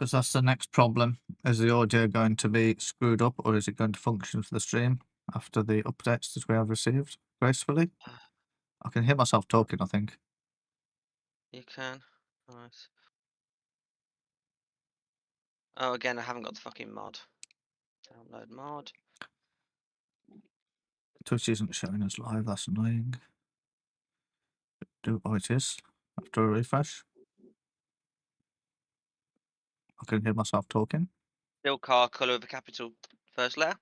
because that's the next problem. Is the audio going to be screwed up, or is it going to function for the stream after the updates that we have received gracefully? I can hear myself talking, I think. You can. Nice. Oh, again, I haven't got the fucking mod. Download mod. Twitch isn't showing us live, that's annoying. Oh, it is. After a refresh. I can hear myself talking. Still car colour with a capital first letter.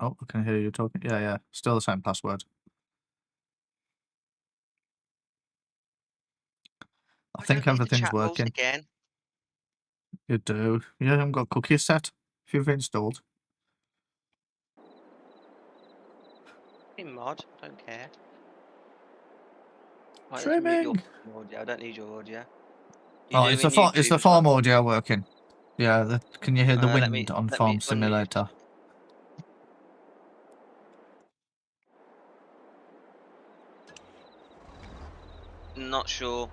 Oh, I can hear you talking. Yeah. Still the same password. I think don't need the everything's chat bubbles working. again. You do. You haven't got cookies set if you've installed. In mod, I don't care. Right, let's mute your Streaming. audio. I don't need your audio. Oh, is the farm audio working? Yeah. Can you hear the wind on Farm Simulator? Not sure.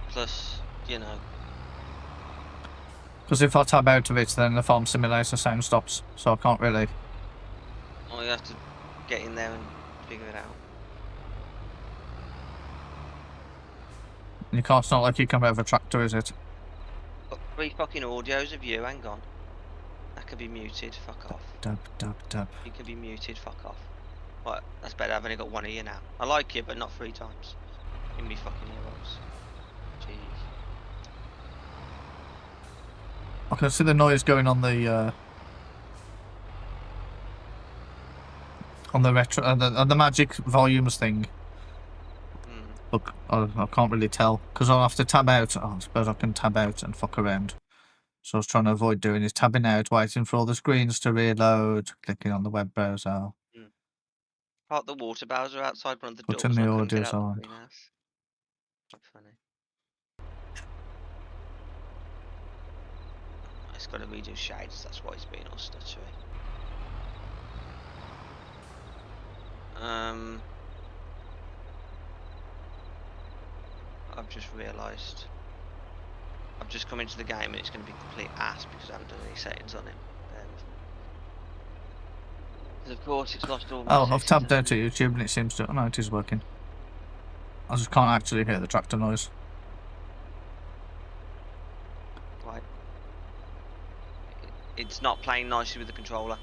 Plus, you know. Because if I tab out of it, then the Farm Simulator sound stops, so I can't really. Oh, you have to get in there and figure it out. You can't. It's not like you can have a tractor, is it? Got 3 fucking audios of you. Hang on. That could be muted. Fuck off. Dub. You can be muted. Fuck off. Right, that's better. I've only got 1 of you now. I like you, but not 3 times. Give me fucking heroes. Jeez. I can see the noise going on the retro, on the magic volumes thing. Look, I can't really tell because I'll have to tab out. Oh, I suppose I can tab out and fuck around. So I was trying to avoid doing is tabbing out, waiting for all the screens to reload, clicking on the web browser. Park the water bowser outside one of the doors. Putting the audios on. Quite funny. It's got to redo shades. That's why he's being all stuttery. I've just realised. I've just come into the game and it's going to be complete ass because I haven't done any settings on him. Because of course it's lost all my settings. I've tabbed out to YouTube and it seems to. Oh no, it is working. I just can't actually hear the tractor noise. Right. It's not playing nicely with the controller.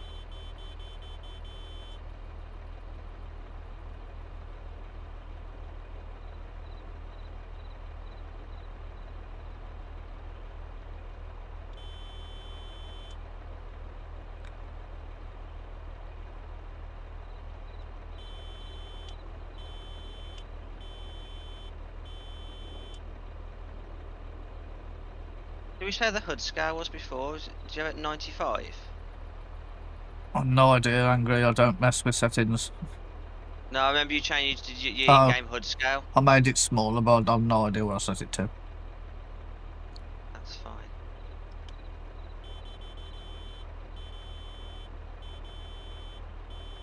Did we say the HUD scale was before? Did you have it 95? I've no idea, Angry. I don't mess with settings. No, I remember you changed your in-game HUD scale. I made it smaller, but I've no idea what I set it to. That's fine.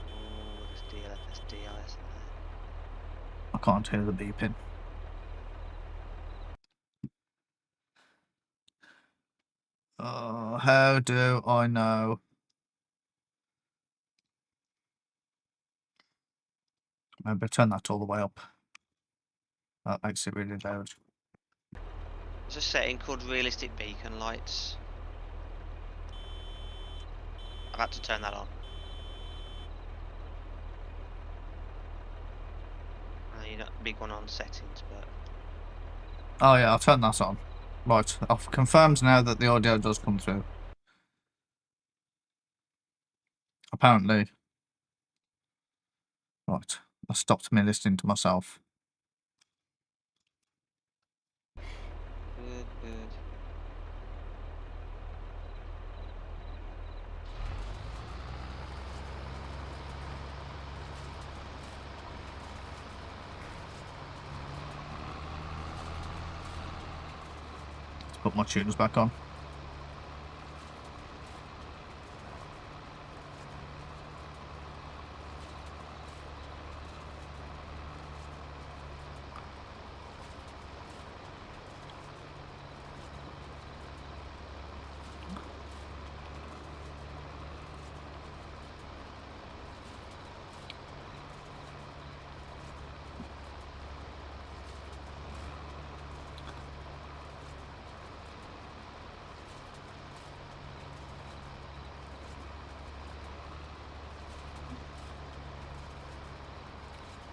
Oh, there's DLS in there. I can't hear the beeping. Oh, how do I know? Maybe turn that all the way up. That makes it really loud. There's a setting called realistic beacon lights. I've had to turn that on. You got a big one on settings, but. Oh yeah, I'll turn that on. Right, I've confirmed now that the audio does come through. Apparently. Right, that stopped me listening to myself. Good. Let's put my tuners back on.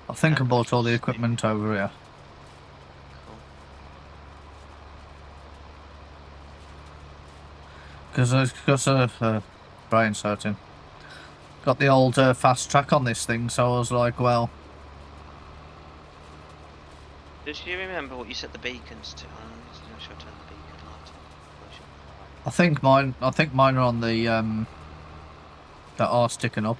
I think I Okay, bought all the sweet. equipment over here. Cool. Because of brain certain. Got the old fast track on this thing, so I was like, well, Does you remember what you set the beacons to? I should turn the beacon light on. I should- I think mine are on the that are sticking up.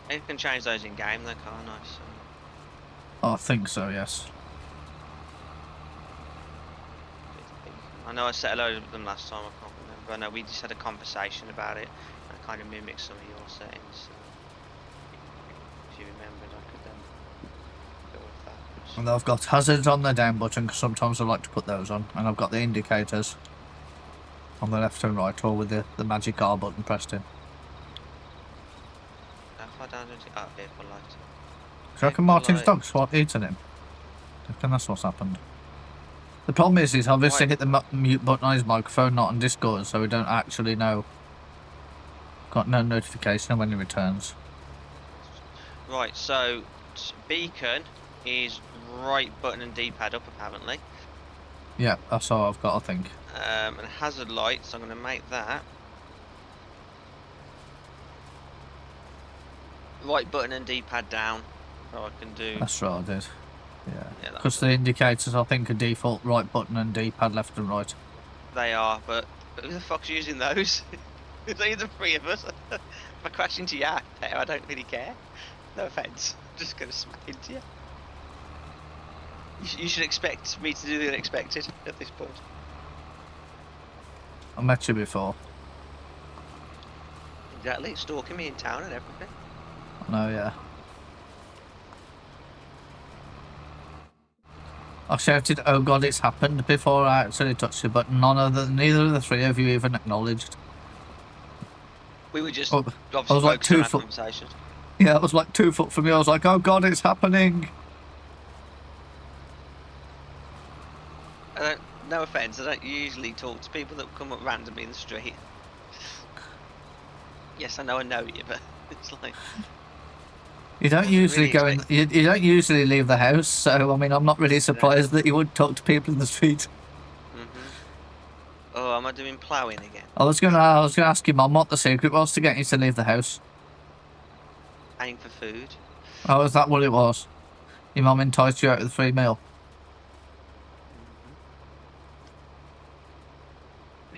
You can change those in game, though, can't I? So. I think so, yes. I know I said hello to them last time, I can't remember. I know we just had a conversation about it, and I kind of mimicked some of your settings. So if you remembered, I could then go with that. And I've got hazards on the down button, because sometimes I like to put those on. And I've got the indicators on the left and right, or with the magic R button pressed in. How far down is it? Oh, vehicle light. Do you reckon Martin's dog's eating him? I reckon that's what's happened. The problem is he's obviously hit the mute button on his microphone, not on Discord, so we don't actually know. Got no notification when he returns. Right, so beacon is right button and D-pad up, apparently. Yeah, that's all I've got, I think. And hazard lights, I'm going to make that right button and D-pad down, so I can do. That's right, I did. Yeah, because the indicators, I think, are default right button and D-pad left and right. They are, but who the fuck's using those? There's only the three of us. If I crash into you, I don't really care. No offence. I'm just going to smack into you. You should expect me to do the unexpected at this point. I met you before. Exactly, stalking me in town and everything. I know, yeah. I shouted, "Oh God, it's happened!" before I actually touched the button. Neither of the three of you even acknowledged. We were just I obviously was like focused on 2 our foot. conversation. Yeah, I was like 2 foot from you. I was like, "Oh God, it's happening!" No offence, I don't usually talk to people that come up randomly in the street. Yes, I know you, but it's like You don't usually really go in. You don't usually leave the house, so I mean, I'm not really surprised that you would talk to people in the street. Oh, am I doing ploughing again? I was gonna ask your mum what the secret was to get you to leave the house. Paying for food. Oh, is that what it was? Your mum enticed you out with a free meal.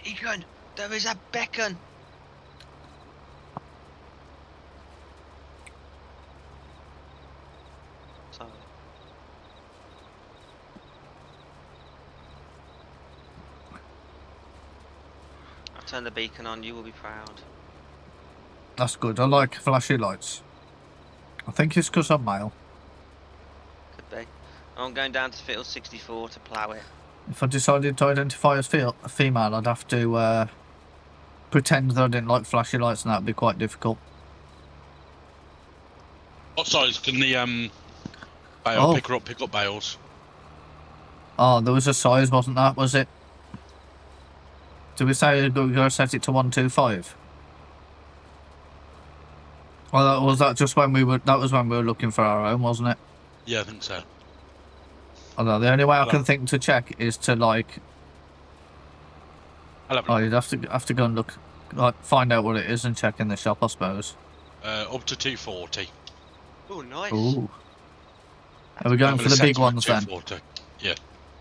Beacon! There is a beacon! Sorry. I'll turn the beacon on, you will be proud. That's good. I like flashy lights. I think it's because I'm male. Could be. I'm going down to field 64 to plough it. If I decided to identify as a female, I'd have to pretend that I didn't like flashy lights, and that would be quite difficult. What size can the bale pick up bales? Oh, there was a size, wasn't that? Was it? Did we say we're going to set it to 125? Well, was that just when we were? That was when we were looking for our own, wasn't it? Yeah, I think so. Although the only way I can think to check is to like. Oh, you'd have to go and look, like find out what it is and check in the shop, I suppose. Up to 240. Oh, nice. Ooh. Are we going for the big ones then? Yeah.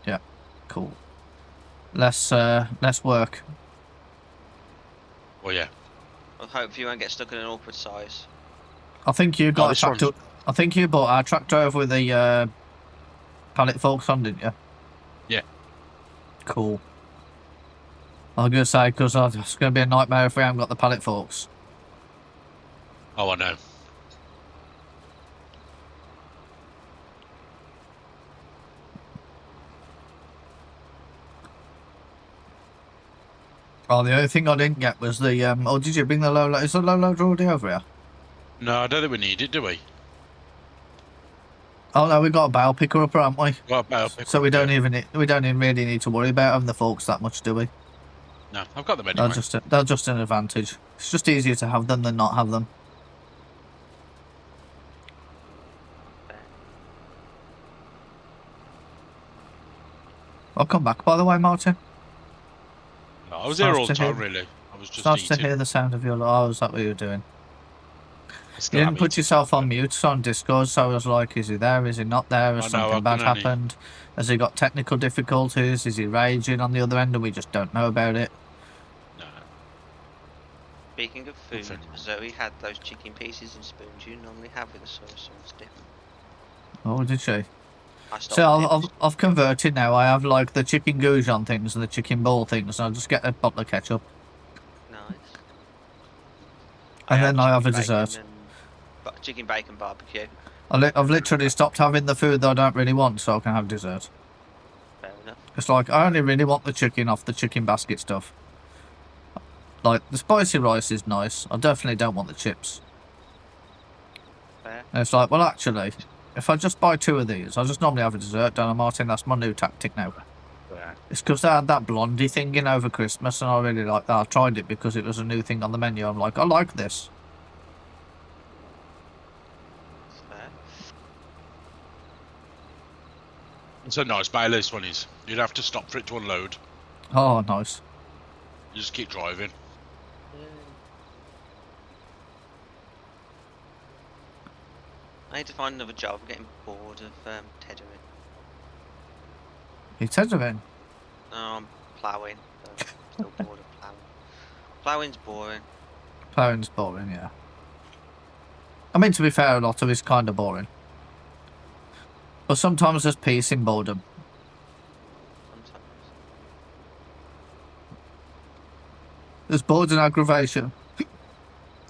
Yeah. Cool. Less work. Well, yeah. I hope you won't get stuck in an awkward size. I think you got a tractor. I think you bought our tractor over with the pallet forks on, didn't you? Yeah. Cool. I was going to say, because it's going to be a nightmare if we haven't got the pallet forks. Oh, I know. Oh, the only thing I didn't get was the oh, did you bring the low load? Is the low load already over here? No, I don't think we need it, do we? Oh no, we got a bale picker up, haven't we? Got a bale picker so we don't even really need to worry about having the forks that much, do we? No, I've got them anyway. They're just an advantage. It's just easier to have them than not have them. I'll come back, by the way, Martin. No, I was here all the time, really. I was just It's nice eating. to hear the sound of your... Oh, is that what you were doing? You Still didn't am put eating. yourself on mute on Discord, so I was like, is he there? Is he not there? Has I know, something I bad can only- happened? Has he got technical difficulties? Is he raging on the other end and we just don't know about it? No. Speaking of food, Nothing. Zoe had those chicken pieces and spoons you normally have with a soy sauce dip. Oh, did she? I stopped So I've converted now. I have like the chicken goujon things and the chicken ball things, and I'll just get a bottle of ketchup. Nice. And then I have a chicken dessert. bacon and chicken bacon barbecue. I've literally stopped having the food that I don't really want so I can have dessert. Fair enough. It's like, I only really want the chicken off the chicken basket stuff. Like, the spicy rice is nice. I definitely don't want the chips. Fair. And it's like, well, actually, if I just buy 2 of these, I just normally have a dessert, don't I, Martin? That's my new tactic now. Yeah. It's because they had that blondie thing in over Christmas, and I really like that. I tried it because it was a new thing on the menu. I'm like, I like this. Fair. It's a nice Bailey's one is. You'd have to stop for it to unload. Oh, nice. You just keep driving. I need to find another job. I'm getting bored of tethering. He says of it. No, I'm ploughing. So I'm still bored of ploughing. Ploughing's boring. Plowing's boring, yeah. I mean, to be fair, a lot of it's kind of boring. But sometimes there's peace in boredom. Sometimes. There's boredom and aggravation.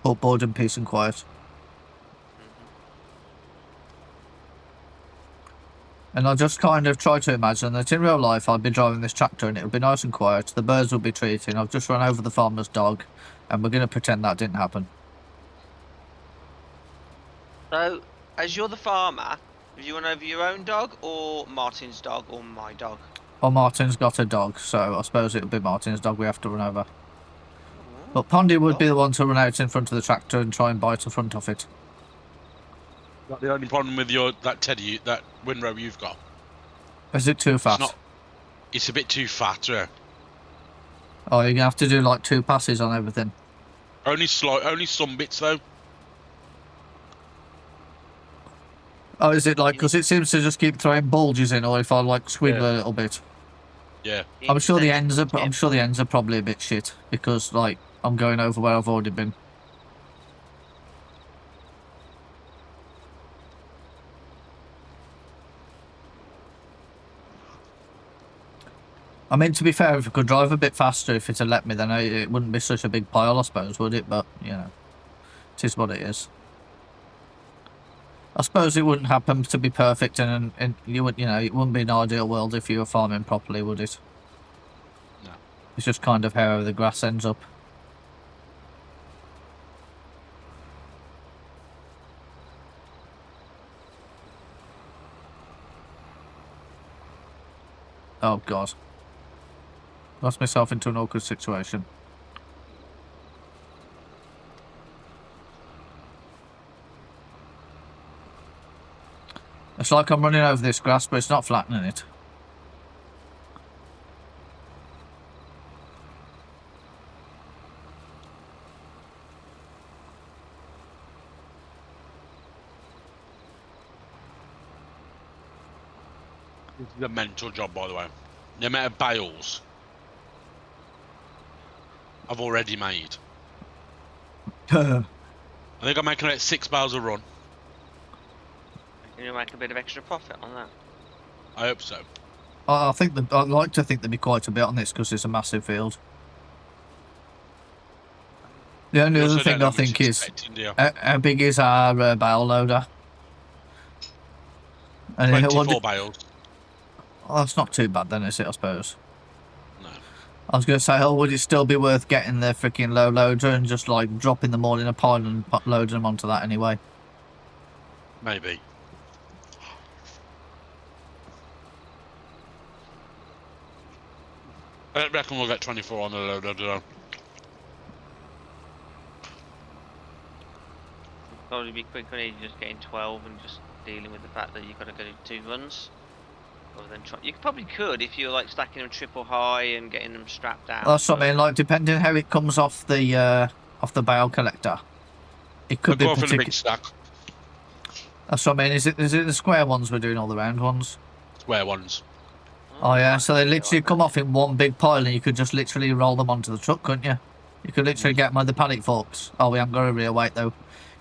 Or boredom, peace and quiet. And I just kind of try to imagine that in real life I'd be driving this tractor and it would be nice and quiet, the birds would be treating, I've just run over the farmer's dog, and we're going to pretend that didn't happen. So, as you're the farmer, have you run over your own dog, or Martin's dog, or my dog? Well, Martin's got a dog, so I suppose it would be Martin's dog we have to run over. But Pondy would be the one to run out in front of the tractor and try and bite the front of it. That's the only problem with that windrow you've got. Is it too fast? It's a bit too fat, yeah. Oh, you're going to have to do like 2 passes on everything. Only some bits though. Oh, is it like, because it seems to just keep throwing bulges in, or if I like squiggle a little bit. Yeah. I'm sure the ends are probably a bit shit, because like, I'm going over where I've already been. I mean, to be fair, if I could drive a bit faster, if it had let me, then it wouldn't be such a big pile, I suppose, would it? But, you know, it is what it is. I suppose it wouldn't happen to be perfect, and you would, you know, it wouldn't be an ideal world if you were farming properly, would it? No. It's just kind of how the grass ends up. Oh, God. Lost myself into an awkward situation. It's like I'm running over this grass, but it's not flattening it. This is a mental job, by the way. The amount of bales I've already made. I think I'm making about 6 bales a run. Can you make a bit of extra profit on that? I hope so. I think I'd like to think there'd be quite a bit on this because it's a massive field. The only You other also thing don't I know what think it's is expecting, do you? how big is our bale loader? And 24 bales. Oh, that's not too bad then, is it? I suppose. No. I was going to say, oh, would it still be worth getting the freaking low loader and just like dropping them all in a pile and loading them onto that anyway? Maybe. I reckon we'll get 24 on the load, I don't know. Probably be quicker than just getting 12 and just dealing with the fact that you've got to go 2 runs. Rather than try. You probably could if you're like stacking them triple high and getting them strapped down. That's what I mean, like, depending how it comes off the bale collector. It could be go for the particular. big stack. That's what I mean. Is it the square ones we're doing, all the round ones? Square ones. Oh yeah, right, so they okay, literally like come that. off in one big pile, and you could just literally roll them onto the truck, couldn't you? You could literally get them with the paddock forks. Oh, we haven't got a rear weight though.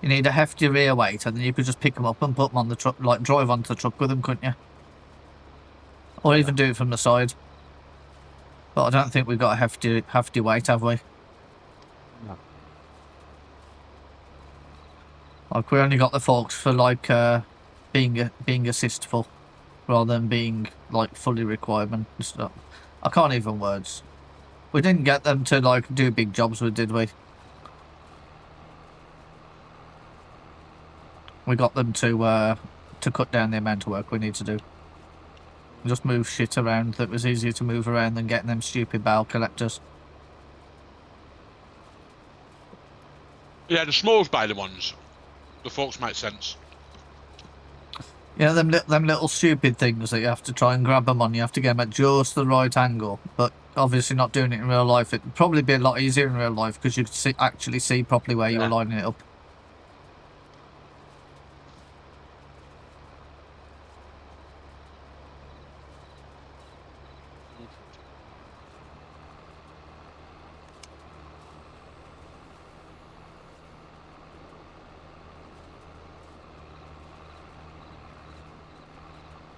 You need a hefty rear weight, and then you could just pick them up and put them on the truck, like drive onto the truck with them, couldn't you? Or even do it from the side. But I don't think we've got a hefty weight, have we? No. Like, we only got the forks for like being assistful, rather than being like fully requirement and stuff. I can't even words. We didn't get them to like do big jobs with, did we? We got them to cut down the amount of work we need to do. Just move shit around that was easier to move around than getting them stupid bale collectors. Yeah, the small spider ones. The forks make sense. You know, them little stupid things that you have to try and grab them on. You have to get them at just the right angle. But obviously not doing it in real life. It'd probably be a lot easier in real life because you could actually see properly where you were lining it up.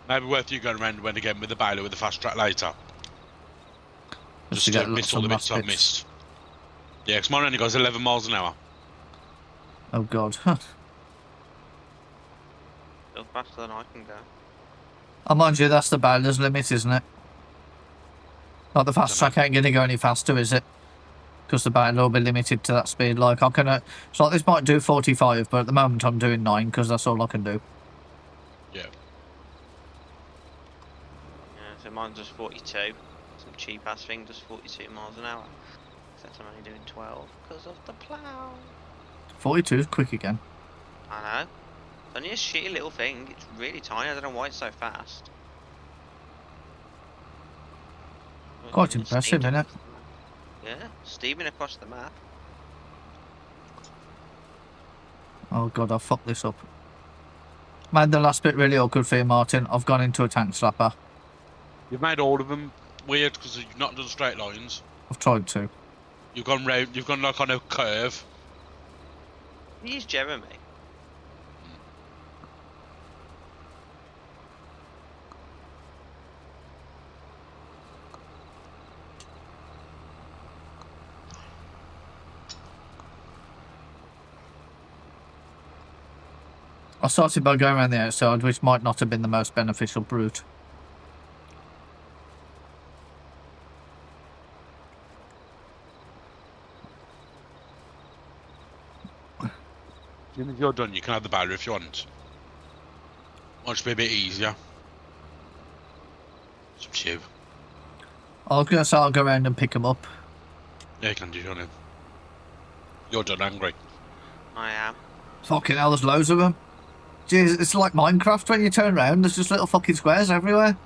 Maybe worth you going around when again with the baler with the fast track later. Just to to get miss all the bits I've missed. Yeah, because mine only goes 11 miles an hour. Oh god. Still faster than I can go. Oh, mind you, that's the baler's limit, isn't it? Like, the fast track ain't going to go any faster, is it? Because the baler will be limited to that speed. Like, I can... it's like this might do 45, but at the moment I'm doing 9 because that's all I can do. Yeah. Yeah, so mine does 42. Some cheap ass thing does 42 miles an hour. Except I'm only doing 12 because of the plough. 42 is quick again. I know. It's only a shitty little thing. It's really tiny. I don't know why it's so fast. Quite Steaming impressive, isn't it? across the map. Yeah, steaming across the map. Oh god, I've fucked this up. Made the last bit really awkward for you, Martin. I've gone into a tank slapper. You've made all of them weird because you've not done straight lines. I've tried to. You've gone round. You've gone like on a curve. He's Jeremy. I started by going around the outside, which might not have been the most beneficial route. If you're done, you can have the baler if you want. Might just be a bit easier. It's up to you. I was going to say I'll go around and pick them up. Yeah, you can do your name. You're done angry. I am. Fucking hell, there's loads of them. Jeez, it's like Minecraft when you turn around, there's just little fucking squares everywhere.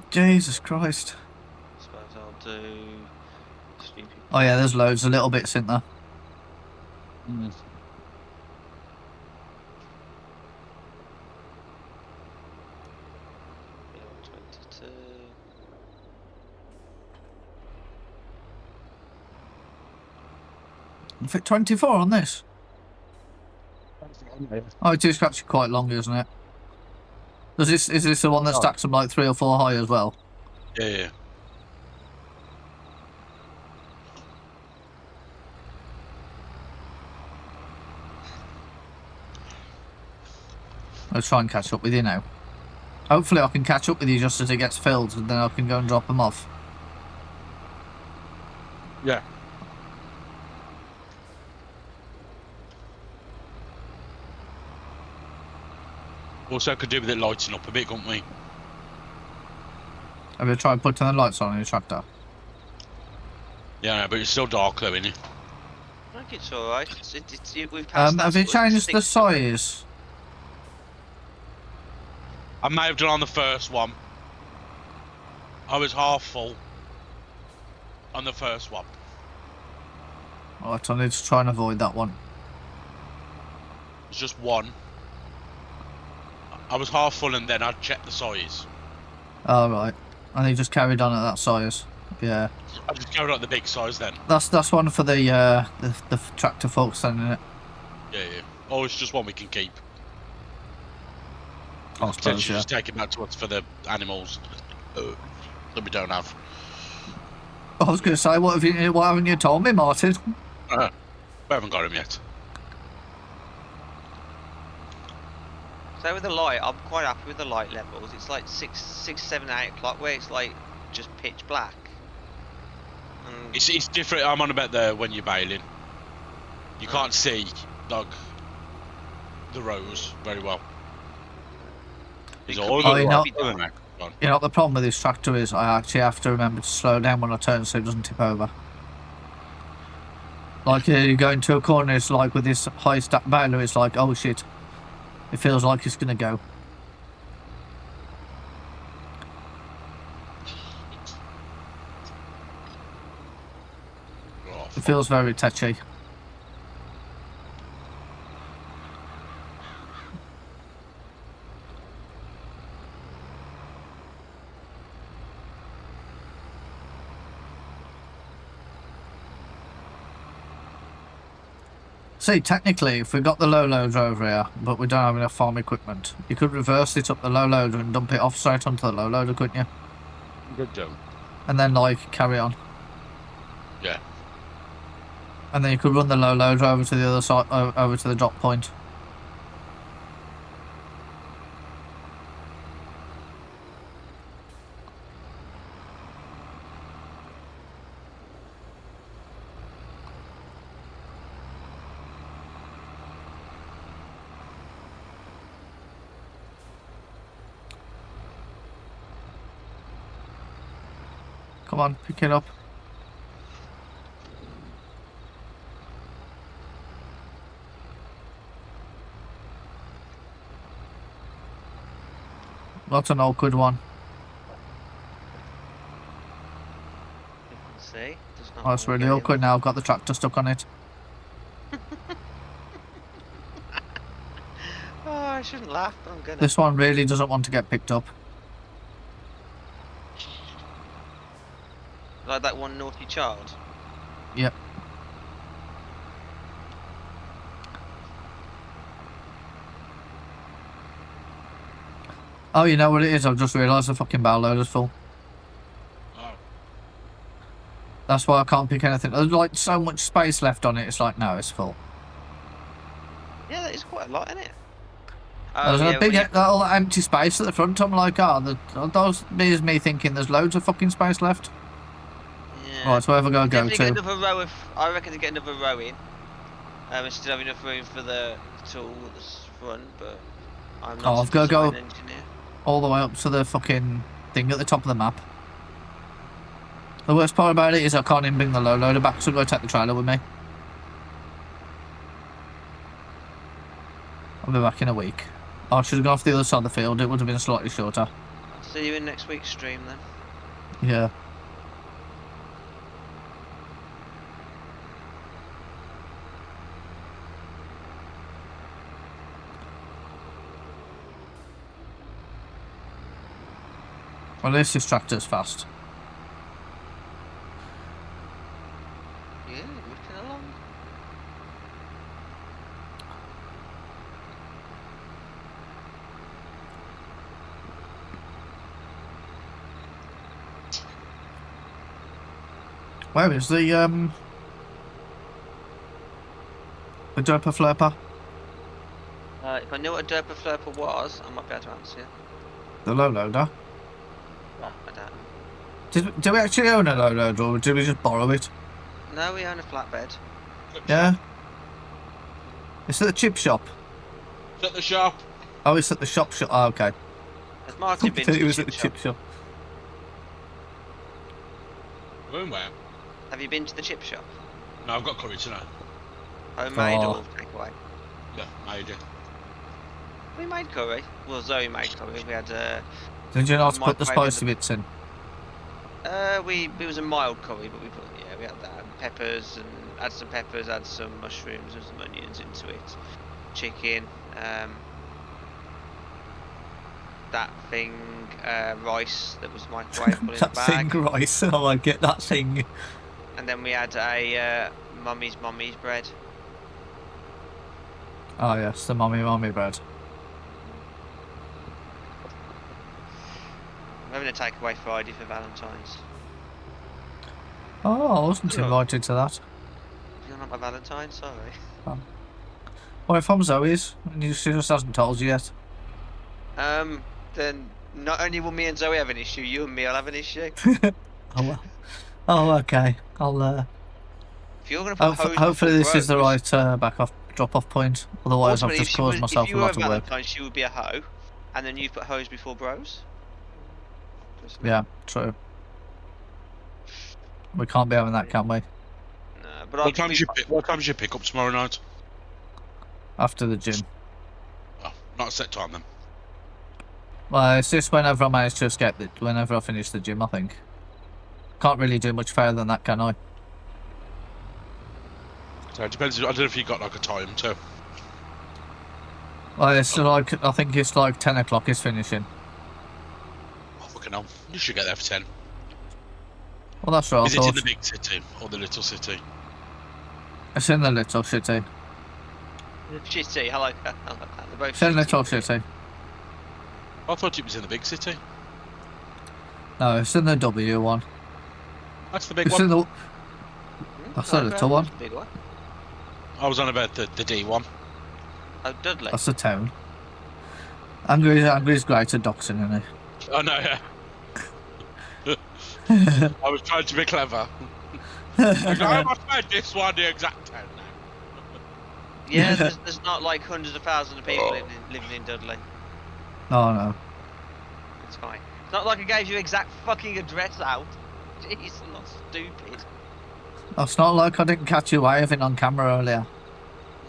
Jesus Christ. I suppose I'll do stupid. Oh yeah, there's loads of little bits in there. Mm. Bill 22. Fit 24 on this. Oh, it is actually quite long, isn't it? Is this the one that stacks them like 3 or 4 high as well? Yeah, yeah. Let's try and catch up with you now. Hopefully I can catch up with you just as it gets filled, and then I can go and drop them off. Yeah. Also, could do with it lighting up a bit, couldn't we? Have you tried putting the lights on your tractor? Yeah, but it's still dark though, isn't it? I think it's alright. We've passed that Have you sort of changed the distinction. size? I may have done on the first one. I was half full on the first one. Right, I need to try and avoid that one. It's just one. I was half full and then I checked the size. Oh, right. And he just carried on at that size. Yeah. I just carried out the big size then. That's one for the tractor folks then, isn't it? Yeah. Oh, it's just one we can keep. I suppose, Potentially yeah. just take it back to us for the animals that we don't have. I was going to say, what haven't you told me, Martin? We haven't got him yet. So with the light, I'm quite happy with the light levels. It's like 6, 7, 8 o'clock where it's like just pitch black. And It's different. I'm on about when you're bailing. You can't see like the rows very well. It's It could all be- Oh, you know- other than that, go on. You know what the problem with this tractor is? I actually have to remember to slow down when I turn so it doesn't tip over. Like you go into a corner, it's like with this high stack baler, it's like, oh shit. It feels like it's gonna go. Oh, It feels very touchy. See, technically, if we got the low loader over here, but we don't have enough farm equipment, you could reverse it up the low loader and dump it off straight onto the low loader, couldn't you? good job. And then, like, carry on. Yeah. And then you could run the low loader over to the other side, over to the drop point. Come on, pick it up. That's an awkward one. you can see. There's not Oh, it's one really going. awkward now. I've got the tractor stuck on it. Oh, I shouldn't laugh, but I'm gonna. This one really doesn't want to get picked up. Like that one naughty child. Yep. Oh, you know what it is? I've just realised the fucking barrel loader's full. Oh. That's why I can't pick anything. There's like so much space left on it. It's like, no, it's full. Yeah, that is quite a lot, isn't it? There's a big little empty space at the front. I'm like, those is me thinking there's loads of fucking space left. Yeah. Right, so where have I got to go Definitely get to? another row of. I reckon to get another row in. Instead of enough room for the tool at the front, but I'm not. Oh, I've gotta go- an engineer. All the way up to the fucking thing at the top of the map. The worst part about it is I can't even bring the low loader back, so I've got to take the trailer with me. I'll be back in a week. I should have gone off the other side of the field. It would have been slightly shorter. See you in next week's stream then. Yeah. Well, at least this tractor's fast. Yeah, looking along. Where is the Derpa Flurper? If I knew what a Derpa Flurper was, I might be able to answer you. The low loader? Well, I don't know. Do we actually own a low loader, or did we just borrow it? No, we own a flatbed. Yeah. It's at the chip shop. It's at the shop. Oh, it's at the shop. Oh, okay. Has Martin been I thought to it was the at the chip chip shop. Going where? Have you been to the chip shop? No, I've got curry tonight. Homemade Oh. or takeaway? Yeah, made it. We made curry. Well, Zoe made curry. We had Did you not put the microwave in spicy bits in? it was a mild curry, but we had that peppers and add some peppers, add some mushrooms and some onions into it. Chicken, that thing, rice that was microwavable in the That bag. thing, rice. Oh, I get that thing. And then we had a mummy's bread. Oh yes, the mommy bread. We're having a takeaway Friday for Valentine's. Oh, I wasn't Yeah. invited to that. You're not my Valentine, sorry. Well, if I'm Zoe's, and she just hasn't told you yet. Then not only will me and Zoe have an issue, you and me will have an issue. Oh well. Oh, okay. I'll. If you're gonna put hose Hopefully, before this is the bros- right drop-off point. Otherwise, I've Ultimately, just caused myself if a you were lot of work. Valentine, she would be a hoe, and then you put hose before bros. Just me. Yeah, true. We can't be having that, can we? No, but What time's your pick up tomorrow night? After the gym. Oh, not a set time then. Well, it's just whenever I manage to escape it. Whenever I finish the gym, I think. Can't really do much further than that, can I? So it depends. I don't know if you got like a time too. Well, it's like, I think it's like 10 o'clock is finishing. Oh, fucking hell. You should get there for 10. Well, that's right. Is it in the big city or the little city? It's in the little city. Shitty, I like that. They're both It's in the little shitty. city. I thought it was in the big city. No, it's in the W one. That's the big It's one. in the... Hmm? That's the little one. Big one. I was on about the D one. Oh, Dudley. That's the town. Angry's great at doxing, isn't he? Oh no, yeah. I was trying to be clever. I must find this one the exact town now. Yeah, there's not like hundreds of thousands of people living in Dudley. Oh no. It's fine. It's not like I gave you exact fucking address out. Jeez, I'm not stupid. It's not like I didn't catch you waving on camera earlier.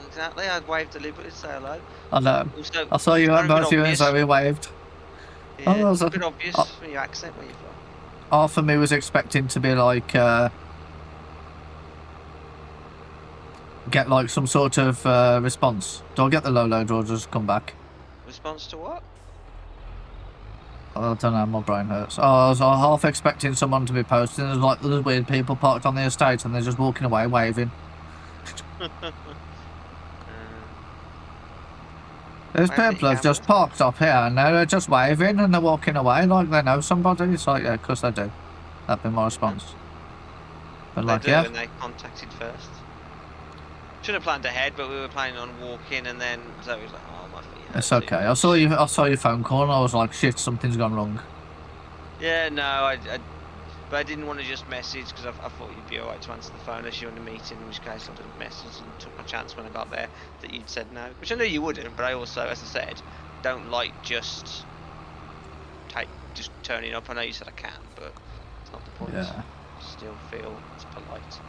Exactly, I'd wave deliberately to say hello. I know. Also, I saw you it's and a bit both you and obvious. Zoe waved. Yeah, Oh, that was it's a a- bit obvious oh. from your accent where you're from. Half of me was expecting to be like, get like some sort of response. Do I get the low load or just come back? Response to what? I don't know, my brain hurts. Oh, I was half expecting someone to be posting. There's like those weird people parked on the estate and they're just walking away waving. There's I think people who've just cameras- parked up here and they're just waving and they're walking away like they know somebody. It's like, yeah, of course they do. That'd be my response. But like, they do yeah, when they contacted first. Should have planned ahead, but we were planning on walking, and then Zoe was like, "Oh, my feet hurt it's too okay. much." I saw your phone call and I was like, shit, something's gone wrong. Yeah, no, but I didn't want to just message because I thought you'd be alright to answer the phone unless you're in a meeting, in which case I didn't message and took my chance when I got there that you'd said no, which I knew you wouldn't, but I also, as I said, don't like just turning up. I know you said I can, but it's not the point. Yeah. Still feel it's polite.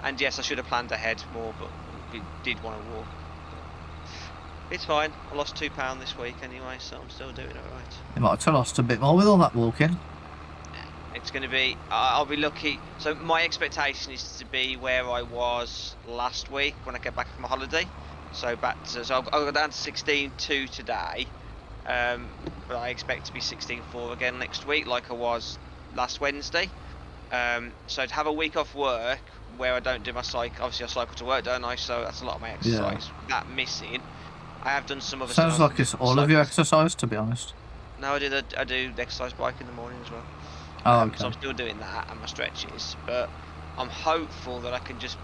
And yes, I should have planned ahead more, but we did want to walk. It's fine. I lost £2 this week anyway, so I'm still doing alright. You might have lost a bit more with all that walking. It's going to be, I'll be lucky. So my expectation is to be where I was last week when I get back from my holiday. So I'll go down to 16.2 today, but I expect to be 16.4 again next week, like I was last Wednesday. So to have a week off work where I don't do my cycle, obviously I cycle to work, don't I? So that's a lot of my exercise. That missing. I have done some other Sounds stuff. like it's all of your exercise, to be honest. No, I do the exercise bike in the morning as well. Oh, okay. So I'm still doing that and my stretches, but I'm hopeful that I can just,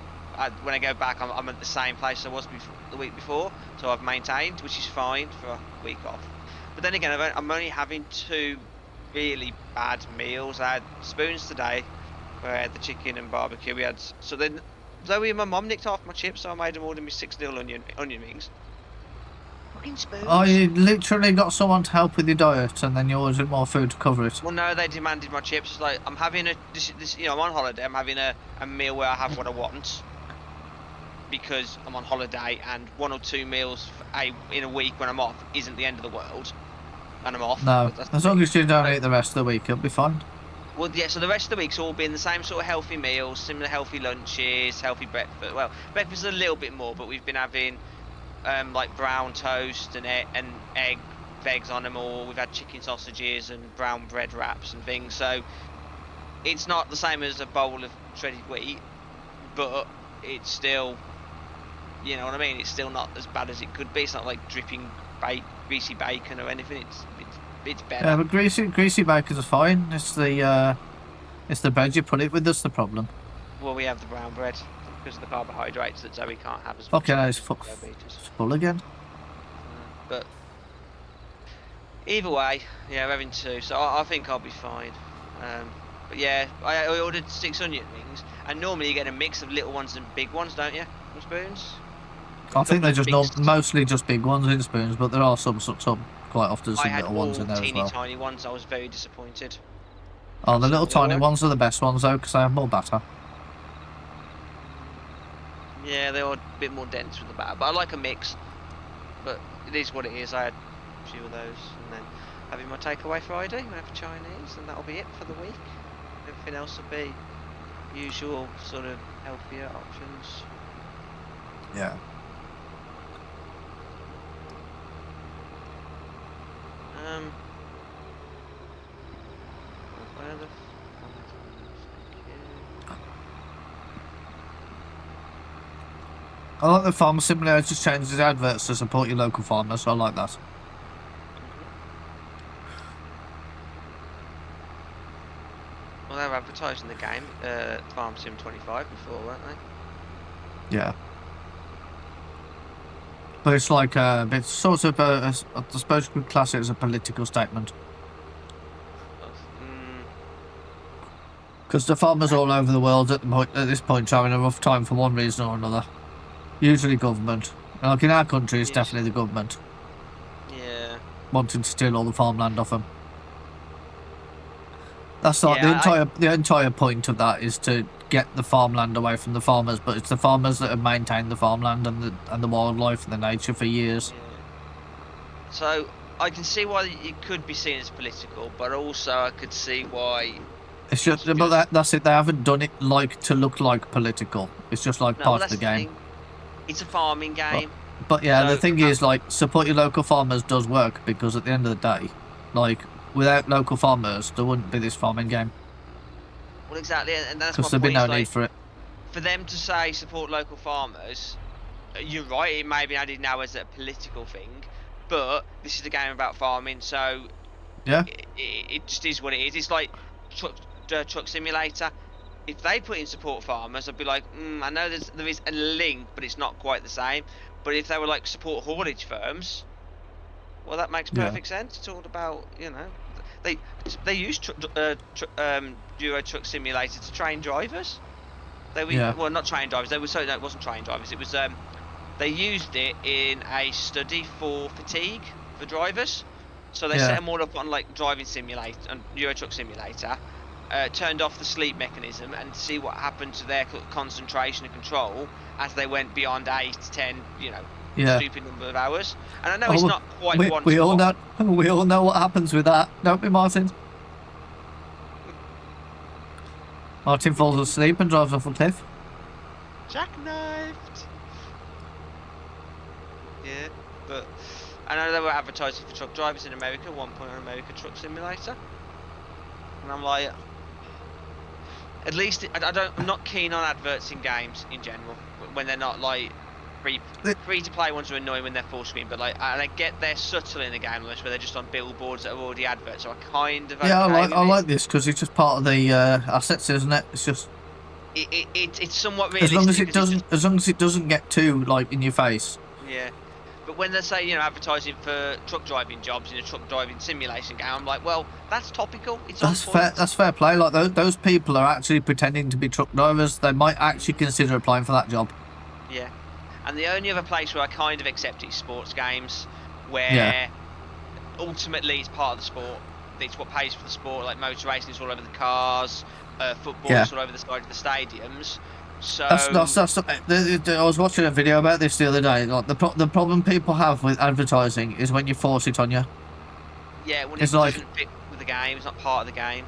when I go back, I'm at the same place I was the week before, so I've maintained, which is fine for a week off. But then again, I'm only having 2 really bad meals. I had spoons today, where I had the chicken and barbecue. So then Zoe and my mum nicked off my chips, so I made them order me 6 little onion rings. fucking spoons. Oh, you literally got someone to help with your diet, and then you ordered more food to cover it. Well, no, they demanded my chips. It's like, I'm having I'm on holiday. I'm having a meal where I have what I want because I'm on holiday, and 1 or 2 meals in a week when I'm off isn't the end of the world, and I'm off. No, as long as you don't eat the rest of the week, it'll be fine. Well, yeah, so the rest of the week's all been the same sort of healthy meals, similar healthy lunches, healthy breakfast. Well, breakfast is a little bit more, but we've been having like brown toast and eggs on them all. We've had chicken sausages and brown bread wraps and things. So it's not the same as a bowl of shredded wheat, but it's still, you know what I mean? It's still not as bad as it could be. It's not like dripping greasy bacon or anything. It's better. Yeah, but greasy bacon is fine. It's the bread you put it with that's the problem. Well, we have the brown bread because of the carbohydrates that Zoe can't have as much. Okay, now it's diabetes. full again. But either way, yeah, we're having 2, so I think I'll be fine. But yeah, I ordered 6 onion rings, and normally you get a mix of little ones and big ones, don't you? From Spoons. I think they're just mostly just big ones in Spoons, but there are some quite often some little ones in there as well. I had all tiny ones. I was very disappointed. Oh, the little tiny ones are the best ones though, because they have more batter. Yeah, they are a bit more dense with the batter, but I like a mix. But it is what it is. I had a few of those, and then having my takeaway Friday, we have Chinese, and that'll be it for the week. Everything else will be usual sort of healthier options. Yeah. Where the I like the Farmer Simulator just changes the adverts to support your local farmers, so I like that. Well, they were advertising the game, Farm Sim 25 before, weren't they? Yeah. But it's like it's sort of I suppose you could class it as a political statement. Because the farmers all over the world at this point are having a rough time for one reason or another. Usually government. Like in our country, it's definitely the government. Yeah. Wanting to steal all the farmland off them. That's like Yeah, the entire point of that is to get the farmland away from the farmers, but it's the farmers that have maintained the farmland and the wildlife and the nature for years. Yeah. So I can see why it could be seen as political, but also I could see why. It's just, but that's it. They haven't done it to look like political. It's just like part of the game. It's a farming game. But yeah, so, the thing is, like, support your local farmers does work, because at the end of the day, like, without local farmers, there wouldn't be this farming game. Well, exactly, and that's my because there'd point. be no need for it. For them to say support local farmers, you're right. It may be added now as a political thing, but this is a game about farming, so yeah, it just is what it is. It's like truck simulator. If they put in support farmers, I'd be like, I know there is a link, but it's not quite the same. But if they were like support haulage firms, well, that makes perfect sense. It's all about, you know, they use Euro Truck Simulator to train drivers. They were well, not train drivers. They were no, it wasn't train drivers. It was they used it in a study for fatigue for drivers. So they set them all up on like driving simulator and Euro Truck Simulator. Turned off the sleep mechanism and see what happened to their concentration and control as they went beyond 8 to 10, you know, stupid number of hours. And I know it's not quite one. We all know what happens with that, don't we, Martin? Martin falls asleep and drives off a cliff. Jackknifed. Yeah, but I know they were advertising for truck drivers in America. One point on America Truck Simulator, and I'm like. At least I'm not keen on adverts in games in general when they're not like free to play ones are annoying when they're full screen, but like and I get they're subtle in the game where they're just on billboards that are already adverts, so I kind of I like this because it's just part of the assets, isn't it? It's just it's somewhat realistic. As long as it doesn't get too like in your face. Yeah. But when they say, you know, advertising for truck driving jobs in a truck driving simulation game, I'm like, well, that's topical. That's fair. That's fair play. Like those people are actually pretending to be truck drivers. They might actually consider applying for that job. Yeah. And the only other place where I kind of accept it is sports games. where ultimately it's part of the sport. It's what pays for the sport. Like motor racing is all over the cars, football is all over the side of the stadiums. So I was watching a video about this the other day. Like the problem people have with advertising is when you force it on you. Yeah, when it's it like, doesn't fit with the game, it's not part of the game.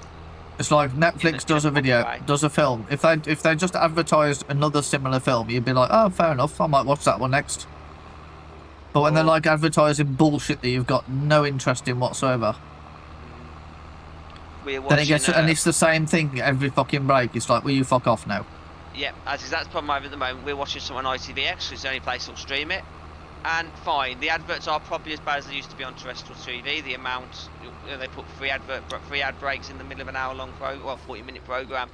It's like Netflix does a video, does a film. If they just advertised another similar film, you'd be like, oh, fair enough, I might watch that one next. But when they're like advertising bullshit that you've got no interest in whatsoever, then it gets, and it's the same thing every fucking break. It's like, will you fuck off now? Yeah, that's the problem I have at the moment. We're watching something on ITVX, because it's the only place that'll stream it. And fine, the adverts are probably as bad as they used to be on terrestrial TV. The amount they put free ad breaks in the middle of an hour-long 40-minute program,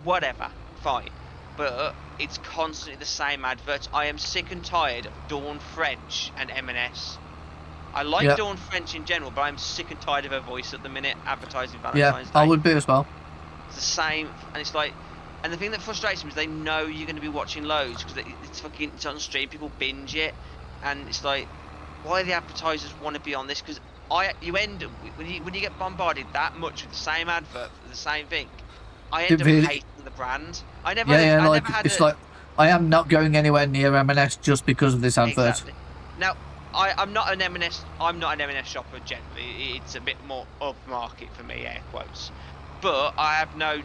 whatever, fine. But it's constantly the same adverts. I am sick and tired of Dawn French and M&S. I like Dawn French in general, but I'm sick and tired of her voice at the minute advertising Valentine's Day. I would be as well. It's the same, and it's like, and the thing that frustrates me is they know you're going to be watching loads because it's on stream. People binge it, and it's like, why do the advertisers want to be on this? Because you end up when you get bombarded that much with the same advert for the same thing, I end up hating the brand. I never I am not going anywhere near M&S just because of this advert. Exactly. Now, I'm not an M&S. I'm not an M&S shopper generally. It's a bit more upmarket for me, air quotes. But I had no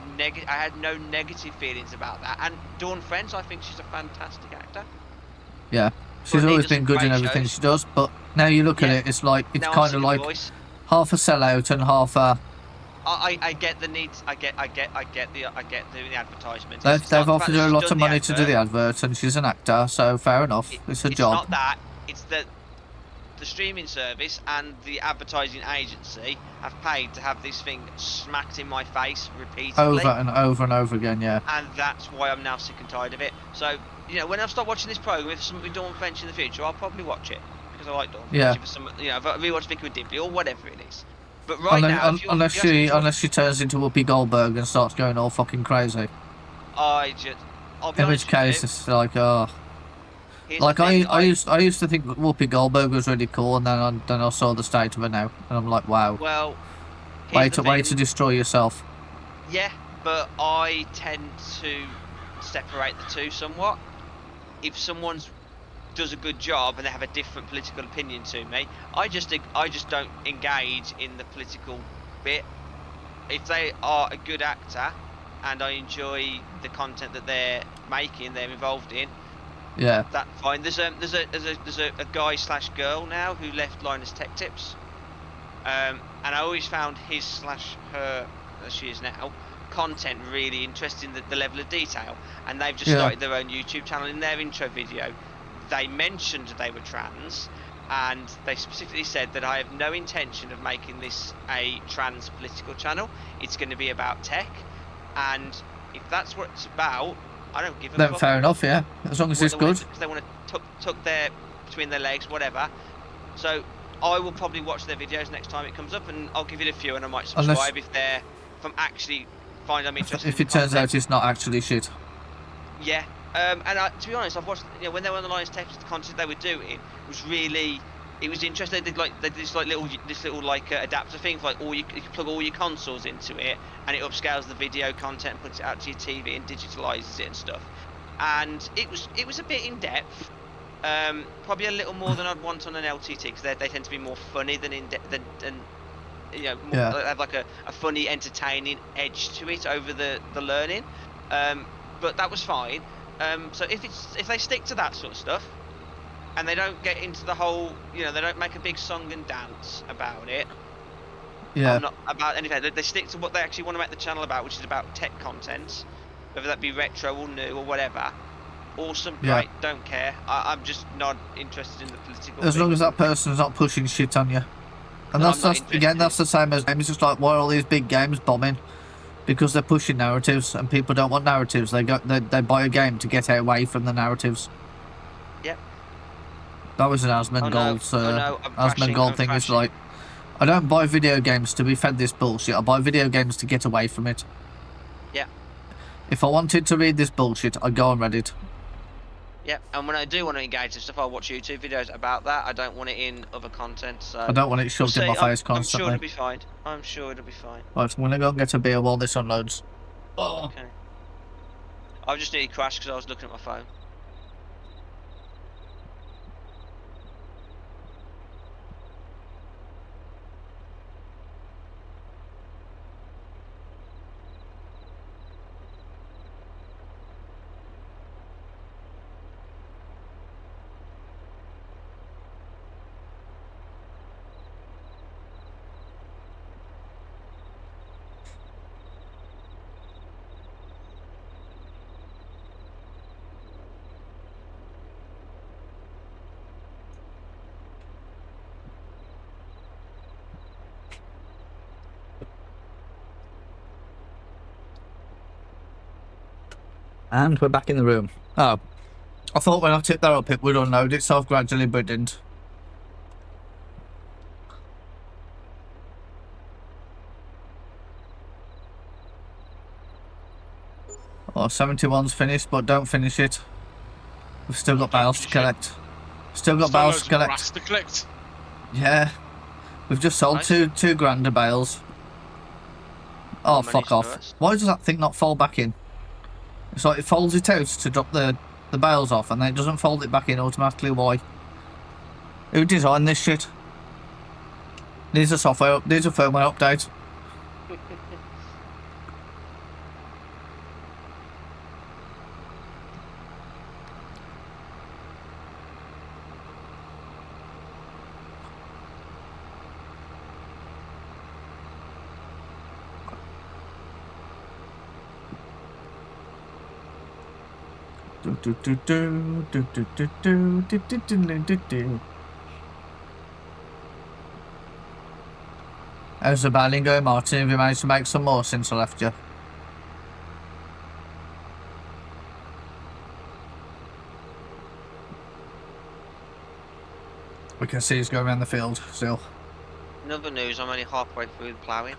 negative feelings about that. And Dawn French, I think she's a fantastic actor. Yeah, she's always been good in everything she does. But now you look at it, it's like it's kind of like half a sellout and half a. I get the need. I get doing the advertisements. They've offered her a lot of money to do the adverts, and she's an actor, so fair enough. It's a job. It's not that. It's that the streaming service and the advertising agency have paid to have this thing smacked in my face repeatedly. Over and over and over again, yeah. And that's why I'm now sick and tired of it. So, when I start watching this programme, if something with Dawn French in the future, I'll probably watch it. Because I like Dawn French. For some, if I rewatch Vicky with Dibley or whatever it is. But unless she turns into Whoopi Goldberg and starts going all fucking crazy. I'll be in which case, it's like, I used to think Whoopi Goldberg was really cool, and then I saw the state of her now, and I'm like, wow. Well, way to destroy yourself. Yeah, but I tend to separate the two somewhat. If someone does a good job and they have a different political opinion to me, I just don't engage in the political bit. If they are a good actor and I enjoy the content that they're making, they're involved in, yeah, that's fine. There's a guy / girl now who left Linus Tech Tips, and I always found his / her, as she is now, content really interesting, the level of detail. And they've just started their own YouTube channel. In their intro video, they mentioned they were trans, and they specifically said that I have no intention of making this a trans political channel. It's going to be about tech, and if that's what it's about, I don't give a fuck. Fair enough, yeah. As long as it's good. Because they want to tuck their between their legs, whatever. So I will probably watch their videos next time it comes up, and I'll give it a few, and I might subscribe if I'm actually find I'm interested. If it turns out it's not actually shit. Yeah. And to be honest, I've watched. When they were on the Linus Tech, the content they were doing was really. It was interesting. They did this little adapter thing for you can plug all your consoles into it, and it upscales the video content, puts it out to your TV, and digitalizes it and stuff. And it was a bit in depth, probably a little more than I'd want on an LTT, because they tend to be more funny than they have like a funny, entertaining edge to it over the learning. But that was fine. So if they stick to that sort of stuff, and they don't get into the whole, they don't make a big song and dance about it. Yeah. Not about anything. They stick to what they actually want to make the channel about, which is about tech content, whether that be retro or new or whatever. Awesome, great, don't care. I'm just not interested in the political. As long as that person's not pushing shit on you. And that's the same as games. It's just like, why are all these big games bombing? Because they're pushing narratives, and people don't want narratives. They buy a game to get away from the narratives. Yep. That was an Asmongold Gold thing. It's like, I don't buy video games to be fed this bullshit. I buy video games to get away from it. Yeah. If I wanted to read this bullshit, I'd go on Reddit. Yep, and when I do want to engage with stuff, I'll watch YouTube videos about that. I don't want it in other content, so... I don't want it shoved in my face I'm sure constantly. it'll be fine. I'm sure it'll be fine. Right, I'm gonna go and get a beer while this unloads. Oh. Okay. I've just nearly crashed because I was looking at my phone. And we're back in the room. Oh. I thought when I tipped that up it would unload itself gradually, but it didn't. Oh, 71's finished, but don't finish it. We've still got bales to collect. Still got bales to collect. Yeah. We've just sold Nice. two grand of bales. Oh, Money's fuck off. first. Why does that thing not fold back in? It's like it folds it out to drop the bales off, and then it doesn't fold it back in automatically. Why? Who designed this shit? Needs a needs a firmware update. How's the battling going, Martin? Have you managed to make some more since I left you? We can see he's going around the field still. In other news, I'm only halfway through the ploughing.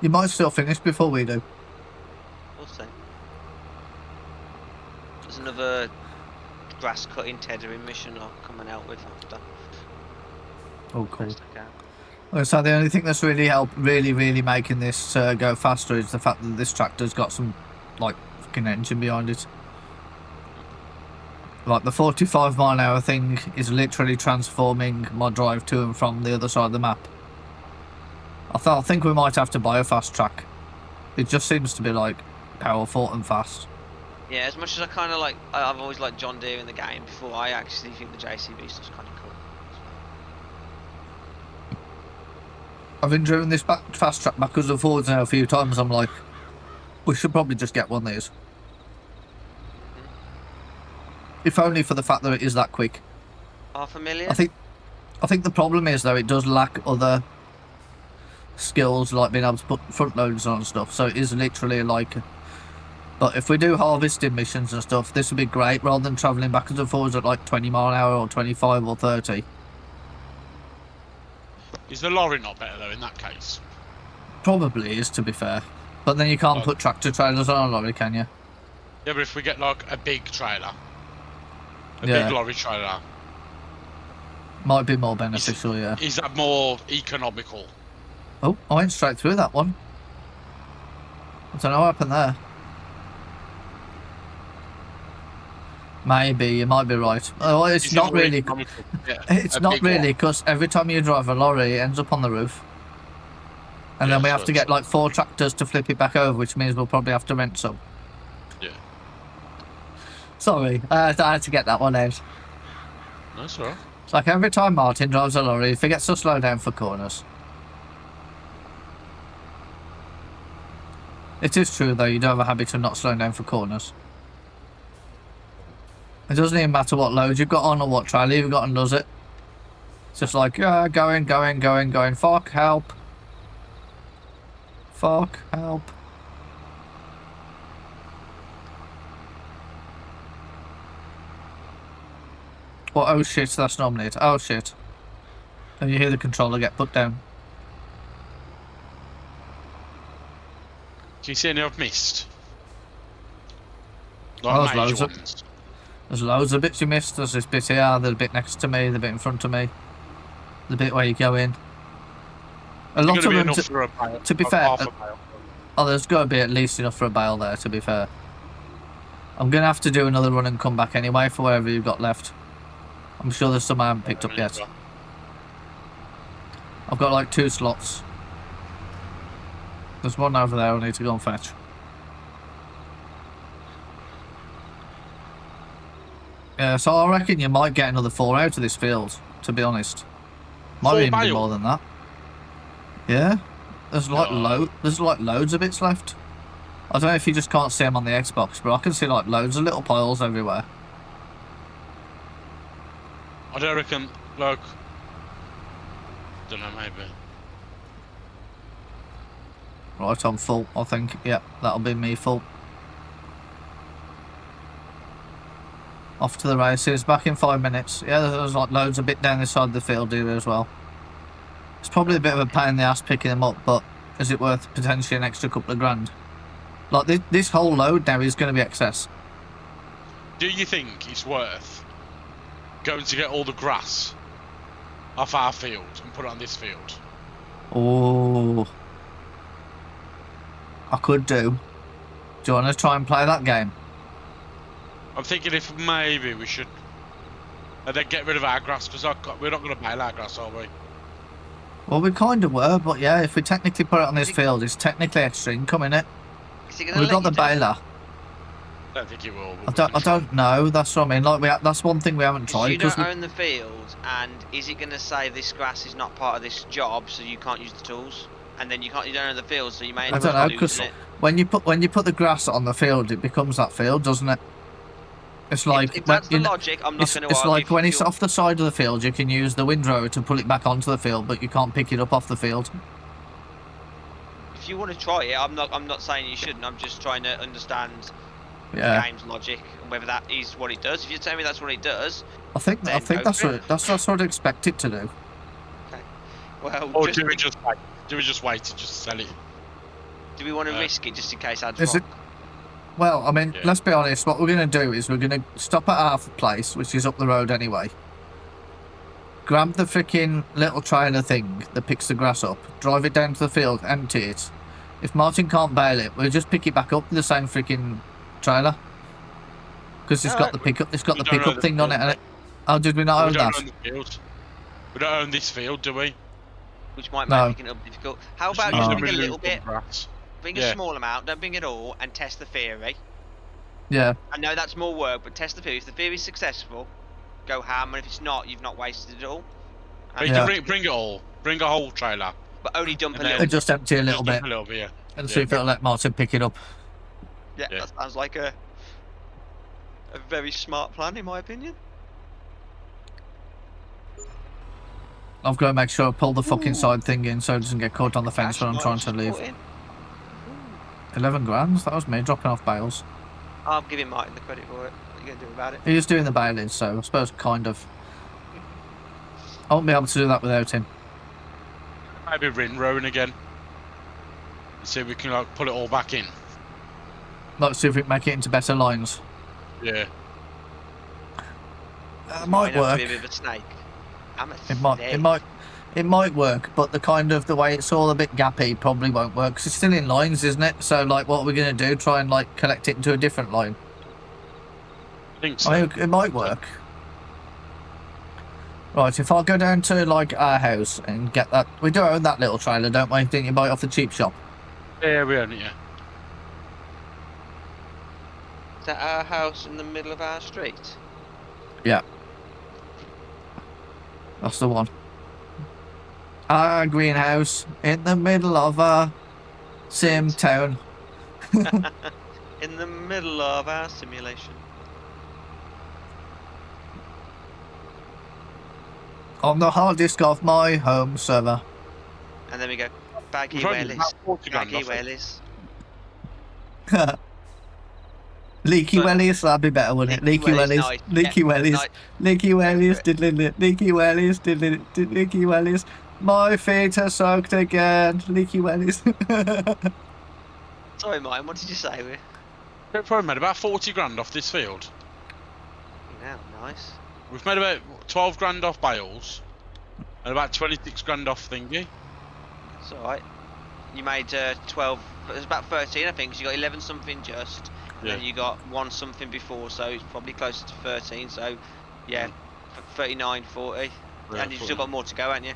You might still finish before we do. We'll see. There's another grass cutting tethering mission I'm coming out with after. Oh, cool. Best I can. So the only thing that's really making this go faster is the fact that this tractor's got some, like, fucking engine behind it. Like, the 45-mile-an-hour thing is literally transforming my drive to and from the other side of the map. I think we might have to buy a fast track. It just seems to be, like, powerful and fast. Yeah, as much as I kind of like, I've always liked John Deere in the game before, I actually think the JCB stuff's kind of cool. I've been driven this fast track backwards and forwards now a few times. I'm like, we should probably just get one of these. If only for the fact that it is that quick. $500,000? I think the problem is though it does lack other skills like being able to put front loaders on and stuff. So it is literally like. But if we do harvesting missions and stuff, this would be great rather than travelling backwards and forwards at like 20 mile an hour or 25 or 30. Is the lorry not better though in that case? Probably is, to be fair. But then you can't put tractor trailers on a lorry, can you? Yeah, but if we get like a big trailer, a Yeah. big lorry trailer, Might be more beneficial, yeah. is that more economical? Oh, I went straight through that one. I don't know what happened there. Maybe, you might be right. Oh, it's Is it not more really. economical? Yeah, It's a not big really, one. because every time you drive a lorry, it ends up on the roof. And then Yeah, we so have to it's- get like 4 tractors to flip it back over, which means we'll probably have to rent some. Yeah. Sorry, I had to get that one out. That's alright. It's like every time Martin drives a lorry, he forgets to slow down for corners. It is true though, you do have a habit of not slowing down for corners. It doesn't even matter what load you've got on or what trailer you've got on, does it? It's just like, yeah, going, fuck, help. Fuck, help. Well, oh shit, that's normally it. Oh shit. And you hear the controller get put down. Can you see any I've missed? Oh, Like there's major loads of- ones. There's loads of bits you missed. There's this bit here, there's a bit next to me, the bit in front of me, the bit where you go in. A It's lot gonna of be them, enough for a bale, to be like fair, half a bale. oh, there's got to be at least enough for a bale there, to be fair. I'm going to have to do another run and come back anyway for whatever you've got left. I'm sure there's some I haven't picked up yet. I've got like 2 slots. There's one over there I need to go and fetch. Yeah, so I reckon you might get another 4 out of this field, to be honest. Might 4 even be bale? more than that. Yeah. There's like No. there's like loads of bits left. I don't know if you just can't see them on the Xbox, but I can see like loads of little piles everywhere. I don't reckon, like, don't know, maybe. Right, I'm full, I think. Yeah, that'll be me full. Off to the races, back in 5 minutes. Yeah, there's like loads of bit down this side of the field here as well. It's probably a bit of a pain in the ass picking them up, but is it worth potentially an extra couple of grand? Like this whole load now is going to be excess. Do you think it's worth going to get all the grass off our field and put it on this field? Oh, I could do. Do you want to try and play that game? I'm thinking if maybe we should, and then get rid of our grass, because we're not going to bale our grass, are we? Well, we kind of were, but yeah, if we technically put it on this field, it's technically extra income, innit? Is it gonna We've let got the you do it? baler. I don't think it will. I don't know. That's what I mean. Like that's one thing we haven't 'Cause tried. you 'Cause don't own the field, and is it going to say this grass is not part of this job, so you can't use the tools? And then you don't own the field, so you may I end don't up know, 'cause losing it. when you put the grass on the field, it becomes that field, doesn't it? It's like If that's the when, logic, I'm not it's, going to it's argue. like when if it's you're- off the side of the field, you can use the windrower to pull it back onto the field, but you can't pick it up off the field. If you want to try it, I'm not saying you shouldn't. I'm just trying to understand the Yeah, game's logic and whether that is what it does. If you tell me that's what it does, I think Then go that's for what that's what I'd expect it to do. well, Or just, do we just wait? Do we just wait to just sell it? do we want to risk it just in case Ad's Is wrong? Well, I mean, Yeah. let's be honest. What we're going to do is we're going to stop at our place, which is up the road anyway. Grab the freaking little trailer thing that picks the grass up, drive it down to the field, empty it. If Martin can't bail it, we'll just pick it back up with the same freaking trailer. Because it's got the pickup. It's got We the don't own pickup the thing on it. field, And oh, did we not we own don't that? own the field. We don't own this field, do we? Which might No. make it up difficult. How Just about use you the bring a removed little bit, grass. bring Yeah. a small amount, don't bring it all, and test the theory. Yeah. I know that's more work, but test the theory. If the theory is successful, go ham, and if it's not, you've not wasted it all. But you Yeah. can bring it all. Bring a whole trailer. But only dump a And then- little. And just empty a little Just bit a little bit, yeah. and see if it'll let Martin pick it up. Yeah, Yeah. that sounds like a very smart plan, in my opinion. I've got to make sure I pull the fucking side thing in so it doesn't get caught on the fence when I'm trying to leave. 11 grand? That was me dropping off bales. I'm giving Martin the credit for it. What are you going to do about it? He was doing the baling, so I suppose kind of. I won't be able to do that without him. Maybe rin rowing again. See if we can like pull it all back in. Let's see if we can make it into better lines. Yeah. It might have to work. be a bit of a snake. I'm a It might work, but the way it's all a bit gappy probably won't work. 'Cause it's still in lines, isn't it? So like, what are we gonna do? Try and like collect it into a different line? I think so. I mean, it might work. Right, if I go down to like our house and get that, we do own that little trailer, don't we? Didn't you buy it off the cheap shop? Yeah, we own it, yeah. Is that our house in the middle of our street? Yeah. That's the one. Our greenhouse in the middle of a sim town. In the middle of our simulation. On the hard disk of my home server. And then we go, baggy We've only wellies, about 40 grand baggy off it. wellies. Leaky But- wellies, that'd be better, wouldn't it? Leaky wellies, nice. leaky Yeah, wellies, nice. leaky wellies, Go diddly, leaky wellies, diddly, leaky wellies. My feet are soaked again, leaky wellies. Sorry, Martin, what did you say? We've probably made about 40 grand off this field. Yeah, nice. We've made about 12 grand off bales, and about 26 grand off thingy. That's alright. You made 12, it was about 13 I think, because you got 11 something just, and then you got 1 something before, so it's probably closer to 13, so yeah, 39, 40. Yeah, And you've still got more to go, haven't you?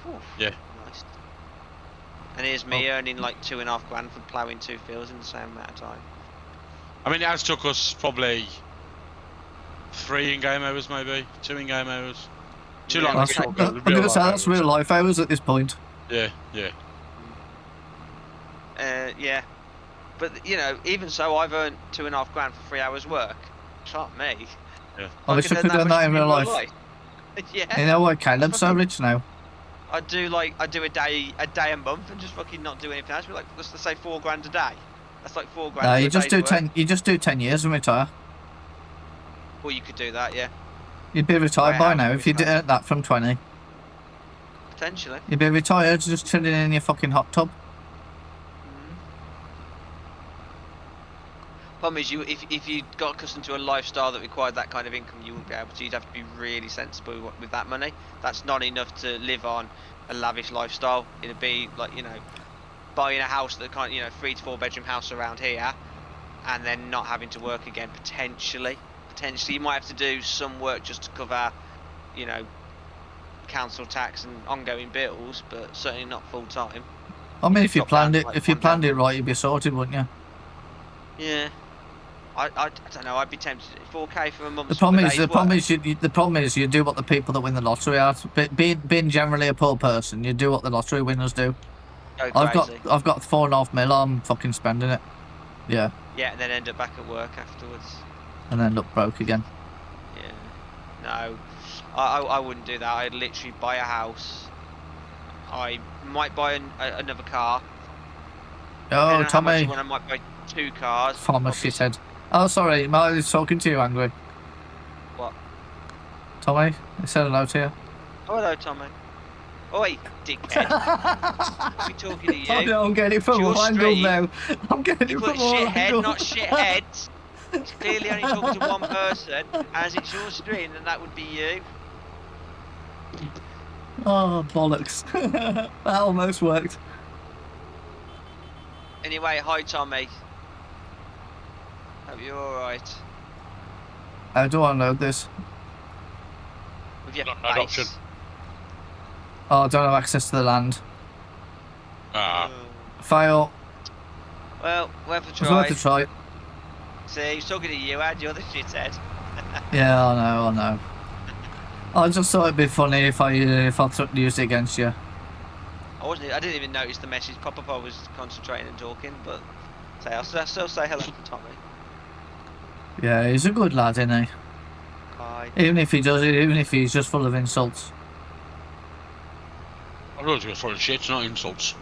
Whew, Yeah. nice. And here's me earning like 2.5 grand for ploughing 2 fields in the same amount of time. I mean, it has took us probably 3 in-game hours, maybe 2 in-game hours. Too Yeah, long. That's, to I'm get all the going to real say life that's hours. real life hours at this point. Yeah, yeah. Yeah. But, you know, even so, I've earned 2.5 grand for 3 hours work. Fuck me. Yeah. I wish I could do that in real life. Yeah. You know why Caleb's so Fucking- rich now? I do a day a month and just fucking not do anything else. Like, let's say 4 grand a day. That's like 4 grand. No, for you a just day's do work. 10. You just do 10 years and retire. Well, you could do that, yeah. You'd be retired by Right, now if you did that from 20. Potentially. You'd be retired, just chilling in your fucking hot tub. Problem is, if you got accustomed to a lifestyle that required that kind of income, you wouldn't be able to. You'd have to be really sensible with that money. That's not enough to live on a lavish lifestyle. It'd be like, you know, buying a house that kind of, you know, 3 to 4 bedroom house around here, and then not having to work again. Potentially, you might have to do some work just to cover, you know, council tax and ongoing bills, but certainly not full time. I mean, if you drop down planned to, it, like, if you 1 planned day. it right, you'd be sorted, wouldn't you? Yeah. I don't know. I'd be tempted. 4K for a month. The problem is you do what the people that win the lottery are. Being generally a poor person, you do what the lottery winners do. I've got 4.5 mil. I'm fucking spending it. Yeah. Yeah, and then end up back at work afterwards. And then look broke again. Yeah. No, I wouldn't do that. I'd literally buy a house. I might buy another car. Oh, Depending on how much Tommy. I want, I might buy 2 cars. Farmer Obviously- shithead. Oh, sorry. Marley is talking to you, angry. What? Tommy, he said hello to you. Oh, hello, Tommy. Oi, dickhead. I'll be talking to you. Oh, no, I'm getting it from It's your all angles stream. now. I'm getting You it put from all shithead, angles. not shitheads. It's clearly only talking to one person. As it's your stream, then that would be you. Oh, bollocks. That almost worked. Anyway, hi, Tommy. Hope you're alright. How do I load this? With your Not an face. option. Oh, I don't have access to the land. Ah, Fail. Well, worth a It's worth a try. try. See, he's talking to you, and you're the shithead. Yeah, I know. I just thought it'd be funny if I used it against you. I didn't even notice the message pop up. I was concentrating and talking, but I'll still say hello to Tommy. Yeah, he's a good lad, isn't he? Hi. Even if he's just full of insults. I was just full of shit, not insults.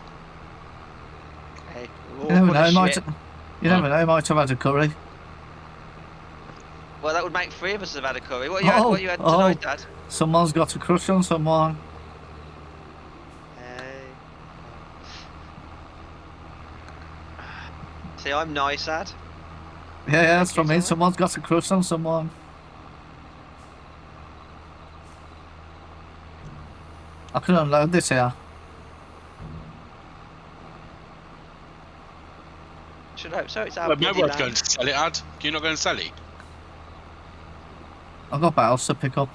Hey, You never know, he Huh? might have had a curry. Well, that would make 3 of us have had a curry. What you had tonight, Dad? Someone's got a crush on someone. Hey. See, I'm nice, Dad. Yeah, that's what I mean. someone? Someone's got a crush on someone. I can unload this here. Should hope so. It's our Well, maybe bloody worth going land. to sell it, Ad. Can you not go and sell it? I've got barrels to pick up.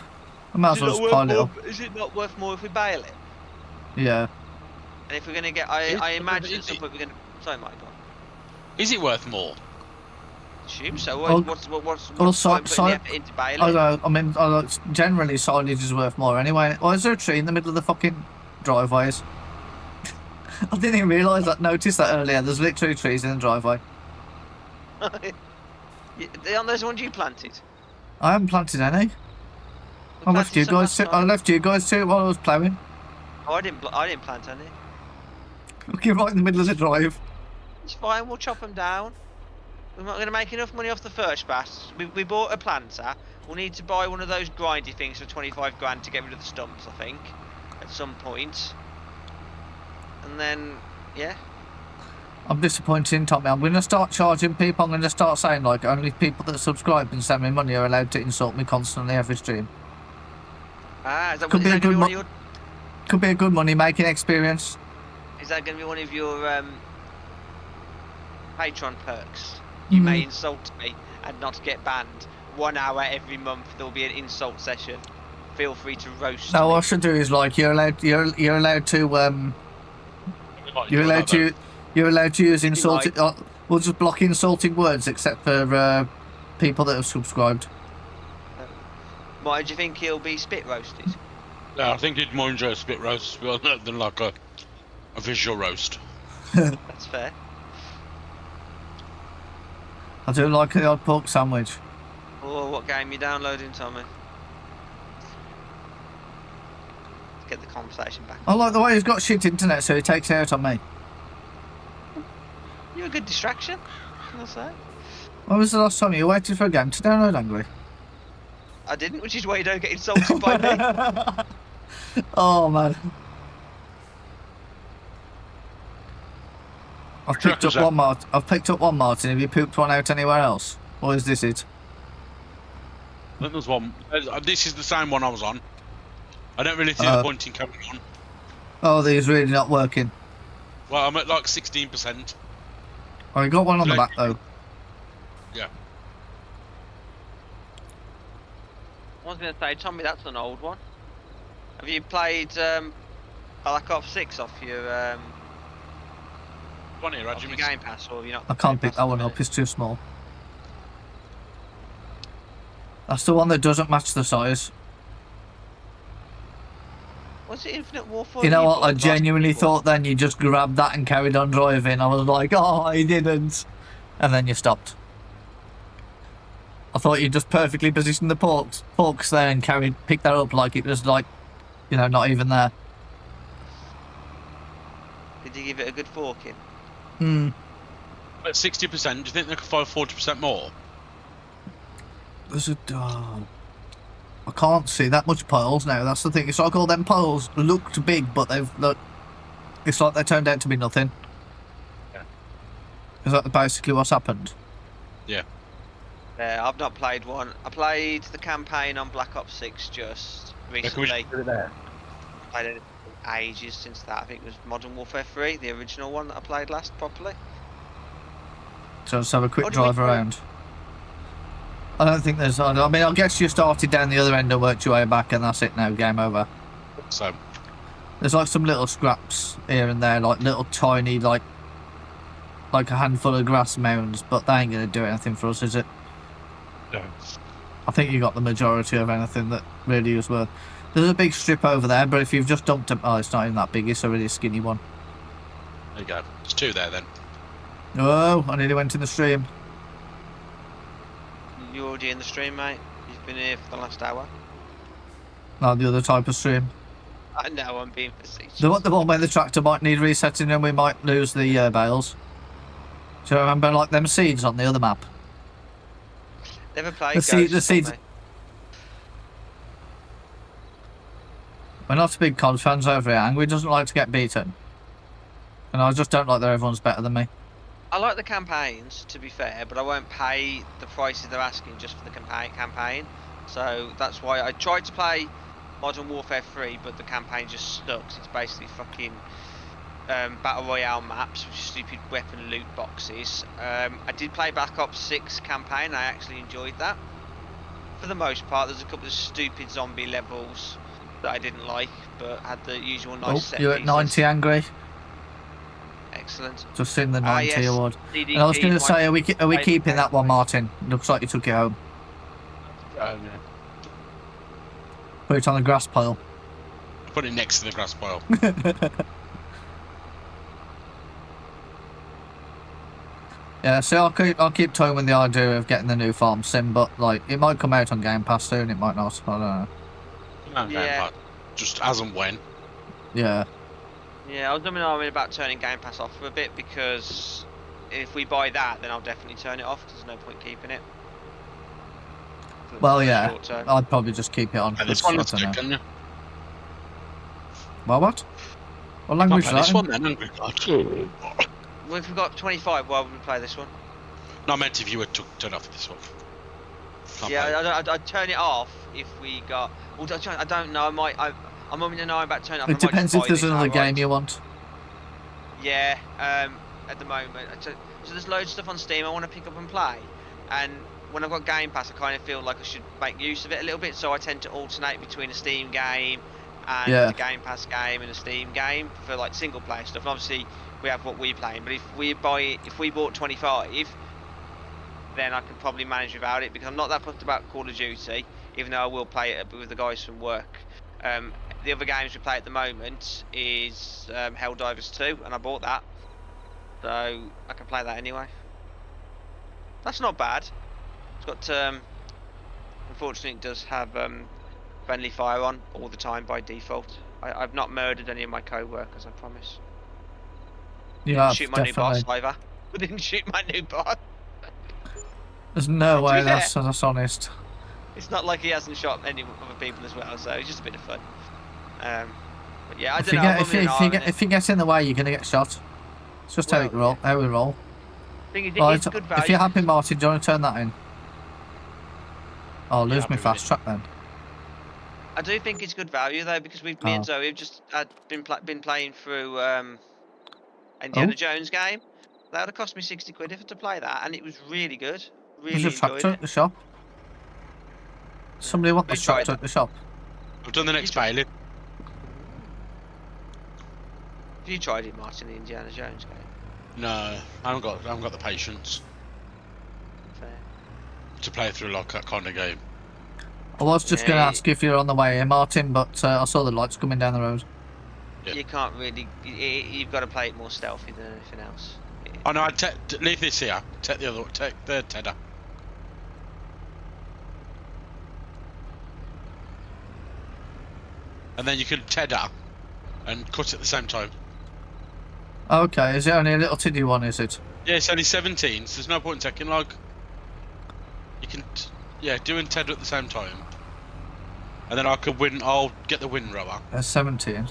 I might as well just pile it up. Is it not worth more if we bail it? Yeah. And if we're gonna get, I imagine at some point we're gonna. Sorry, Mike. Go on. Is it worth more? Assume so. Oh, What's well, the point putting the effort into bailing? I don't know. I mean, generally silage is worth more anyway. Why is there a tree in the middle of the fucking driveways? I didn't even realise that. Noticed that earlier. There's literally trees in the driveway. They aren't those ones you planted? I haven't planted any. We I left planted you some guys last to. I time. left you guys to while I was ploughing. Oh, I didn't plant any. Looking right in the middle of the drive. It's fine. We'll chop them down. We're not going to make enough money off the first batch. We bought a planter. We'll need to buy one of those grindy things for 25 grand to get rid of the stumps, I think, at some point. And then, yeah. I'm disappointed in Tommy. I'm going to start charging people. I'm going to start saying, like, only people that subscribe and send me money are allowed to insult me constantly every stream. Ah, is that, Could is be a that going good to be one of Could be a good money-making experience. is that going to be one of your Patreon perks? You may insult me and not get banned. 1 hour every month there will be an insult session. Feel free to roast No, me. what I should do is, like, you're allowed to you're allowed to use insulting. We'll just block insulting words except for people that have subscribed. Why do you think he'll be spit roasted? Yeah, I think he'd more enjoy a spit roast than like a visual roast. That's fair. I do like the odd pork sandwich. Oh, what game you downloading, Tommy? Let's get the conversation back. I like the way he's got shit internet, so he takes it out on me. You're a good distraction, can I say? When was the last time you waited for a game to download, Angry? I didn't, which is why you don't get insulted by me. Oh man. I've picked up one Martin. Have you pooped one out anywhere else? Or is this it? I think there's one. This is the same one I was on. I don't really see the point in carrying on. Oh, these really not working. Well, I'm at like 16%. Oh, you got one on the back though. Yeah. I was going to say, Tommy, that's an old one. Have you played Black Ops 6 off your One here, off your Game Pass, or have you not? I can't pick that one up, it's too small. That's the one that doesn't match the size. Was it Infinite Warfare? You know what, I genuinely thought then you just grabbed that and carried on driving. I was like, oh, I didn't. And then you stopped. I thought you just perfectly positioned the porks there and picked that up like it was like, you know, not even there. Did you give it a good forking? At 60%, do you think they could find 40% more? There's a... I can't see that much piles now, that's the thing. It's like all them piles looked big, but it's like they turned out to be nothing. Yeah. Is that basically what's happened? Yeah. Yeah, I've not played one. I played the campaign on Black Ops 6 just recently. Played it ages since that. I think it was Modern Warfare 3, the original one that I played last properly. So let's have a quick drive around. I don't think there's... I mean, I guess you started down the other end and worked your way back and that's it now, game over. So there's like some little scraps here and there, like little tiny, like a handful of grass mounds, but they ain't going to do anything for us, is it? No. I think you got the majority of anything that really is worth. There's a big strip over there, but if you've just dumped it... Oh, it's not even that big, it's a really skinny one. There you go. There's two there then. Oh, I nearly went in the stream. You're already in the stream, mate. You've been here for the last hour. No, the other type of stream. I know, I'm being facetious. The one where the tractor might need resetting and we might lose the bales. Do you remember, like, them seeds on the other map? Never played The seeds... mate. We're not big COD fans over here. Angry doesn't like to get beaten. And I just don't like that everyone's better than me. I like the campaigns, to be fair, but I won't pay the prices they're asking just for the campaign. So that's why I tried to play Modern Warfare 3, but the campaign just sucks. It's basically fucking Battle Royale maps with stupid weapon loot boxes. I did play Black Ops 6 campaign, I actually enjoyed that. For the most part, there's a couple of stupid zombie levels that I didn't like, but had the usual nice set you're at 90, Angry. Excellent. Just seen the 90 yes. award. DDT, And I was going to say, are we Played keeping that one, Martin? Looks like you took it home. Yeah. Put it on the grass pile. Put it next to the grass pile. Yeah, so I'll keep toying with the idea of getting the new farm sim, but like it might come out on Game Pass soon, it might not. I don't know. No, Yeah. Just as and when. Yeah. Yeah, I was umming about turning Game Pass off for a bit, because if we buy that, then I'll definitely turn it off, because there's no point keeping it. Well, yeah, Short term. I'd probably just keep it on. And this I one don't looks know. good, can you? Well, what? What language is This that? one then, Angry God. Well, if we've got 25, why would we play this one? No, I meant if you were to turn off this one. Can't play it. Yeah, I'd turn it off if we got. Well, I don't know. I'm umming and ahhing about turning it off. It depends if there's another game you want. Yeah. At the moment, so there's loads of stuff on Steam I want to pick up and play, and when I've got Game Pass, I kind of feel like I should make use of it a little bit. So I tend to alternate between a Steam game and a Game Pass game and a Steam game for like single player stuff. And obviously, we have what we're playing, but if we bought 25, then I can probably manage without it because I'm not that fussed about Call of Duty, even though I will play it with the guys from work. The other games we play at the moment is Helldivers 2, and I bought that, so I can play that anyway. That's not bad. It's got, unfortunately, it does have friendly fire on all the time by default. I've not murdered any of my co-workers, I promise. Yeah, Didn't shoot my new boss either. I didn't shoot my new boss. There's no way that's honest. It's not like he hasn't shot any other people as well, so it's just a bit of fun. But yeah, I don't know. If you get in the way, you're gonna get shot. It's just how we roll. It's good value. If you're happy, Martin, do you want to turn that in? I'll lose my fast track then. I do think it's good value though, because me and Zoe have just been playing through Indiana Jones game. That would have cost me 60 quid to play that, and it was really good. Really There's a tractor at the shop. Somebody want the tractor at the shop? I've done the next bailey. Have you tried it, Martin, the Indiana Jones game? No, I haven't got the patience. Fair. To play through like that kind of game. I was just going to ask if you're on the way here, Martin, but I saw the lights coming down the road. Yeah. You can't really. You've got to play it more stealthy than anything else. Oh no, leave this here. Take the tedder. And then you can tedder and cut at the same time. Okay, is it only a little tiddy one, is it? Yeah, it's only 17, so there's no point in taking like. You can, do and tedder at the same time. And then I'll get the windrower. 17.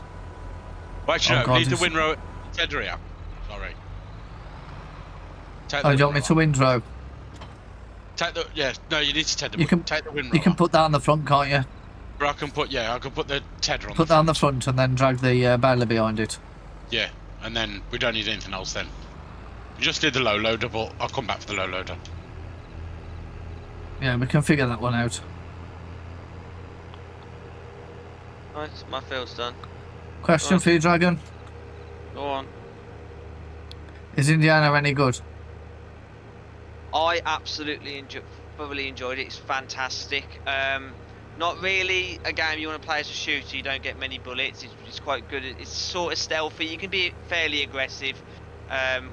Well, actually, no, leave the windrower, tedder here. Sorry. Do you want me to windrow? No, you need to tedder. Take the windrower. You can put that on the front, can't you? Or I can put the tedder on. Put that on the front and then drag the baler behind it. Yeah, and then we don't need anything else then. We just need the low loader, but I'll come back for the low loader. Yeah, we can figure that one out. Right, my field's done. Question for you, Dragon. Go on. Is Indiana any good? I absolutely thoroughly enjoyed it. It's fantastic. Not really a game you want to play as a shooter. You don't get many bullets. It's quite good. It's sort of stealthy. You can be fairly aggressive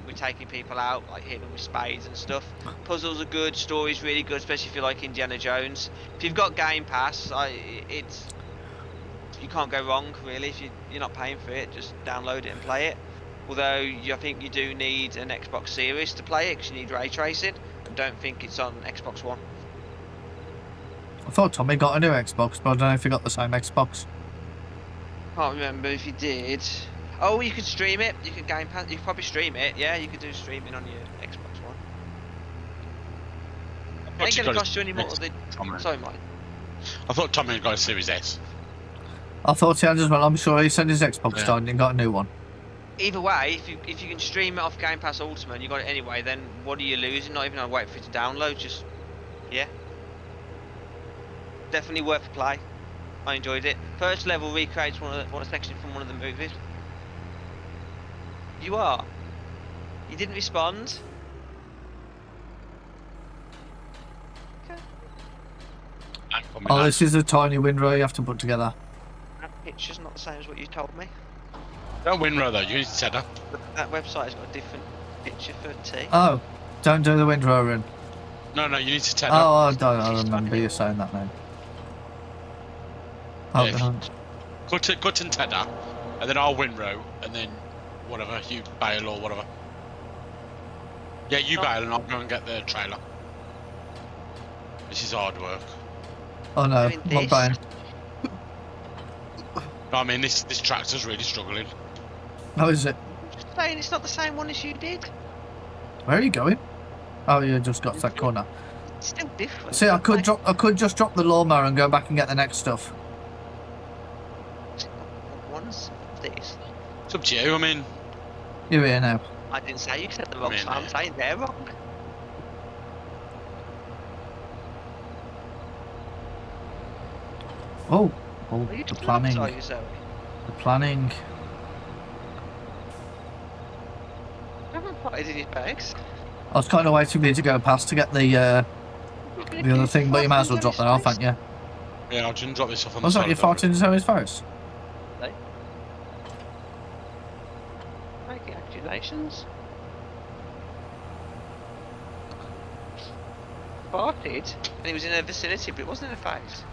with taking people out, like hitting them with spades and stuff. Puzzles are good. Story's really good, especially if you like Indiana Jones. If you've got Game Pass, you can't go wrong really. If you're not paying for it, just download it and play it. Although I think you do need an Xbox Series to play it because you need ray tracing. I don't think it's on Xbox One. I thought Tommy got a new Xbox, but I don't know if he got the same Xbox. Can't remember if you did. Oh, you could stream it. You could Game Pass. You could probably stream it. Yeah, you could do streaming on your Xbox One. It ain't gonna cost you any more than. Sorry, Mike. I thought Tommy had got a Series S. I thought he had as well. I'm sure he sent his Xbox down and got a new one. Either way, if you can stream it off Game Pass Ultimate and you got it anyway, then what are you losing? Not even gonna wait for it to download. Just definitely worth a play. I enjoyed it. First level recreates one of the sections from one of the movies. You are. You didn't respond. Okay. Oh, this is a tiny windrow you have to put together. That picture's not the same as what you told me. Don't windrow though. You need to tedder. That website has got a different picture for T. Oh, don't do the windrow in. No, you need to tedder. Oh, I remember you saying that now. Cut and tedder, and then I'll windrow, and then whatever, you bail or whatever. Yeah, you bail and I'll go and get the trailer. This is hard work. Oh no, not buying. No, I mean this tractor's really struggling. How is it? saying it's not the same one as you did. Where are you going? Oh, you just got to that corner. It's still different. See, I but, could like, drop. I could just drop the lawnmower and go back and get the next stuff. what one's this? It's up to you. I mean, You're here now. I didn't say you said the wrong mean, side. I'm saying they're wrong. Oh, Are you the just planning. alongside yourself? The planning. I haven't potted in his bags. I was kind of waiting for you to go past to get the other thing, but you might as well drop that off, haven't you? yeah, I'll just drop this off on Was the that side you of the road. farting into his face? Congratulations. Farted, and he was in her vicinity, but it wasn't in her face.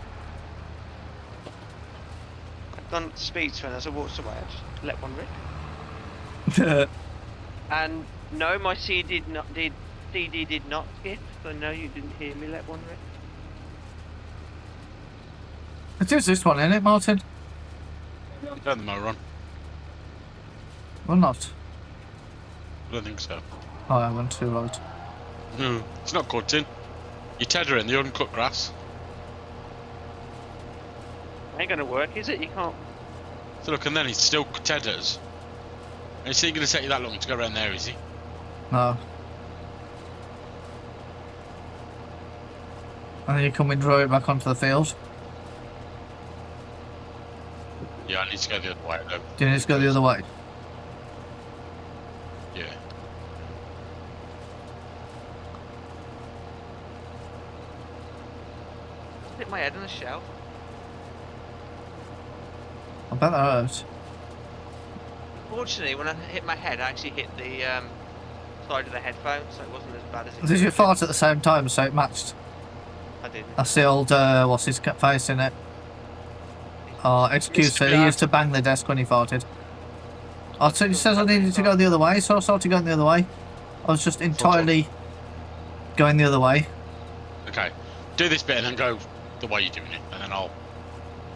I've gone speeds when as I walked away, I just let one rip. And no, my CD did not skip, so no, you didn't hear me let one rip. It is this one, isn't it, Martin? Turn the mower on. Well, not. I don't think so. Oh, I went too right. No, it's not cutting. You tether in the uncut grass. Ain't gonna work, is it? You can't. So look, and then he still tethers. And is he going to take you that long to go around there, is he? No. And then you come and draw it back onto the field. Yeah, I need to go the other way though. Do you need to go the other way? Yeah. Hit my head on a shelf. I bet that hurt. Fortunately, when I hit my head, I actually hit the side of the headphone, so it wasn't as bad as it Did you fart at the same time so it matched? I didn't. That's the old, what's his face in it? Oh, excuse me, he used to bang the desk when he farted. Oh, so he says I needed to go the other way, so I started going the other way. I was just entirely going the other way. Okay. Do this bit and then go the way you're doing it, and then I'll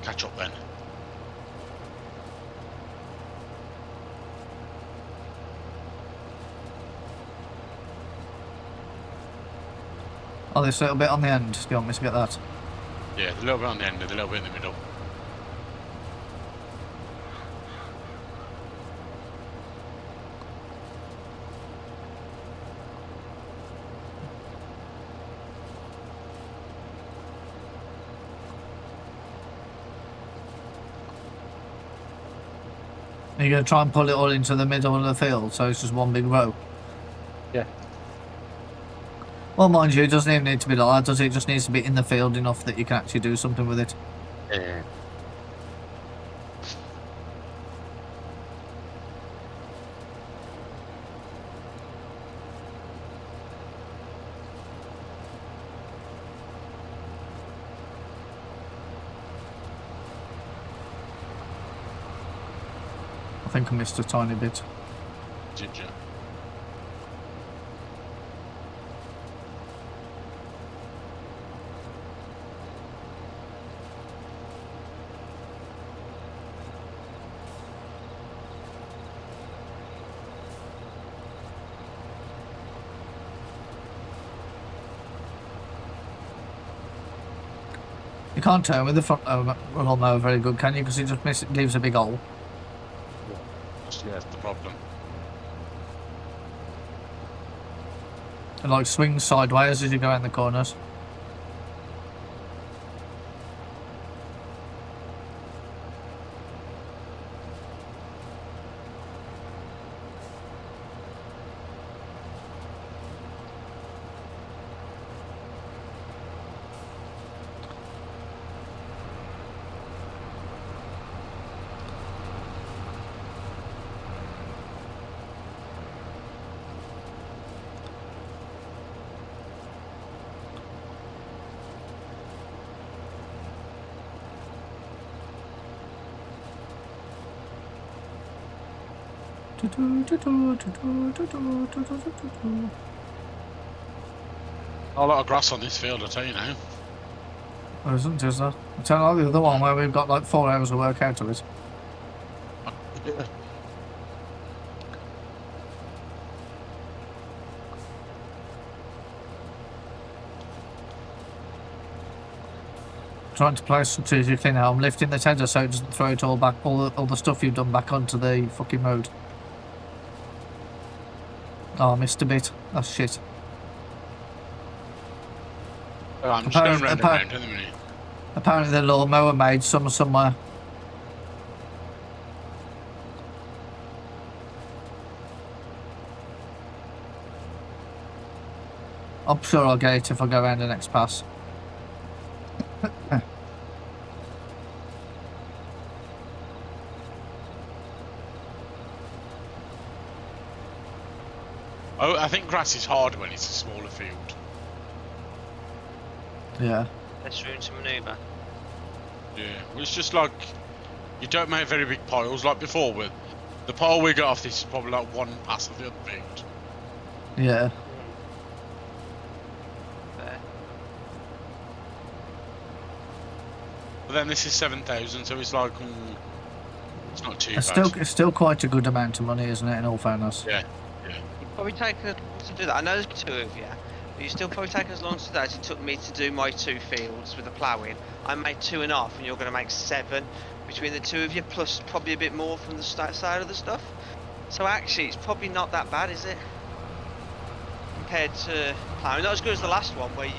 catch up then. Oh, this little bit on the end. Do you want me to get that? Yeah, the little bit on the end and the little bit in the middle. Are you going to try and pull it all into the middle of the field so it's just one big row? Yeah. Well, mind you, it doesn't even need to be like that, does it? It just needs to be in the field enough that you can actually do something with it. Yeah. I think I missed a tiny bit. Ginger. You can't turn with the front lawnmower very good, can you? Because it just leaves a big hole. Yeah, that's the problem. It like swings sideways as you go around the corners. A lot of grass on this field, I tell you now. There isn't, is there? I tell you the other one where we've got like 4 hours of work out of it. trying to play strategically now. I'm lifting the tender so it doesn't throw it all back, all the stuff you've done back onto the fucking road. Oh, I missed a bit. That's shit. Oh, I'm just going round and round in a minute. Apparently the lawnmower made some somewhere. I'm sure I'll get it if I go around the next pass. Oh, I think grass is harder when it's a smaller field. Yeah. Less room to manoeuvre. Yeah, well, it's just like you don't make very big piles like before. With the pile we got off this is probably like one pass of the other field. Yeah. Fair. But then this is 7,000, so it's like it's not too It's bad. still quite a good amount of money, isn't it? In all fairness. Yeah. You'd probably take us to do that. I know there's 2 of you, but you still probably take as long as today as it took me to do my 2 fields with the ploughing. I made 2.5, and you're going to make 7 between the 2 of you, plus probably a bit more from the side of the stuff. So actually, it's probably not that bad, is it? Compared to ploughing, not as good as the last one where you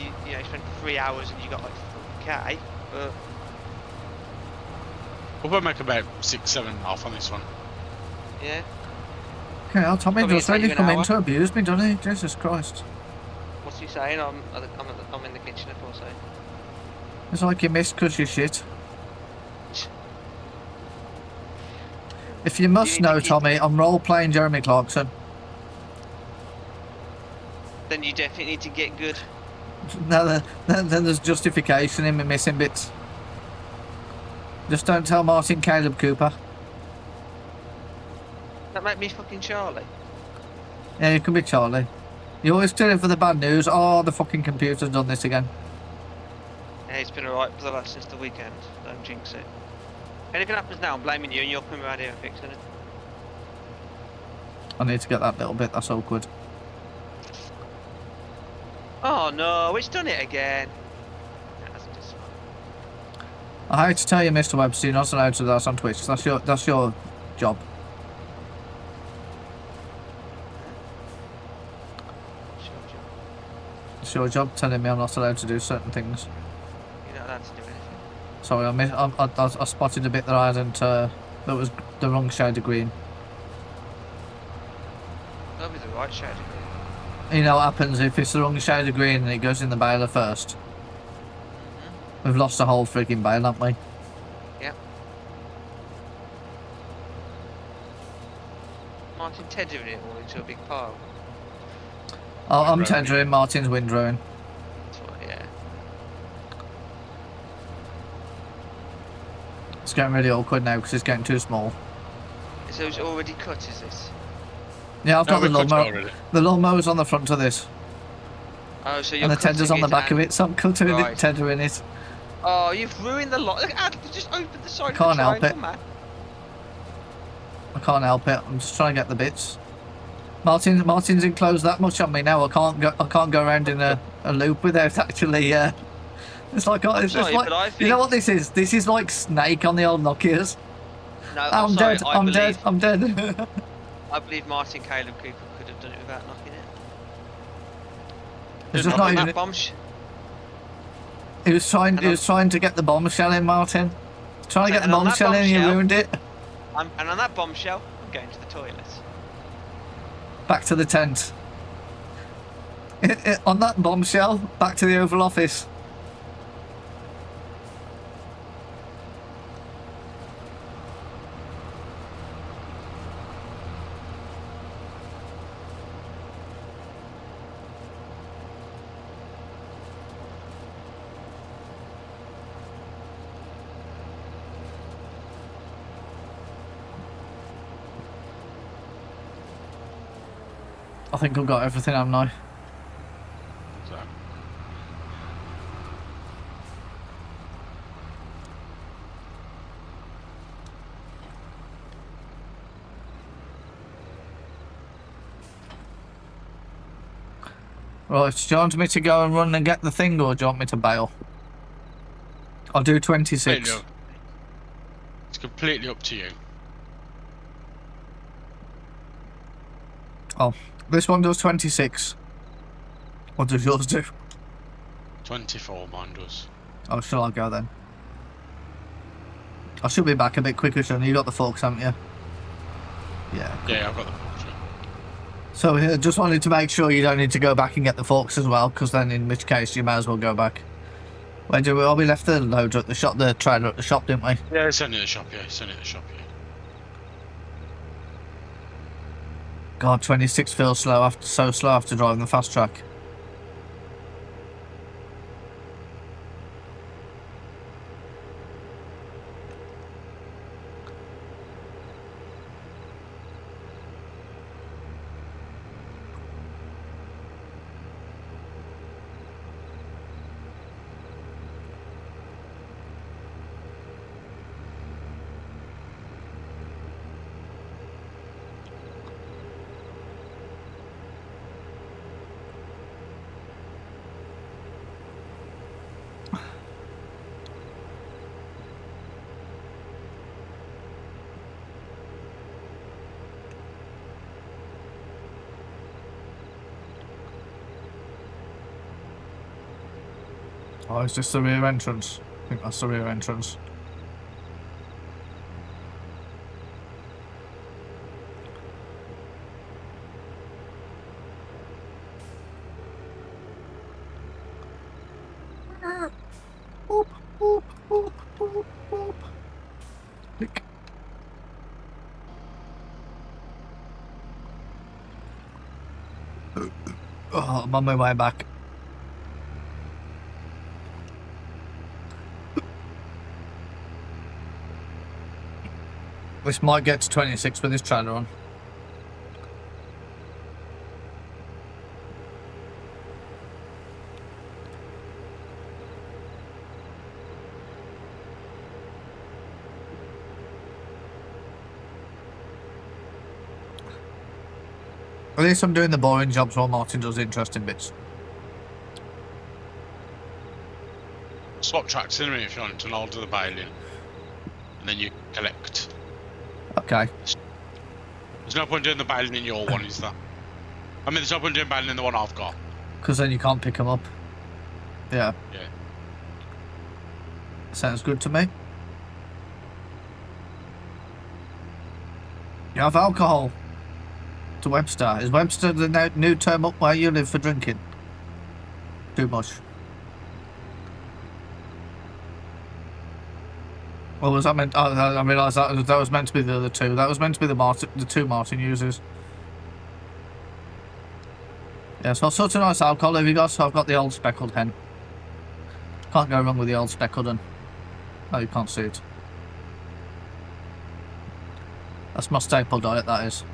spent 3 hours and you got like 4K, but We'll probably make about 6, 7.5 on this one. yeah. Okay, well, Tommy Probably does take really you an come in hour. to abuse me, doesn't he? Jesus Christ. What's he saying? I'm in the kitchen, of course. It's like you missed because you're shit. If you must You need to know, keep- Tommy, I'm role-playing Jeremy Clarkson. Then you definitely need to get good. Then there's justification in me missing bits. Just don't tell Martin Caleb Cooper. That make me fucking Charlie. Yeah, you can be Charlie. You always tell him for the bad news. Oh, the fucking computer's done this again. Yeah, it's been alright since the weekend. Don't jinx it. If anything happens now, I'm blaming you and you're coming around here and fixing it. I need to get that little bit. That's awkward. Oh no, it's done it again. It hasn't, it's fine. I hate to tell you, Mr. Webster, you're not allowed to do that on Twitch. That's your job. Sure, Joe. It's your job telling me I'm not allowed to do certain things. You're not allowed to do anything. Sorry, I spotted a bit that I hadn't. That was the wrong shade of green. That'll be the right shade of green. You know what happens if it's the wrong shade of green and it goes in the baler first? We've lost the whole frigging bale, haven't we? Yep. Martin tendering it all into a big pile. Oh, I'm Windrowing. tendering Martin's windrowing. That's what, yeah. It's getting really awkward now because it's getting too small. So it's already cut, is this? Yeah, I've got the we've cut it lawnmower. already. The lawnmower's on the front of this, Oh, so you're and the tender's on cutting the back of and- it, so I'm cutting Right. it, tendering it. Oh, you've ruined the lot. Look, you just opened the side Can't of the help triangle, it. man. I can't help it. I'm just trying to get the bits. Martin's enclosed that much on me now. I can't go around in a loop without actually. It's like it's just Sorry, like but I you think- know what this is. This is like Snake on the old Nokias. No, I'm sorry, dead. I I'm believe, dead. I'm dead. I believe Martin Caleb Cooper could have done it without knocking it. It's just not even. That bombshell. He was trying. He And was trying to get the bombshell in, Martin. Trying to get the And on that bombshell in, you bombshell- ruined it. And on that bombshell, I'm going to the toilet. Back to the tent. On that bombshell, back to the Oval Office. I think I've got everything, haven't I? So, Right, do you want me to go and run and get the thing, or do you want me to bail? I'll do 26. It's completely up to you. Oh, this one does 26. What does yours do? 24, mine does. Oh, shall I go then? I should be back a bit quicker, Sean. You got the forks, haven't you? Yeah. Cool. Yeah, I've got the forks. So just wanted to make sure you don't need to go back and get the forks as well, because then in which case you might as well go back. Where did we? Oh, we left the loader at the shop, the trailer at the shop, didn't we? Yeah, it's only at the shop, yeah. It's only at the shop, yeah. God, 26 feels slow so slow after driving the fast track. Oh, is this the rear entrance? I think that's the rear entrance. Boop, boop, boop, boop, boop. Click. Oh, I'm on my way back. This might get to 26 with this trailer on. At least I'm doing the boring jobs while Martin does the interesting bits. Swap tracks in if you want, and I'll do the baling. And then you collect. Okay. There's no point doing the baling in your one, is that? I mean, there's no point doing baling in the one I've got. Because then you can't pick them up. Yeah. Yeah. Sounds good to me. You have alcohol to Webster. Is Webster the new term up where you live for drinking? Too much. Well, was that meant? Oh, I realised that was meant to be the other two. That was meant to be the two Martin users. Yeah, so such a nice alcohol have you got? So I've got the old speckled hen. Can't go wrong with the old speckled hen. Oh, you can't see it. That's my staple diet, that is.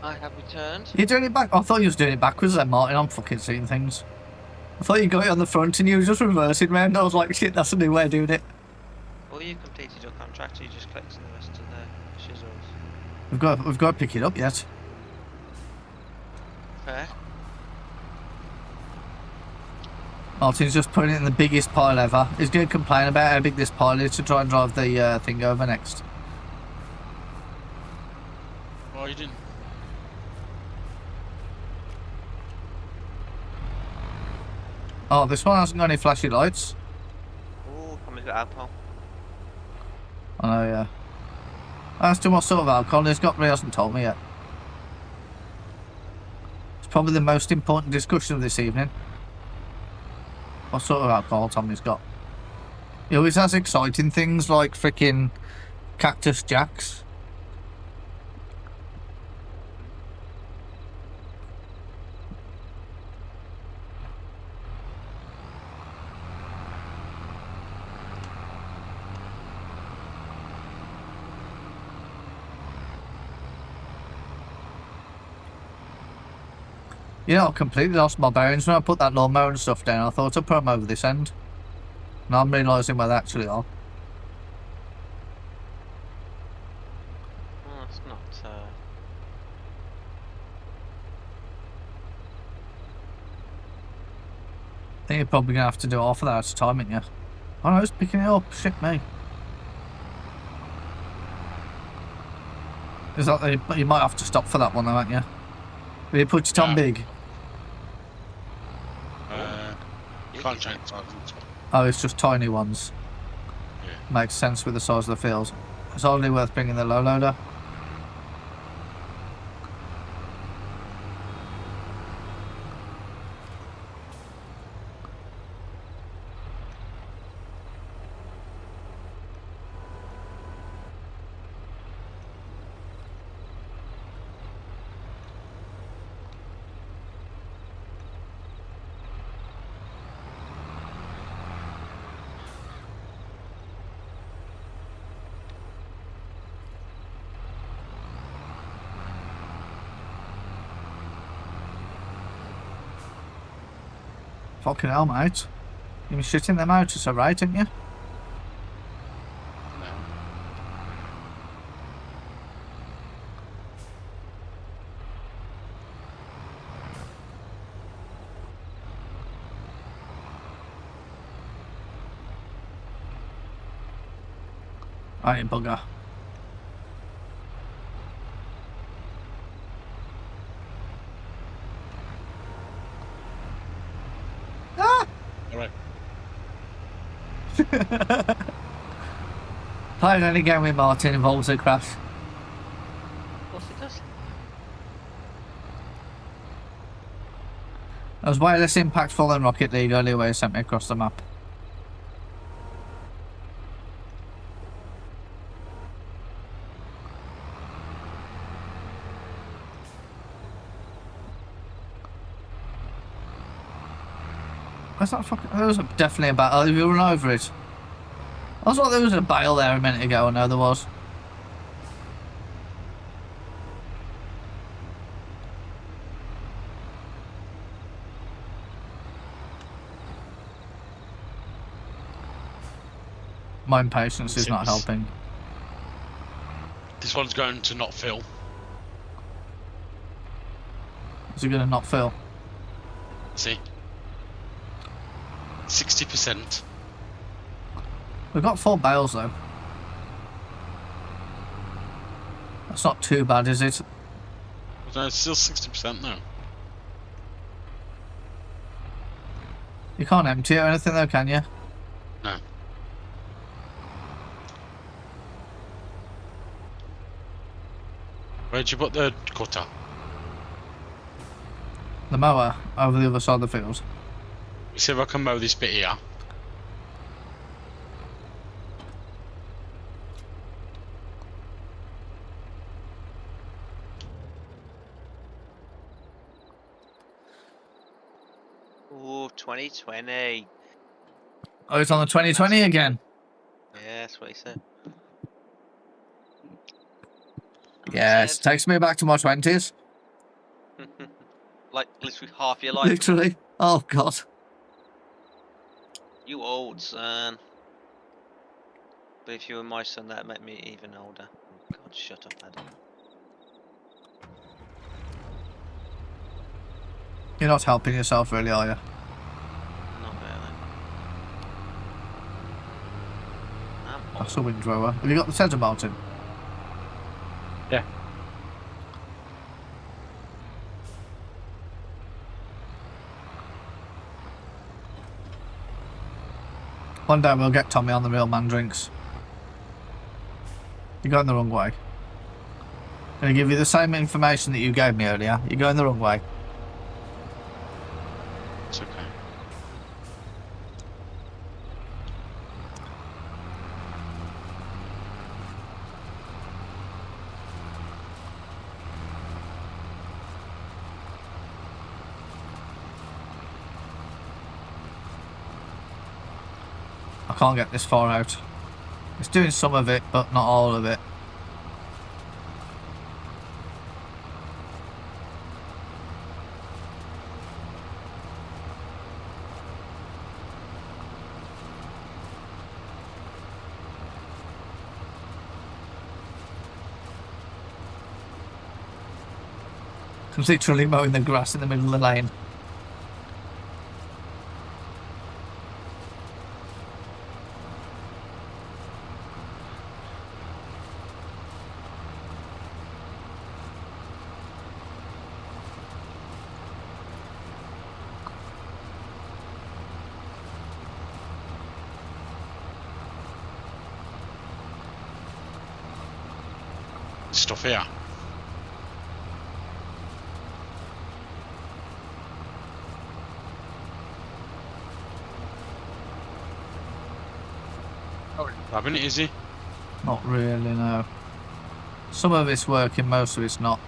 I have returned. You're doing it back? I thought you was doing it backwards then, Martin. I'm fucking seeing things. I thought you got it on the front and you were just reversing round. I was like, shit, that's a new way of doing it. Well, you completed your contract, so you're just collecting the rest of the shizzles. We've got to pick it up yet. Fair. Martin's just putting it in the biggest pile ever. He's going to complain about how big this pile is to try and drive the thing over next. Oh, you didn't. Oh, this one hasn't got any flashy lights. Ooh, coming with alcohol. I know, yeah. I asked him what sort of alcohol he's got, but he hasn't told me yet. It's probably the most important discussion of this evening. What sort of alcohol Tommy's got. He always has exciting things like freaking Cactus Jacks. You know, I completely lost my bearings when I put that lawnmower and stuff down. I thought I'd put them over this end. Now I'm realising where they actually are. Well, it's not. I think you're probably going to have to do half of that at a time, ain't you? Oh no, it's picking it up. Shit me. Is that, you might have to stop for that one though, aren't you? Will you put it on big? You can't change the size of it. Oh, it's just tiny ones. Yeah. Makes sense with the size of the field. It's hardly worth bringing the low loader. Fucking hell, mate. You been shitting them out, it's alright, ain't you? No. Alright, bugger. Ah! Alright. Playing any game with Martin involves a crash. Of course it does. It was way less impactful than Rocket League earlier where it sent me across the map. Where's that fucking... There was definitely a battle. Have you run over it? I thought there was a bale there a minute ago. I know there was. My impatience is not helping. This one's going to not fill. Is it going to not fill? See? 60%. We've got 4 bales though. That's not too bad, is it? No, it's still 60% now. You can't empty it or anything though, can you? No. Where'd you put the cutter? The mower over the other side of the field. See if I can mow this bit here. Ooh, 2020. Oh, it's on the 2020 again. Yeah, that's what he said. Yes, takes me back to my 20s. Like literally half your life. Literally. Oh god. You old son. But if you were my son, that'd make me even older. God, shut up, Adam. You're not helping yourself really, are you? Not really. That's a windrower. Have you got the centre mountain? Yeah. One day we'll get Tommy on the real man drinks. You're going the wrong way. I'm going to give you the same information that you gave me earlier. You're going the wrong way. It's okay. I can't get this far out. It's doing some of it, but not all of it. Literally mowing the grass in the middle of the lane. Stuff here. Haven't it, is he? Not really, no. Some of it's working, most of it's not.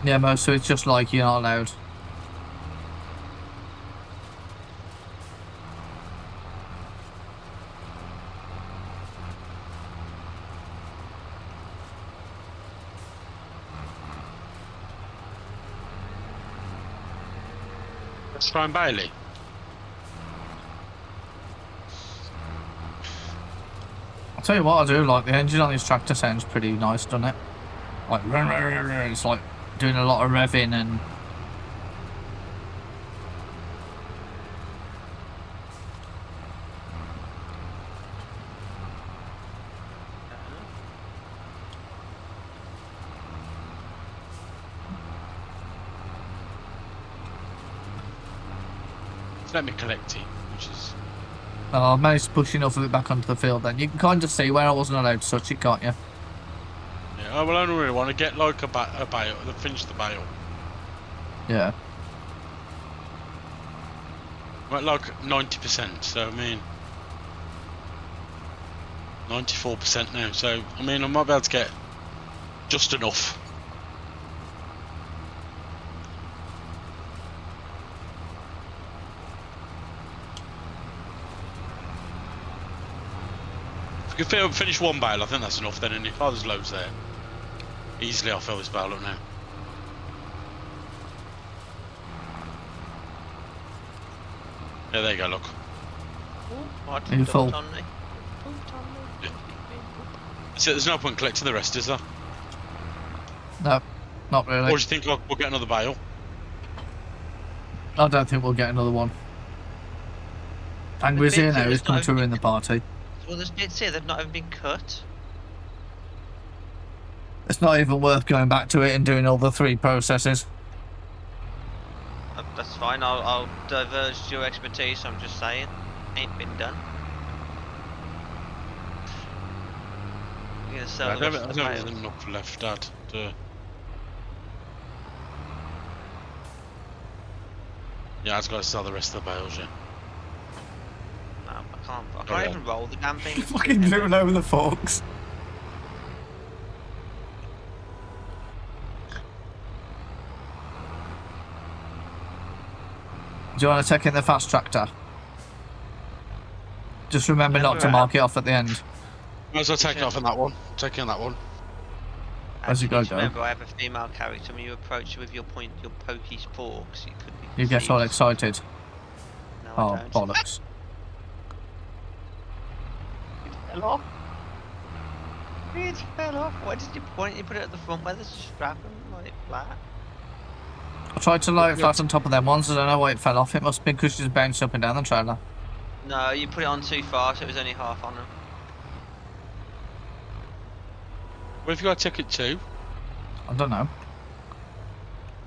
Yeah, most of it's just like you're not allowed. Let's try and Bailey. I'll tell you what I do like, the engine on this tractor sounds pretty nice, doesn't it? Like, it's like doing a lot of revving and... Let me collect it, which is... I managed to push enough of it back onto the field then. You can kind of see where I wasn't allowed to touch it, can't you? Yeah, well, I don't really want to get like a bale, finish the bale. Yeah. We're at like 90%, so I mean... 94% now, so I mean I might be able to get just enough. If we finish one bale, I think that's enough then, and if there's loads there, easily I'll fill this bale up now. Yeah, there you go, look. Are you full? Yeah. So there's no point collecting the rest, is there? No, not really. Or do you think we'll get another bale? I don't think we'll get another one. Angry's here now, he's come to ruin the party. Well, there's bits here that have not even been cut. It's not even worth going back to it and doing all the 3 processes. That's fine, I'll diverge your expertise, I'm just saying. Ain't been done. You're gonna sell I the don't rest of the have bale. enough left, Dad. Yeah, I've got to sell the rest of the bales, yeah. No, I can't even roll the damn thing. Fucking driven over the forks. Do you want to take in the fast tractor? Just remember not to mark it off at the end. Might as well take it off on that one. Take it on that one. As you go, Remember, I have a female character. When you approach her with your pokey forks, it could be. You get all excited. No, Oh, I don't. bollocks. It fell off. It fell off. Why did you point? You put it at the front where there's a strap and like flat. I tried to load it flat on top of them ones. I don't know why it fell off. It must have been because she's bounced up and down the trailer. No, you put it on too far, so it was only half on them. Where have you got a ticket to? I don't know.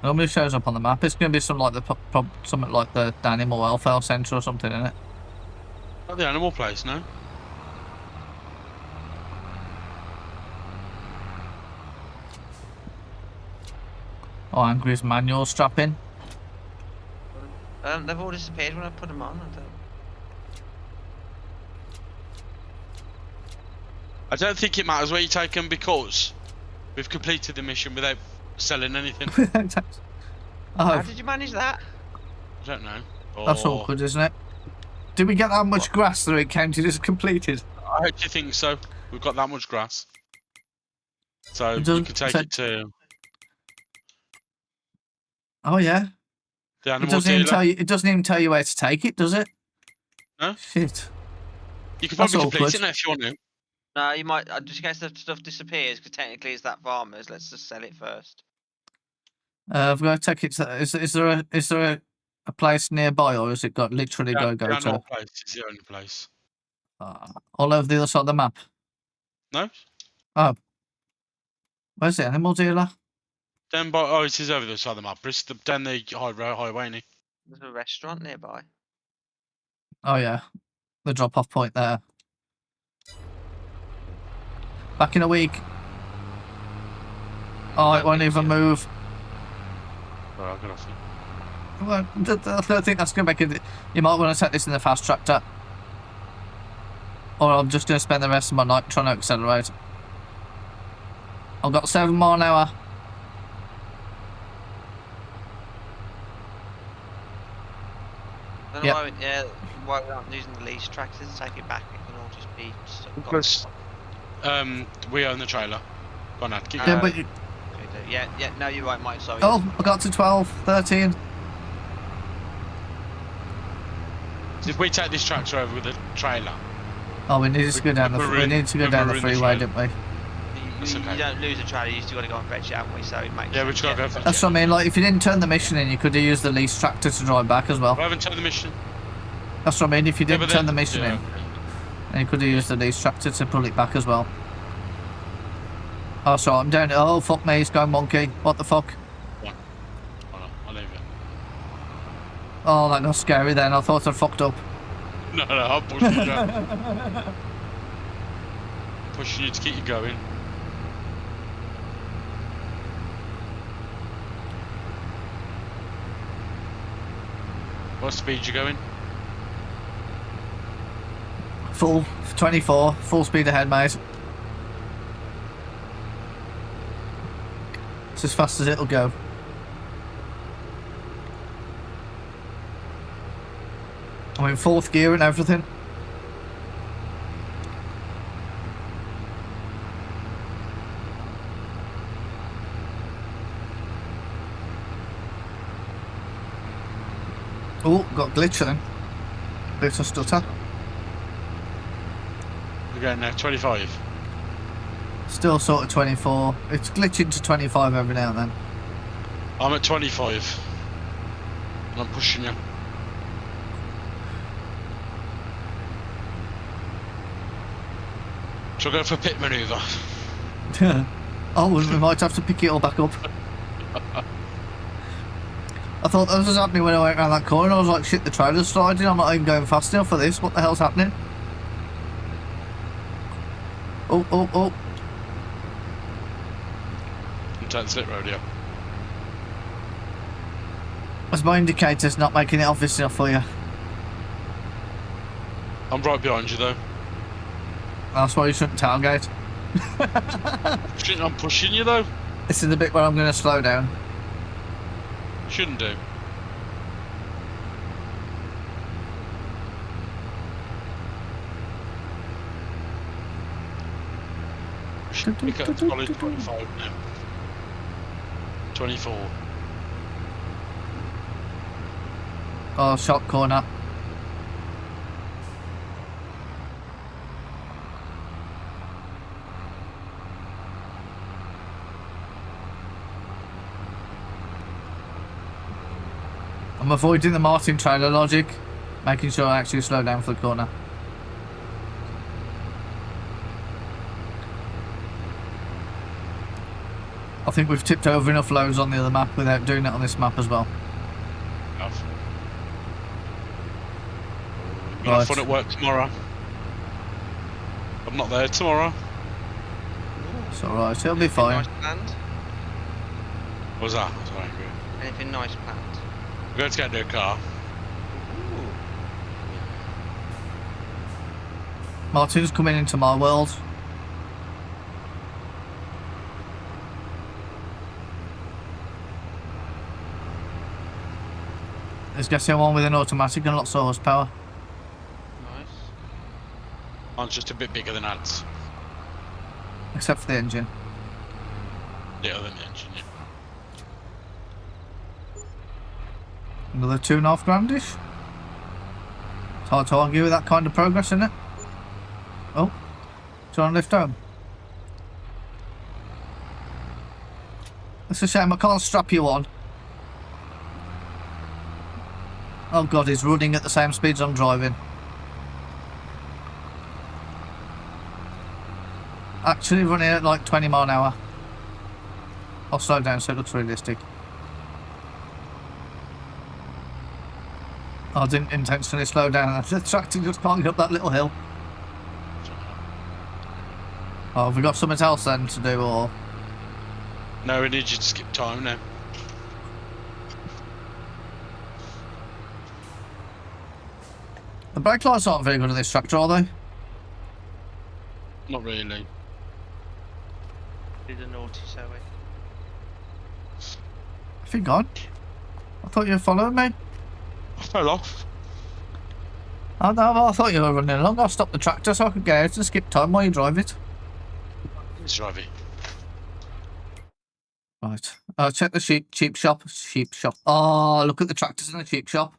Normally shows up on the map. It's going to be something like something like the animal welfare centre or something, isn't it? Not the animal place, no? Oh, Angry's manual strapping. They've all disappeared when I put them on. I don't think it matters where you take them because we've completed the mission without selling anything. How Oh, did you manage that? I don't know. that's awkward, isn't it? Did we get that much grass that it counted as completed? I actually think so. We've got that much grass. So It you doesn't can take say- it to Oh yeah. the It animal doesn't even dealer. tell you. It doesn't even tell you where to take it, does it? No. Shit. You can That's probably complete awkward. it now if you want to. No, you might. Just in case the stuff disappears, because technically it's that farmer's. Let's just sell it first. I've got to take it to. Is there a place nearby, or is it got literally go Down to our place is the only place. all over the other side of the map? No? Oh, where's the animal dealer? Down by, oh, it is over the side of the map. It's down the highway, ain't it? There's a restaurant nearby. Oh yeah, the drop-off point there. Back in a week. Oh, it won't even move. Well, I'll get off it. Well, I don't think that's going to make it. You might want to take this in the fast tractor. Or I'm just going to spend the rest of my night trying to accelerate. I've got 7 mile an hour. I don't know why we're not using the lease tractors to take it back. It can all just be stuck on. Because we own the trailer. Go on, Ad, keep Yeah, going. but Yeah, no, you're right, Mike, sorry. oh, I got to 12, 13. Did we take this tractor over with the trailer? Oh, we need to go down the. We need to go down the freeway, didn't we? That's okay. You don't lose a trailer, you still got to go and fetch it, haven't we? So it makes Yeah, we sense. just got to go for it. That's what I mean. Like, if you didn't turn the mission in, you could have used the lease tractor to drive back as well. I haven't turned the mission. That's what I mean. If you Yeah, didn't but turn then- the mission yeah, in, okay. then you could have used the lease tractor to pull it back as well. Oh, sorry, I'm down. Oh, fuck me, it's going monkey. What the fuck? Hold on, I'll leave it. Oh, that got scary then. I thought I fucked up. No, I'm pushing you down. Pushing you to keep you going. What speed you going? Full 24, full speed ahead, mate. It's as fast as it'll go. I'm in 4th gear and everything. Oh, got glitch then. Glitch or stutter. We're going now, 25. Still sort of 24. It's glitching to 25 every now and then. I'm at 25. And I'm pushing you. Shall I go for a pit manoeuvre? Oh, we might have to pick it all back up. I thought that was happening when I went around that corner. I was like, shit, the trailer's sliding. I'm not even going fast enough for this. What the hell's happening? Oh, oh, oh. I'm taking the slip road, yeah. As my indicator's not making it obvious enough for you. I'm right behind you though. That's why you shouldn't tailgate. I'm pushing you though. This is the bit where I'm going to slow down. Shouldn't do. We got solid 25 now. 24. Oh, shot corner. I'm avoiding the Martin trailer logic, making sure I actually slow down for the corner. I think we've tipped over enough loads on the other map without doing it on this map as well. Enough. We'll have Right. fun at work tomorrow. I'm not there tomorrow. It's alright, it'll be Anything fine. nice planned? What was that? I was angry. Anything nice planned? We're going to get into a car. Ooh. Martin's coming into my world. Let's get someone with an automatic and lots of horsepower. Nice. Mine's just a bit bigger than Ad's. Except for the engine. Little than the engine, yeah. Another 2.5 grandish. It's hard to argue with that kind of progress, isn't it? Oh, Do you want to lift home? It's a shame I can't strap you on. Oh god, he's running at the same speed as I'm driving. Actually running at like 20 mile an hour. I'll slow down so it looks realistic. I didn't intentionally slow down. The tractor just can't get up that little hill. Oh, have we got something else then to do, or...? No, we need you to skip time now. The brake lights aren't very good on this tractor, are they? Not really. Do the naughty, so we. Have you gone? I thought you were following me. I fell off. Oh no, I thought you were running along. I'll stop the tractor so I could get out and skip time while you drive it. Let's drive it. Right. Check the sheep shop. Sheep shop. Oh, look at the tractors in the sheep shop.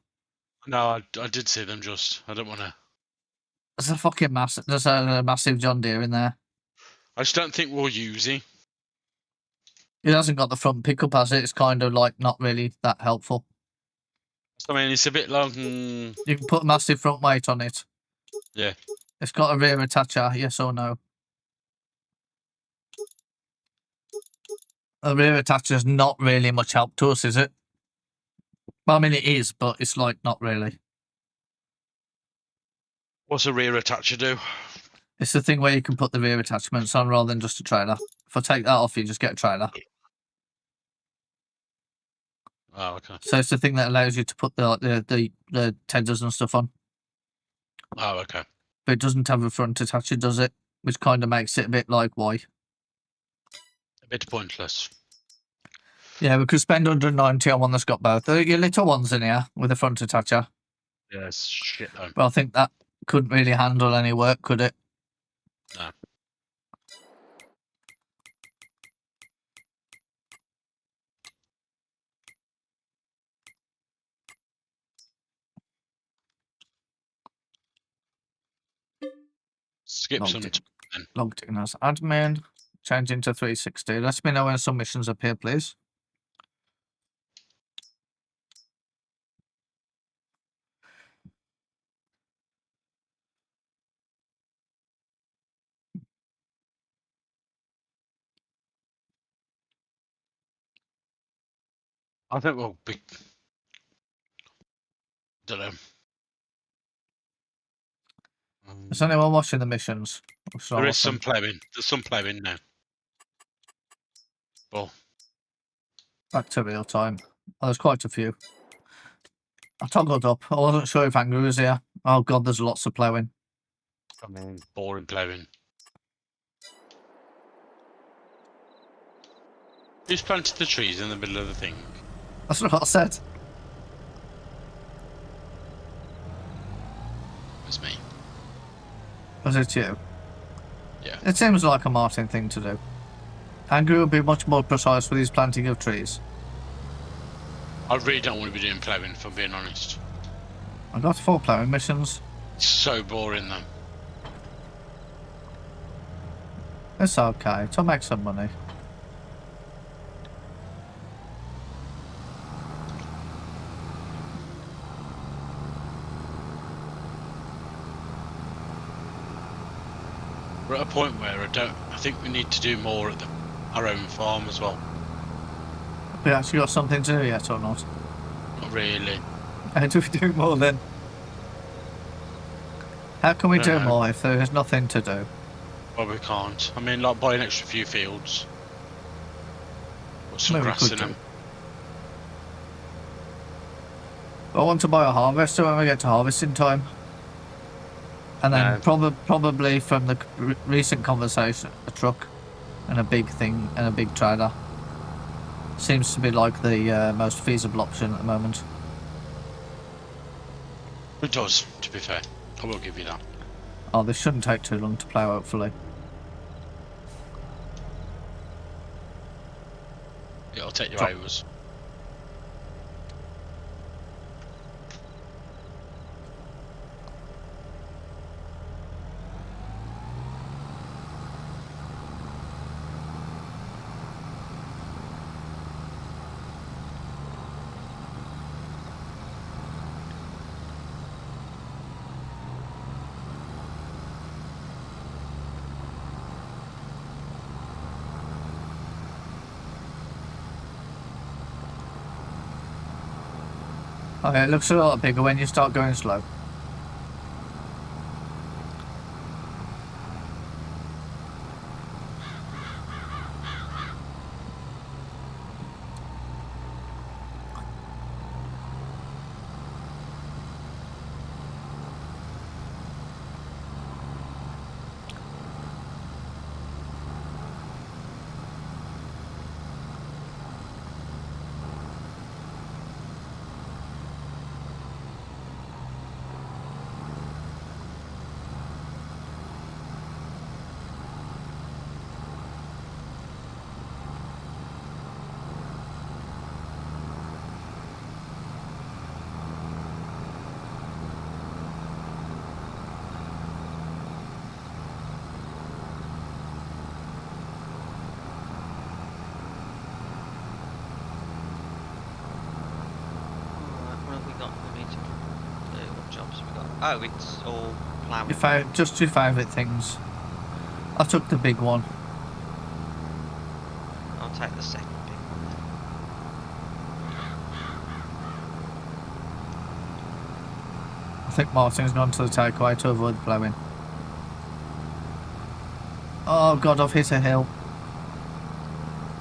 No, I did see them just. I don't want to. There's a fucking massive. There's a massive John Deere in there. I just don't think we'll use it. It hasn't got the front pickup, has it? It's kind of like not really that helpful. I mean, it's a bit long. You can put a massive front weight on it. Yeah. It's got a rear attacher, yes or no? A rear attacher's not really much help to us, is it? Well, I mean, it is, but it's like not really. What's a rear attacher do? It's the thing where you can put the rear attachments on rather than just a trailer. If I take that off, you just get a trailer. Oh, okay. So it's the thing that allows you to put the tenders and stuff on. Oh, okay. But it doesn't have a front attacher, does it? Which kind of makes it a bit like, why? A bit pointless. Yeah, we could spend 190 on one that's got both. Your little one's in here with a front attacher. Yeah, it's shit though. But I think that couldn't really handle any work, could it? No. Skip some time then. Logged in as admin. Change into 360. Let me know when submissions appear, please. I think we'll be. Don't know. Is anyone watching the missions? There is some ploughing. There's some ploughing now. Well, back to real time. Oh, there's quite a few. I toggled up. I wasn't sure if Angry was here. Oh god, there's lots of ploughing. I mean, boring ploughing. Who's planted the trees in the middle of the thing? That's what I said. It's me. Was it you? Yeah. It seems like a Martin thing to do. Angry will be much more precise with his planting of trees. I really don't want to be doing ploughing, if I'm being honest. I got 4 ploughing missions. It's so boring though. It's okay. To make some money. We're at a point where I think we need to do more at our own farm as well. Have we actually got something to do yet or not? Not really. How do we do more then? How can we do more if there is nothing to do? Well, we can't. I mean, like buy an extra few fields. Put some Maybe we grass could in do. them. I want to buy a harvester when we get to harvesting time. And then probably from the recent conversation, a truck and a big thing and a big trailer seems to be like the most feasible option at the moment. It does, to be fair. I will give you that. Oh, this shouldn't take too long to plough, hopefully. It'll take you hours. Okay, it looks a lot bigger when you start going slow. What have we got? What jobs have we got? Oh, it's all plowing. Just your favourite things. I took the big one. I'll take the second big one then. I think Martin's gone to the takeaway to avoid blowing. Oh god, I've hit a hill.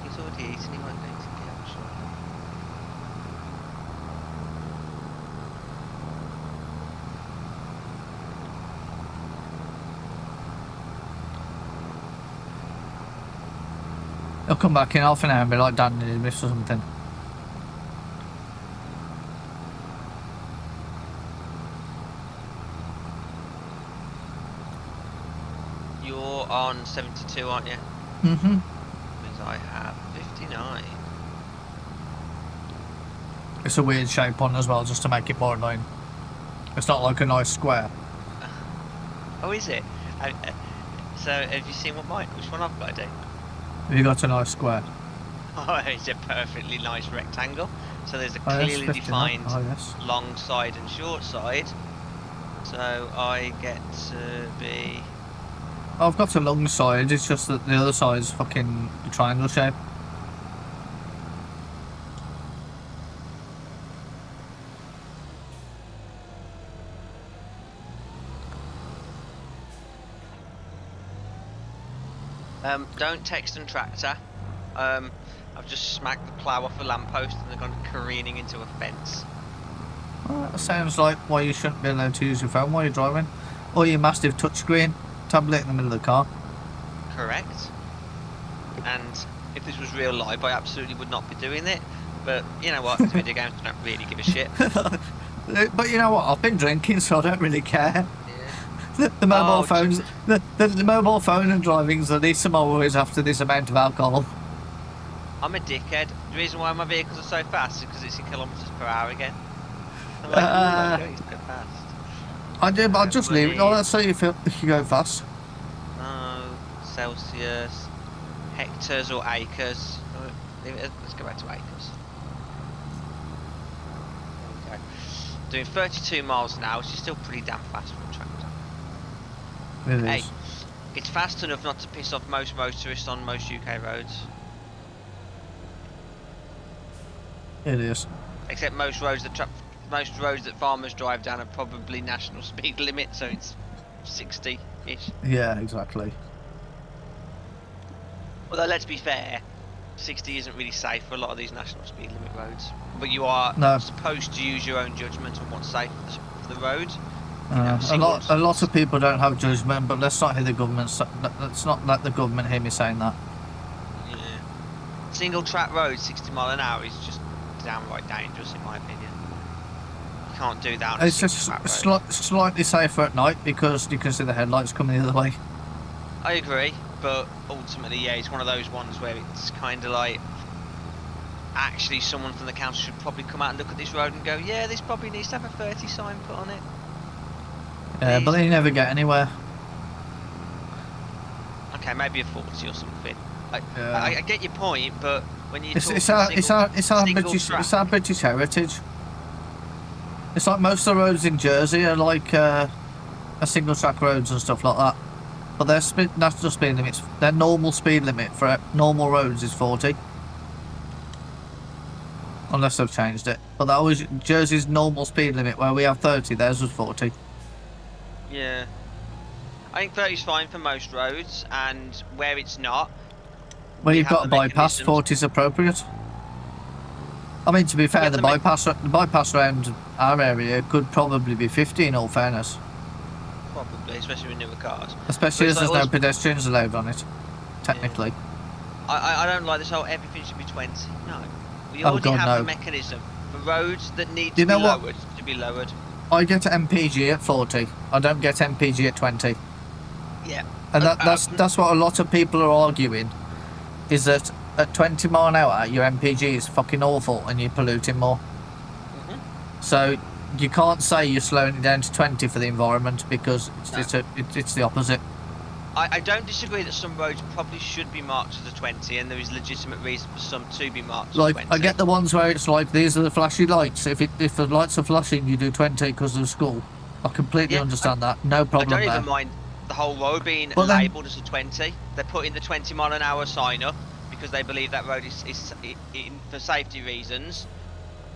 He's already eaten, he won't need to get up, sure. He'll come back in half an hour and be like, Dan, did you miss or something? You're on 72, aren't you? Mm-hmm. Because I have 59. It's a weird shape on as well, just to make it more annoying. It's not like a nice square. Oh, is it? So, have you seen which one I've got to do? Have you got a nice square? Oh, it's a perfectly nice rectangle. So there's a Oh, yes, clearly 59. defined Oh, yes. long side and short side. So I get to be... I've got a long side, it's just that the other side's fucking the triangle shape. Don't text and tractor. I've just smacked the plough off a lamppost and they've gone careening into a fence. Well, that sounds like why you shouldn't be allowed to use your phone while you're driving. Or your massive touchscreen tablet in the middle of the car. Correct. And if this was real life, I absolutely would not be doing it. But you know what? It's video games, I don't really give a shit. But you know what? I've been drinking, so I don't really care. Yeah. The mobile Oh, phones, the mobile phone and driving's the least of my worries after this amount of alcohol. I'm a dickhead. The reason why my vehicles are so fast is because it's in kilometres per hour again. I'm like, oh, going so fast. I'll just leave it. Oh, let's say if you go fast. No, Celsius, hectares or acres. Oh, let's go back to acres. There we go. Doing 32 miles an hour, which is still pretty damn fast for a tractor. It is. Hey, it's fast enough not to piss off most motorists on most UK roads. It is. Except most roads that farmers drive down are probably national speed limit, so it's 60-ish. Yeah, exactly. Although let's be fair, 60 isn't really safe for a lot of these national speed limit roads. But you are No. supposed to use your own judgment on what's safe for the road. A lot of people don't have judgment, but let's not hear the government. Let's not let the government hear me saying that. Yeah. Single track road, 60 mile an hour is just downright dangerous in my opinion. You can't do that on It's a just single track road. slightly safer at night because you can see the headlights coming the other way. I agree, but ultimately, yeah, it's one of those ones where it's kind of like, actually someone from the council should probably come out and look at this road and go, yeah, this probably needs to have a 30 sign put on it. Yeah, but then you never get anywhere. Okay, maybe a 40 or something. Yeah. I get your point, but when you It's our British heritage. It's like most of the roads in Jersey are like single track roads and stuff like that. But their national speed limits, their normal speed limit for normal roads is 40. Unless they've changed it. But that was Jersey's normal speed limit, where we have 30, theirs was 40. Yeah. I think 30 is fine for most roads, and where it's not, Where we you've have got a the bypass, mechanisms. 40 is appropriate. I mean, to be fair, Yeah, the the me- bypass around our area could probably be 50 in all fairness. Probably, especially with newer cars. Especially But as it's there's like no pedestrians allowed on it, technically. I don't like this whole everything should be 20. No. We Oh, already God, have no. the mechanism for roads that need You to be know what? lowered to be lowered. I get MPG at 40. I don't get MPG at 20. Yeah. And that's what a lot of people are arguing, is that at 20 mile an hour, your MPG is fucking awful and you're polluting more. So you can't say you're slowing it down to 20 for the environment, because it's the opposite. I don't disagree that some roads probably should be marked as a 20, and there is legitimate reason for some to be marked Like, as 20. I get the ones where it's like, these are the flashy lights. If the lights are flashing, you do 20 because of school. I completely Yeah, understand that. No I problem don't there. even mind the whole road being Well, then- labelled as a 20. They're putting the 20 mile an hour sign up because they believe that road is for safety reasons.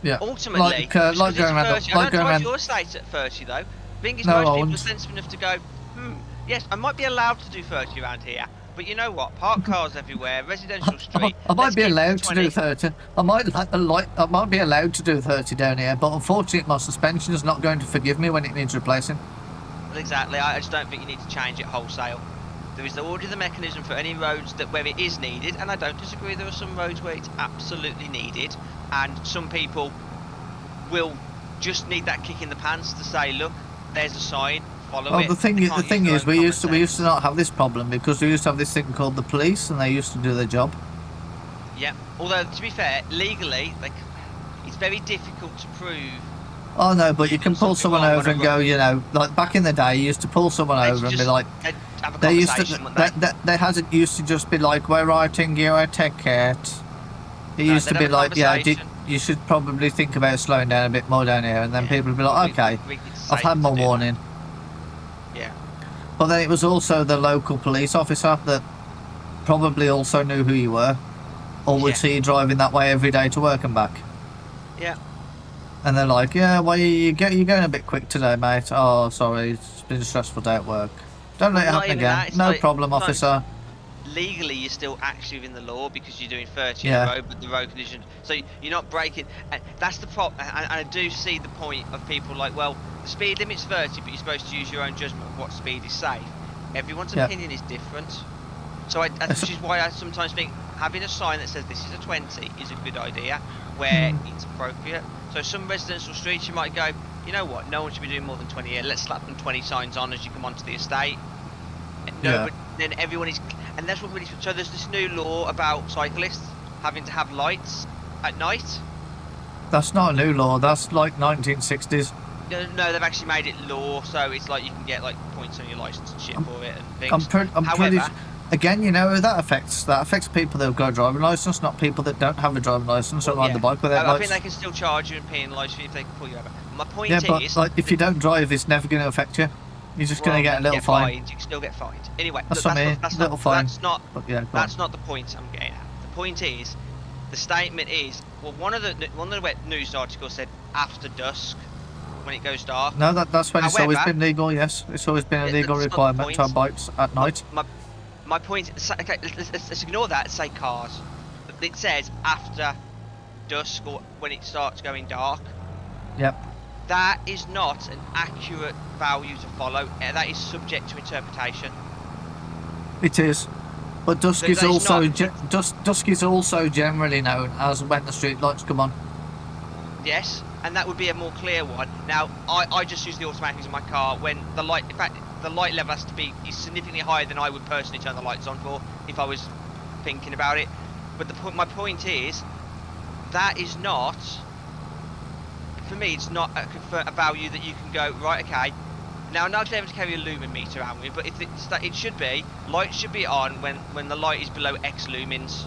Yeah. Ultimately, Like just 'cause going it's around 30, like I going don't drive around. your estate at 30 though. The thing is, No, I most people are won't. sensible enough to go, yes, I might be allowed to do 30 around here, but you know what? Park cars everywhere, residential street. I might let's be keep it allowed to 20. do 30. I might be allowed to do 30 down here, but unfortunately my suspension is not going to forgive me when it needs replacing. Well, exactly. I just don't think you need to change it wholesale. There is already the mechanism for any roads that where it is needed, and I don't disagree. There are some roads where it's absolutely needed, and some people will just need that kick in the pants to say, look, there's a sign, follow Well, it. the thing They is, can't use their own we common used to sense. not have this problem, because we used to have this thing called the police, and they used to do their job. Yeah. Although to be fair, legally, it's very difficult to prove. Oh no, but you You've can done pull something someone wrong over on and a go, you know, like back in the day, you used to pull someone They'd over and be just- like, they'd have a they used to, conversation, wouldn't they? they hadn't used to just be like, we're writing you a ticket. It No, used to they'd be have a like, yeah, conversation. you should probably think about slowing down a bit more down here, and then Yeah. people would be like, okay, It's I've safer had my to do that. warning. Yeah. But then it was also the local police officer that probably also knew who you were, or would Yeah. see you driving that way every day to work and back. Yeah. And they're like, yeah, well, you're going a bit quick today, mate. Oh, sorry, it's been a stressful day at work. Don't let it Not happen even again. that, it's No like- problem, like- officer. Legally, you're still actually within the law because you're doing 30 Yeah. on the road, but the road condition. So you're not breaking. And that's the problem. And I do see the point of people like, well, the speed limit's 30, but you're supposed to use your own judgment of what speed is safe. Everyone's Yeah. opinion is different. So which is why I sometimes think having a sign that says this is a 20 is a good idea, where it's appropriate. So some residential streets you might go, you know what, no one should be doing more than 20 here. Let's slap them 20 signs on as you come onto the estate. No, Yeah. but then everyone is, and that's what really. So there's this new law about cyclists having to have lights at night. That's not a new law. That's like 1960s. No, they've actually made it law, so it's like you can get like points on your license and shit for it and things. I'm However, pretty. Again, you know who that affects? That affects people that have got a driving license, not people that don't have a driving license or well, ride the bike without I lights. think they can still charge you and penalise you if they can pull you over. My point Yeah, is, but like, if you don't drive, it's never going to affect you. You're just going to get a little fine. fined. You can still get fined. Anyway, That's look, what I mean, little fine. That's not. But yeah, go on. That's not the point I'm getting at. The point is, the statement is, well, one of the news articles said after dusk, when it goes dark. No, that's when it's always However- been legal. Yes, it's always been a Yeah, legal that's not the requirement to have bikes at night. My point. Okay, let's ignore that and say cars. It says after dusk or when it starts going dark. Yep. That is not an accurate value to follow. That is subject to interpretation. It is, but dusk So is that is also not- dusk is also generally known as when the street lights come on. Yes, and that would be a more clear one. Now, I just use the automatics in my car when the light. In fact, the light level has to be is significantly higher than I would personally turn the lights on for if I was thinking about it. But my point is, that is not. For me, it's not a value that you can go right. Okay, now not able to carry a lumen meter around with, but it should be lights should be on when the light is below X lumens.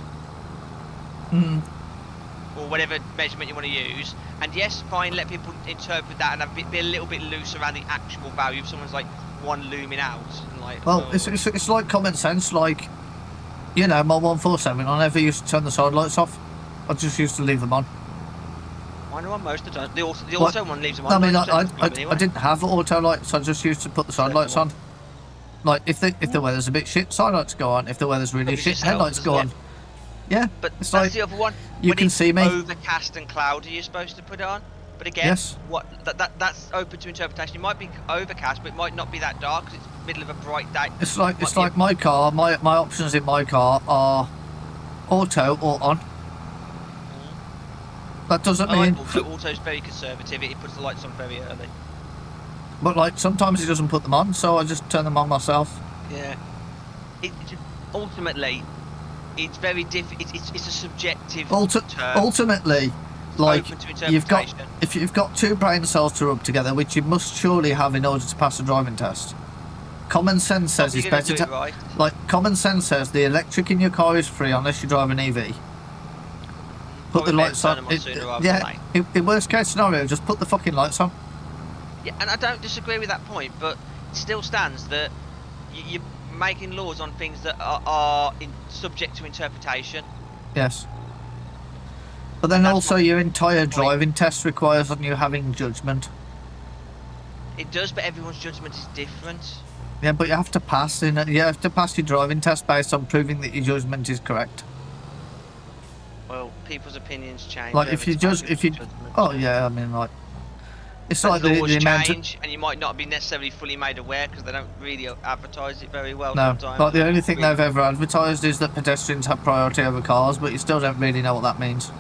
Or whatever measurement you want to use. And yes, fine, let people interpret that and be a little bit loose around the actual value if someone's like one lumen out. And like, Well, oh. it's like common sense. Like, you know, my 147, I never used to turn the side lights off. I just used to leave them on. I know on most of the time. The What? auto one leaves them on. I mean, 90% I of the time anyway. didn't have auto lights. I just used to put the side lights on. Like if the weather's a bit shit, side lights go on. If the weather's really Covers shit, yourself, headlights go doesn't on. Yeah, But it's that's like the other one. you When can it's see me. overcast and cloudy, you're supposed to put it on. But again, Yes. that's open to interpretation. It might be overcast, but it might not be that dark because it's middle of a bright day. It's like my car. My options in my car are auto or on. That doesn't I mean. like auto's very conservative. It puts the lights on very early. But like sometimes it doesn't put them on, so I just turn them on myself. Yeah. Ultimately, it's very it's a subjective term. Ultimately, like Open to interpretation. if you've got two brain cells to rub together, which you must surely have in order to pass a driving test. Common sense says it's You're gonna better do to it right. like common sense says the electric in your car is free unless you drive an EV. Put the Probably lights better on. to turn them on sooner rather than Yeah, later. in worst case scenario, just put the fucking lights on. Yeah, and I don't disagree with that point, but it still stands that you're making laws on things that are subject to interpretation. Yes. But then That's also my your entire point. driving test requires on you having judgment. It does, but everyone's judgment is different. Yeah, but you have to pass in. You have to pass your driving test based on proving that your judgment is correct. Well, people's opinions change. Like over if you time, just if you, people's judgments oh change. yeah, I mean like, it's But like the laws amount of, change, and you might not be necessarily fully made aware because they don't really advertise it very well. no, sometimes. like the only thing Really- they've ever advertised is that pedestrians have priority over cars, but you still don't really know what that means.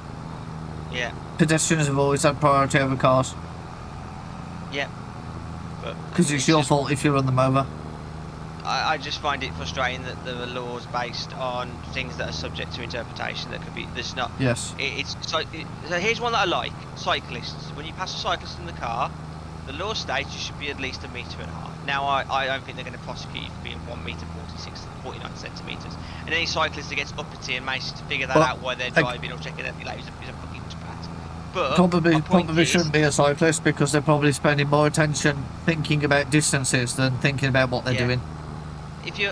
Yeah, Pedestrians have always had priority over cars yeah. But because it's your just- fault if you run them over. I just find it frustrating that there are laws based on things that are subject to interpretation that could be. There's not. Yes. So here's one that I like: cyclists. When you pass a cyclist in the car, the law states you should be at least 1.5 meters. Now I don't think they're going to prosecute you for being 1 meter 49 centimeters. And any cyclist that gets uppity and manages to figure that Well, out while they're driving or checking anything like he's a fucking twat. But my point Probably is, shouldn't be a cyclist because they're probably spending more attention thinking about distances than thinking about what they're Yeah. doing. if you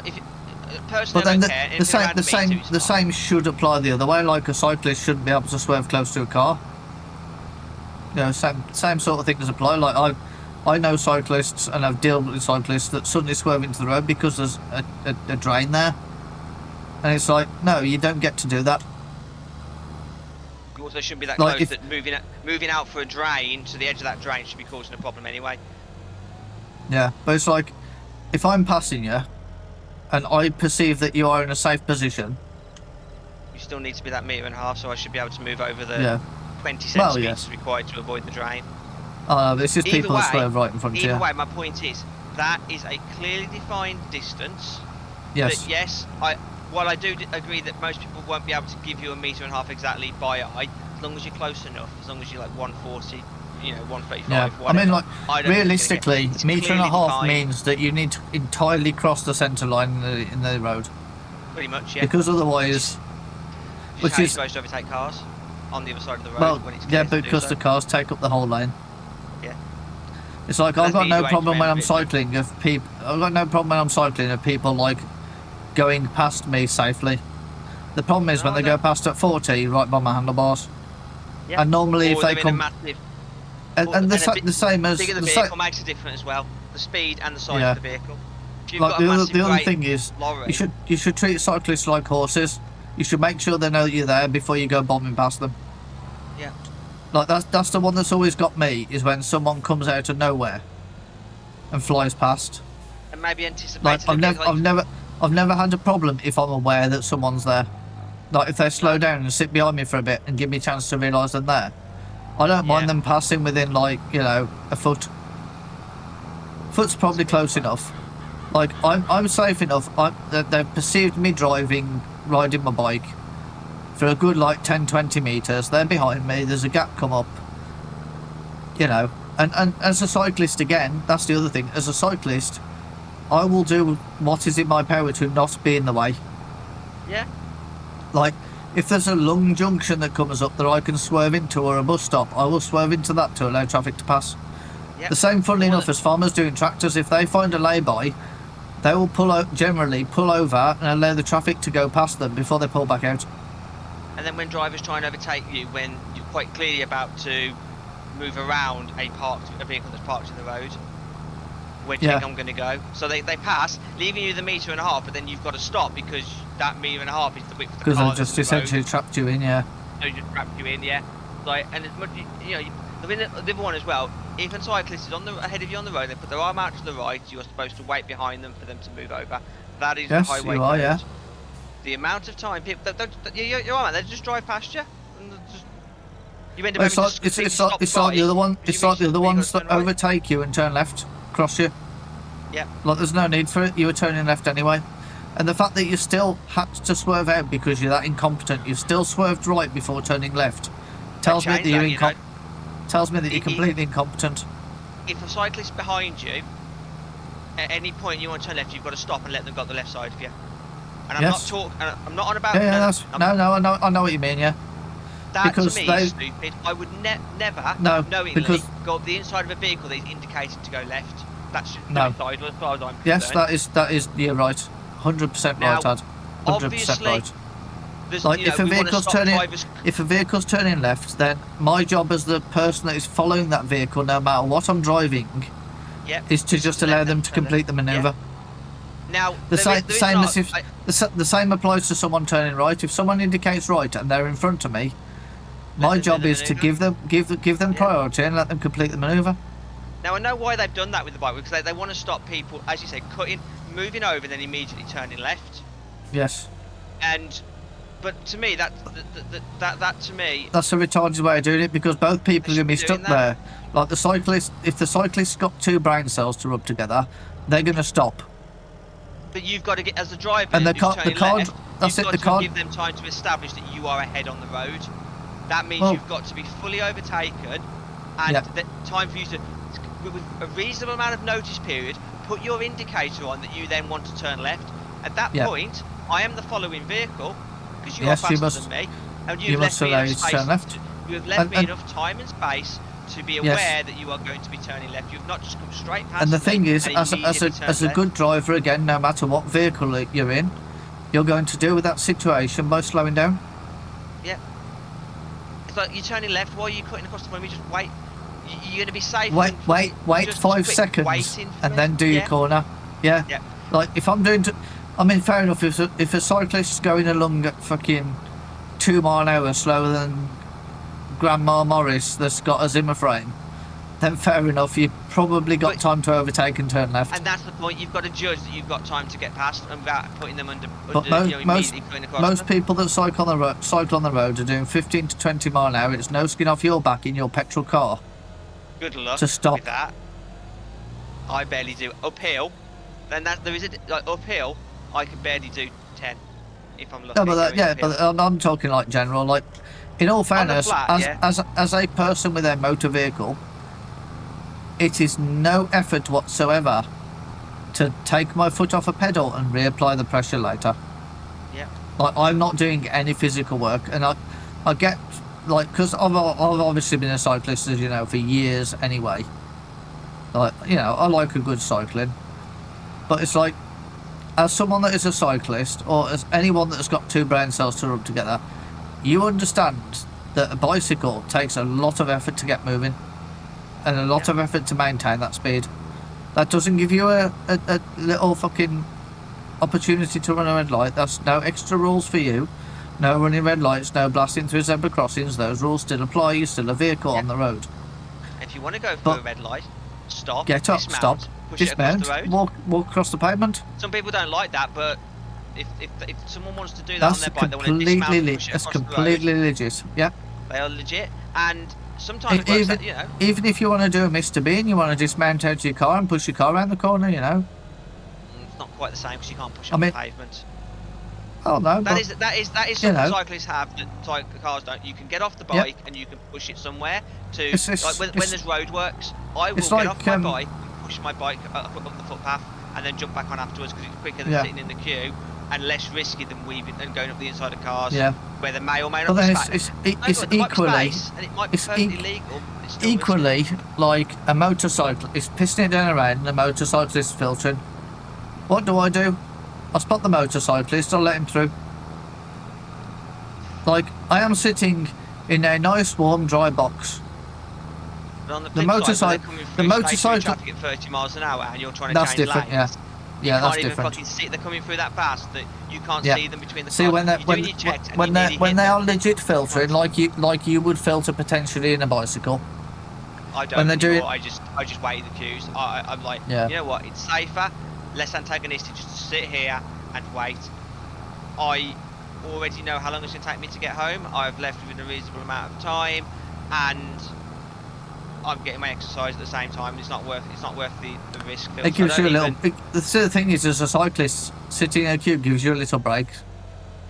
personally But then don't care, the same should apply the other way. Like a cyclist shouldn't be able to swerve close to a car. You know, same sort of thing does apply. Like I know cyclists and I've dealt with cyclists that suddenly swerve into the road because there's a drain there, and it's like, no, you don't get to do that. You also shouldn't be that Like close if- that moving out for a drain to the edge of that drain should be causing a problem anyway. Yeah, but it's like if I'm passing you, and I perceive that you are in a safe position. You still need to be that 1.5 meters, so I should be able to move over the Yeah. 20 Well, centimeters yes. required to avoid the drain. This is Either people that way- swerve right in front of Either you. way, my point is that is a clearly defined distance. Yes. That, yes, while I do agree that most people won't be able to give you 1.5 meters exactly by eye, as long as you're close enough, as long as you're like 140, 135, Yeah. whatever. I mean, like I don't think it's realistically, gonna get- it's metre and a clearly half defined, means that you need to entirely cross the centre line in the road, pretty much, yeah. because otherwise, which how you're is supposed to overtake cars on the other side of the road well, when it's yeah, clear to do because so. the cars take up the whole lane. Yeah. It's like But I've that's got the no easy way to problem when I'm remember it. cycling of people. I've got no problem when I'm cycling of people like going past me safely. The problem is when No, they no. go past at 40 right by my handlebars. Yeah. And normally Or if they they're in a come massive, and and the a bit the same as bigger the the vehicle same, makes a difference as well. The speed and the size Yeah. of the vehicle. If you've like got a the massive other great thing is lorry, you should treat cyclists like horses. You should make sure they know that you're there before you go bombing past them. Yeah. Like that's the one that's always got me, is when someone comes out of nowhere and flies past. and maybe anticipate Like a bit, I've never had a problem if I'm aware that someone's there. Like if they slow down and sit behind me for a bit and give me a chance to realise they're there. I don't mind Yeah. them passing within like, a foot. Foot's probably close enough. Like I'm safe enough. They've perceived me riding my bike for a good like 10-20 meters. They're behind me. There's a gap come up. And as a cyclist again, that's the other thing. As a cyclist, I will do what is in my power to not be in the way. yeah. Like, if there's a long junction that comes up that I can swerve into or a bus stop, I will swerve into that to allow traffic to pass. Yeah. The same, funnily Well, enough, as farmers doing tractors. If they find a lay-by, they will generally pull over and allow the traffic to go past them before they pull back out. And then when drivers try and overtake you, when you're quite clearly about to move around a vehicle that's parked in the road. Where do you Yeah. think I'm going to go? So they pass, leaving you the metre and a half, but then you've got to stop because that metre and a half is the width of the Because car I've that's just in the road. essentially trapped you in, yeah. So just wrap you in, yeah. Like, and as much, I mean, the other one as well. If a cyclist is ahead of you on the road, they put their arm out to the right. You're supposed to wait behind them for them to move over. That is Yes, the highway you are, code. yeah. The amount of time people, you're right, man. They just drive past you. And you end up It's having like, to completely it's stop like the right, other one. which It's means like the other you've ones got to that turn right. overtake you and turn left, cross you. Yeah. Like there's no need for it. You were turning left anyway. And the fact that you still had to swerve out because you're that incompetent, you still swerved right before turning left, tells me that changed you're that, tells me that you're completely incompetent. If a cyclist behind you, at any point you want to turn left, you've got to stop and let them go up the left side of you. And I'm Yes. not talking. I'm not on about. Yeah, that's I know what you mean. Yeah, That because to me they- is stupid. I would never No, knowingly because- go up the inside of a vehicle that is indicated to go left. That's just No. suicidal as far as I'm yes, concerned. that is. You're right. 100% Now, right, Ad. 100% obviously, right. There's, Like, you know, if a we wanna vehicle's stop turning- drivers- If a vehicle's turning left, then my job as the person that is following that vehicle, no matter what I'm driving, Yep. is to just let allow them them to turn complete the manoeuvre. Now, The there same, is same not- as if I- the same applies to someone turning right. If someone indicates right and they're in front of me, my them do job the is to manoeuvre. give them Yeah. priority and let them complete the manoeuvre. Now I know why they've done that with the bike because they want to stop people, as you say, cutting, moving over, and then immediately turning left. Yes, But to me, that to me, that's a retarded way of doing it because both people are going to be They shouldn't stuck be doing there. Like the cyclist, if the cyclist's got two brain cells to rub together, they're going to stop. but you've got to get as a driver. And the who's car- the turning car- left, that's you've it, got the to car- give them time to establish that you are ahead on the road. That means Well- you've got to be fully overtaken, and Yeah. the time for you to, with a reasonable amount of notice period, put your indicator on that you then want to turn left. At that Yeah. point, I am the following vehicle because you Yes, are you faster must- than me, and you you've must left me allow enough you to space. turn left. You have left me And- enough time and space to be Yes. aware that you are going to be turning left. You've not just come straight past And the me thing is, and as immediately turned a left. good driver, again, no matter what vehicle that you're in, you're going to deal with that situation by slowing down. It's like you're turning left. Why are you cutting across the road? We just wait. You're going to be safe. Wait just 5 quick seconds waiting for and me. then do your Yeah. corner. Yeah. Yeah. Like if I'm doing, I mean, fair enough. If a cyclist's going along at fucking 2 mile an hour slower than Grandma Morris that's got a Zimmer frame, then fair enough. You've probably got But- time to overtake and turn left. And that's the point. You've got to judge that you've got time to get past and without putting them under But immediately cutting across. most them. people that cycle on the road are doing 15 to 20 mile an hour. It's no skin off your back in your petrol car. Good luck to stop. with that. I barely do uphill. Then there is like uphill. I can barely do 10 if I'm lucky. No, but going uphill. but I'm talking like general. Like, in all fairness, flat, yeah. as a person with a motor vehicle, it is no effort whatsoever to take my foot off a pedal and reapply the pressure later. Yeah. Like, I'm not doing any physical work, and I get like, because I've obviously been a cyclist, as you know, for years anyway. Like, you know, I like a good cycling, but it's like, as someone that is a cyclist, or as anyone that has got two brain cells to rub together, you understand that a bicycle takes a lot of effort to get moving and a lot of effort to maintain that speed. That doesn't give you a little fucking opportunity to run a red light. That's no extra rules for you. No running red lights, no blasting through zebra crossings. Those rules still apply. You're still a vehicle on the road. If you want to go for But- a red light, stop. Get up, dismount, stop, push it across dismount, the road. walk across the pavement. Some people don't like that, but if someone wants to do that on That's their bike, they want to dismount and push it that's across the road. completely legit. Yeah. They are legit, and sometimes it works out, you know. Even if you want to do a Mr. Bean, you want to dismount out your car and push your car around the corner, you know. It's not quite the same because you can't push I on mean, the pavement. Oh no, That but is you something know. cyclists have that cars don't. You can get off the Yep. bike and you can push it somewhere to It's- like when there's roadworks. I will it's get like, off my bike, and push my bike up the footpath, and then jump back on afterwards because it's quicker than Yeah. sitting in the queue and less risky than weaving and going up the inside of cars. Yeah. Where there may or may But not then be it's space. it's There might be equally space, and it might be it's perfectly eq- legal. But it's still equally like a motorcycle. It's pissing it down around and a motorcyclist filtering. What do? I spot the motorcyclist. I'll let him through. Like, I am sitting in a nice warm dry box But on the The flip side, when motorcycle- they're coming the through stationary motorcycle- traffic at 30 miles an hour and you're trying to That's change different, lanes, yeah, you that's can't even different. fucking see. They're coming through that fast that you can't Yeah. see them between the See, cars. when they You're when doing your checks and when you they nearly when hit they them. are legit filtering, like you would filter potentially in a bicycle. I don't when they're doing- anymore. I just wait in the queues. I'm like, Yeah. you know what? It's safer, less antagonistic just to sit here and wait. I already know how long it's going to take me to get home. I've left within a reasonable amount of time, and I'm getting my exercise at the same time. It's not worth the risk. It gives you a little. The thing is, as a cyclist, sitting in a queue gives you a little break.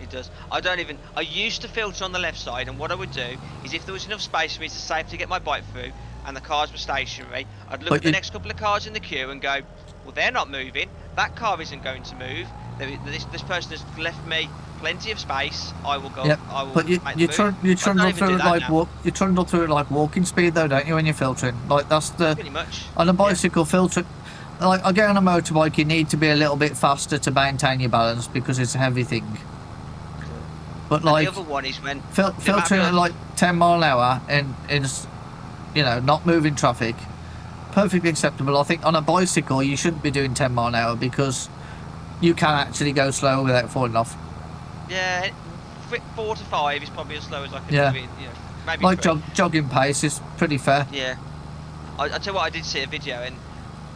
It does. I used to filter on the left side, and what I would do is if there was enough space for me to safely get my bike through and the cars were stationary, I'd look But at the you- next couple of cars in the queue and go, well, they're not moving. That car isn't going to move. This person has left me plenty of space. I will go. Yep. I will But make the you move. trundle even through do it that like now. you trundle through it like walking speed though, don't you? When you're filtering, like that's the Pretty much. on a bicycle filter. Like I get on a motorbike, you need to be a little bit faster to maintain your balance because it's a heavy thing. But And like the other one is when filtering at like 10 mile an hour in not moving traffic, perfectly acceptable. I think on a bicycle you shouldn't be doing 10 mile an hour because you can actually go slow without falling off. yeah, 4 to 5 is probably as slow as I can Yeah. do it. You know, maybe Like 3. jogging pace is pretty fair. Yeah. I tell you what, I did see a video, and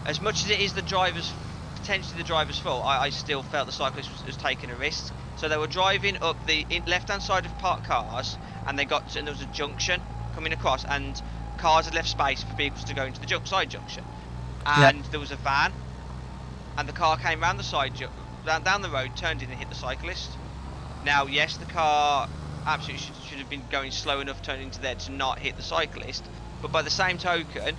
as much as it is potentially the driver's fault, I still felt the cyclist was taking a risk. So they were driving up the left-hand side of parked cars, and and there was a junction coming across, and cars had left space for people to go into the side junction. And there was a van, and the car came round the side, down the road, turned in and hit the cyclist. Now, yes, the car absolutely should have been going slow enough turning into there to not hit the cyclist, but by the same token,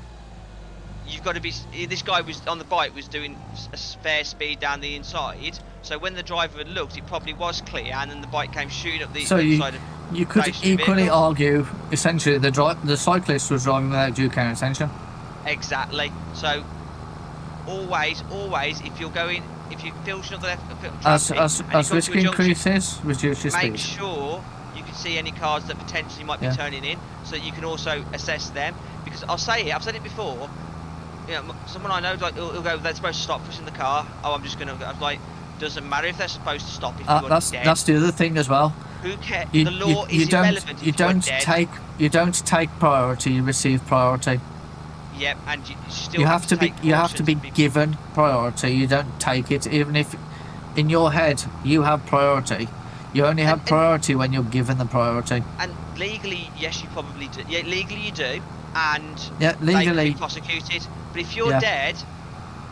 you've got to be. This guy was on the bike, was doing a fair speed down the inside. So when the driver had looked, it probably was clear, and then the bike came shooting up the side of. You could stationary equally vehicle. argue, essentially, the cyclist was driving without due care and attention. Exactly. So always, if you're filtering on the left, As traffic, and you as come risk to a junction, increases, reduce your make speed. sure you can see any cars that potentially might be Yeah. turning in, so that you can also assess them. Because I've said it before. You know, someone I know, like, he'll go, they're supposed to stop pushing the car. Oh, I'm just gonna go. I'm like, doesn't matter if they're supposed to stop if you're That's dead. that's the other thing as well. Who cares? You, The law is irrelevant if you don't dead. take priority. You receive priority. Yep, and you still You have to be take given priority. You don't take it, even if in your head you have priority. You only have And- priority when you're given the priority. And legally, yes, you probably do. Yeah, legally you do, and Yeah, they can be legally prosecuted. But if you're Yeah. dead,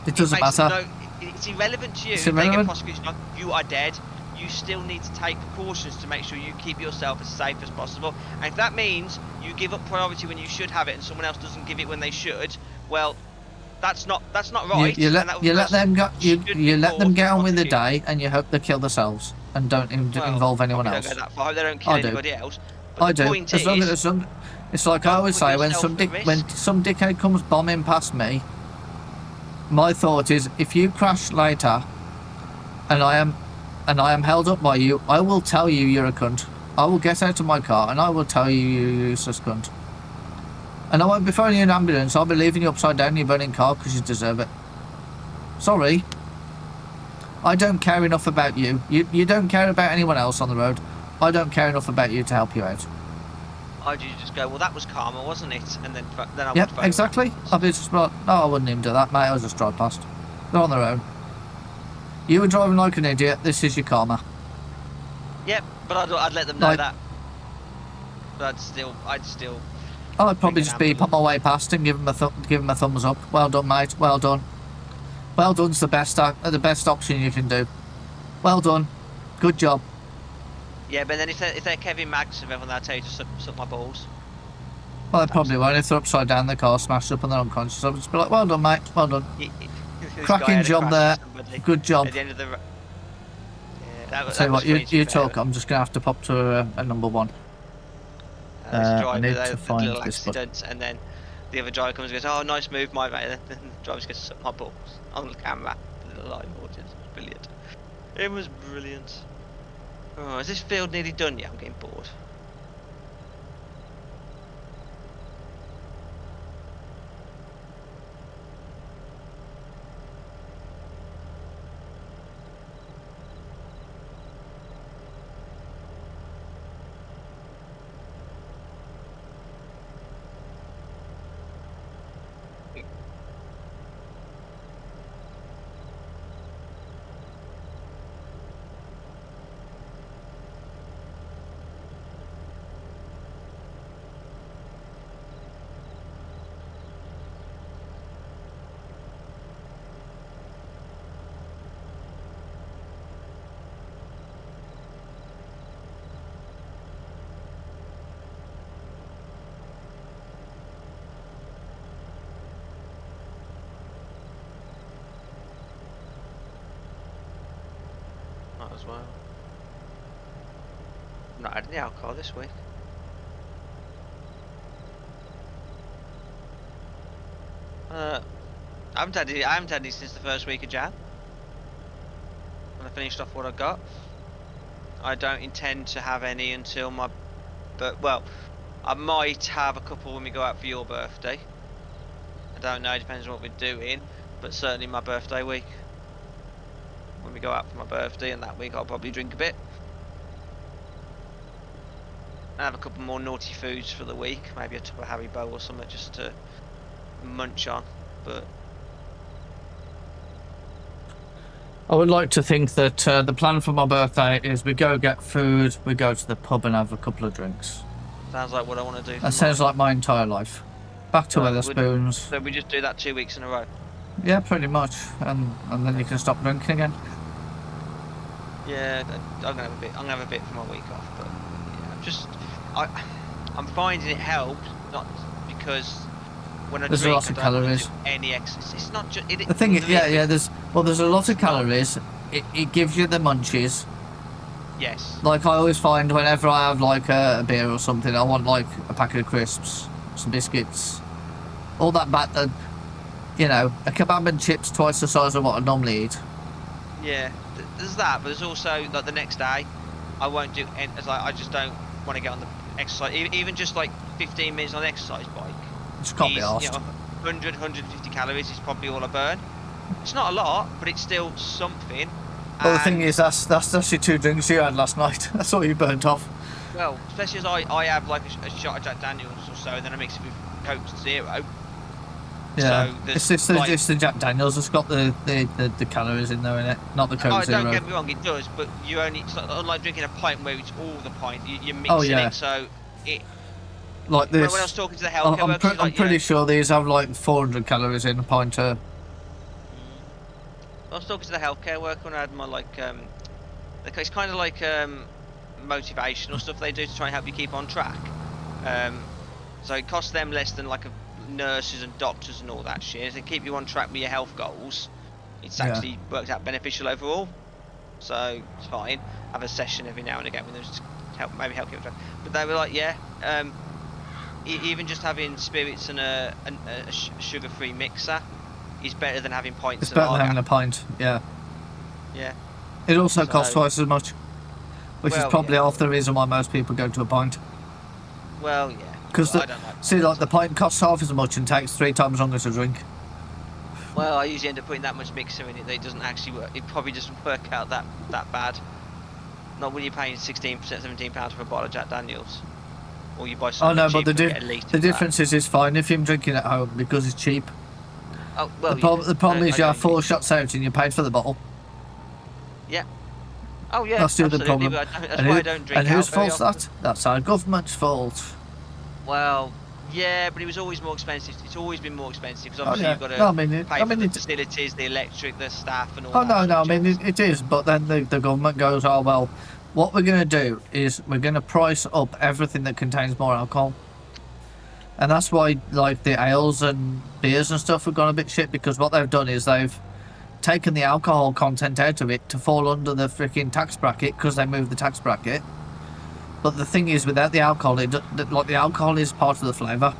it doesn't makes matter. it's irrelevant to you. It's If they get irrelevant. prosecuted, like, you are dead. You still need to take precautions to make sure you keep yourself as safe as possible. And if that means you give up priority when you should have it, and someone else doesn't give it when they should, well, that's not right. You let them go. You let them get on with the day. day, and you hope they kill themselves and don't involve anyone else. Don't go that far. I hope they don't kill I do. anybody else. But I the do. point As long is, as it's like I don't always put say, when yourself at when risk. some dickhead comes bombing past me, my thought is, if you crash later, and I am held up by you, I will tell you you're a cunt. I will get out of my car and I will tell you you're a useless cunt. And I won't be phoning you an ambulance. I'll be leaving you upside down in your burning car because you deserve it. Sorry. I don't care enough about you. You don't care about anyone else on the road. I don't care enough about you to help you out. I'd just go, well, that was karma, wasn't it? And then I Yep, would phone exactly. I'd be just like, no, I wouldn't even do that, mate. I'll just drive past. They're on their own. You were driving like an idiot. This is your karma. Yep, but I'd let them know Like- that. But I'd still. I'd probably Bring just an beep on my way past and give him a thumbs up. Well done, mate. Well done. Well done's the best option you can do. Well done. Good job. Yeah, but then if they're Kevin Magnussen, everyone they'll tell you to suck my balls. Well, they probably won't. If they're upside down, the car smashed up and they're unconscious, I'll just be like, well done, mate. Well done. This Cracking guy had a job crash there. with somebody Good job. At the end of the. Yeah, that was. Tell you that what, was way too you fair. talk. I'm just going to have to pop to a number one. This I driver, need they to had a find little this button. accident, and then the other driver comes and goes, "Oh, nice move, my mate." And then the driver's going to suck my balls on the camera, the live audience. Brilliant. It was brilliant. Oh, is this field nearly done yet? I'm getting bored. Might as well. I've not had any alcohol this week. I haven't had any since the first week of Jan. When I finished off what I got. I don't intend to have any until my... well, I might have a couple when we go out for your birthday. I don't know, it depends on what we're doing. But certainly my birthday week. When we go out for my birthday, and that week I'll probably drink a bit. I have a couple more naughty foods for the week. Maybe a tub of Haribo or something just to munch on. But I would like to think that the plan for my birthday is we go get food, we go to the pub and have a couple of drinks. sounds like what I want to do. That sounds like my entire life. Back to Wetherspoons. So we just do that 2 weeks in a row. Yeah, pretty much, and then you can stop drinking again. Yeah, I'm gonna have a bit. I'm gonna have a bit for my week off, but yeah, I'm finding it helps, not because when I there's drink, a lot of calories. Do any exercise. It's not just. The thing is, yeah, there's a lot of calories. It gives you the munchies. Yes. Like I always find whenever I have like a beer or something, I want like a packet of crisps, some biscuits, all that batter. You know, a kebab and chips twice the size of what I normally eat. Yeah, there's that, but there's also like the next day, I won't do. It's like I just don't want to get on the exercise. Even just like 15 minutes on the exercise bike. Just can't be arsed. You know, 100, 150 calories is probably all I burn. It's not a lot, but it's still something. Well, the thing is, that's your 2 drinks you had last night. That's all you burnt off. Well, especially as I have like a shot of Jack Daniels or so, and then I mix it with Coke Zero. Yeah, so it's the Jack Daniels that's got the calories in there, innit? Not the Coke Zero. Don't get me wrong, it does, but you only, it's unlike drinking a pint where it's all the pint, you're mixing it, so it... Like this. When I was talking to the healthcare workers, I'm pretty sure these have like 400 calories in a pint of... I was talking to the healthcare worker when I had my it's kind of like motivational stuff they do to try and help you keep on track. So it costs them less than like nurses and doctors and all that shit. They keep you on track with your health goals. It's actually worked out beneficial overall. So it's fine. Have a session every now and again with them just maybe help you on track. But they were like, yeah, even just having spirits and a sugar-free mixer is better than having pints. It's better than having a pint, yeah. Yeah. It also costs twice as much, which is probably half the reason why most people go to a pint. Well, yeah. Because the pint costs half as much and takes 3 times longer to drink. Well, I usually end up putting that much mixer in it that it doesn't actually work. It probably doesn't work out that bad. Not when you're paying £16, £17 for a bottle of Jack Daniels. Or you buy something cheap and get a litre. The difference is it's fine if you're drinking at home because it's cheap. Oh, well, the problem is you have 4 shots out and you paid for the bottle. Yeah. Oh yeah. That's the other problem. That's why I don't drink. And whose fault's that? That's our government's fault. Well, yeah, but it was always more expensive. It's always been more expensive because obviously you've got to pay for the facilities, the electric, the staff, and all that. Oh no, I mean it is, but then the government goes, oh well, what we're going to do is we're going to price up everything that contains more alcohol. And that's why, like, the ales and beers and stuff have gone a bit shit, because what they've done is they've taken the alcohol content out of it to fall under the freaking tax bracket, because they moved the tax bracket. But the thing is, without the alcohol, the alcohol is part of the flavour.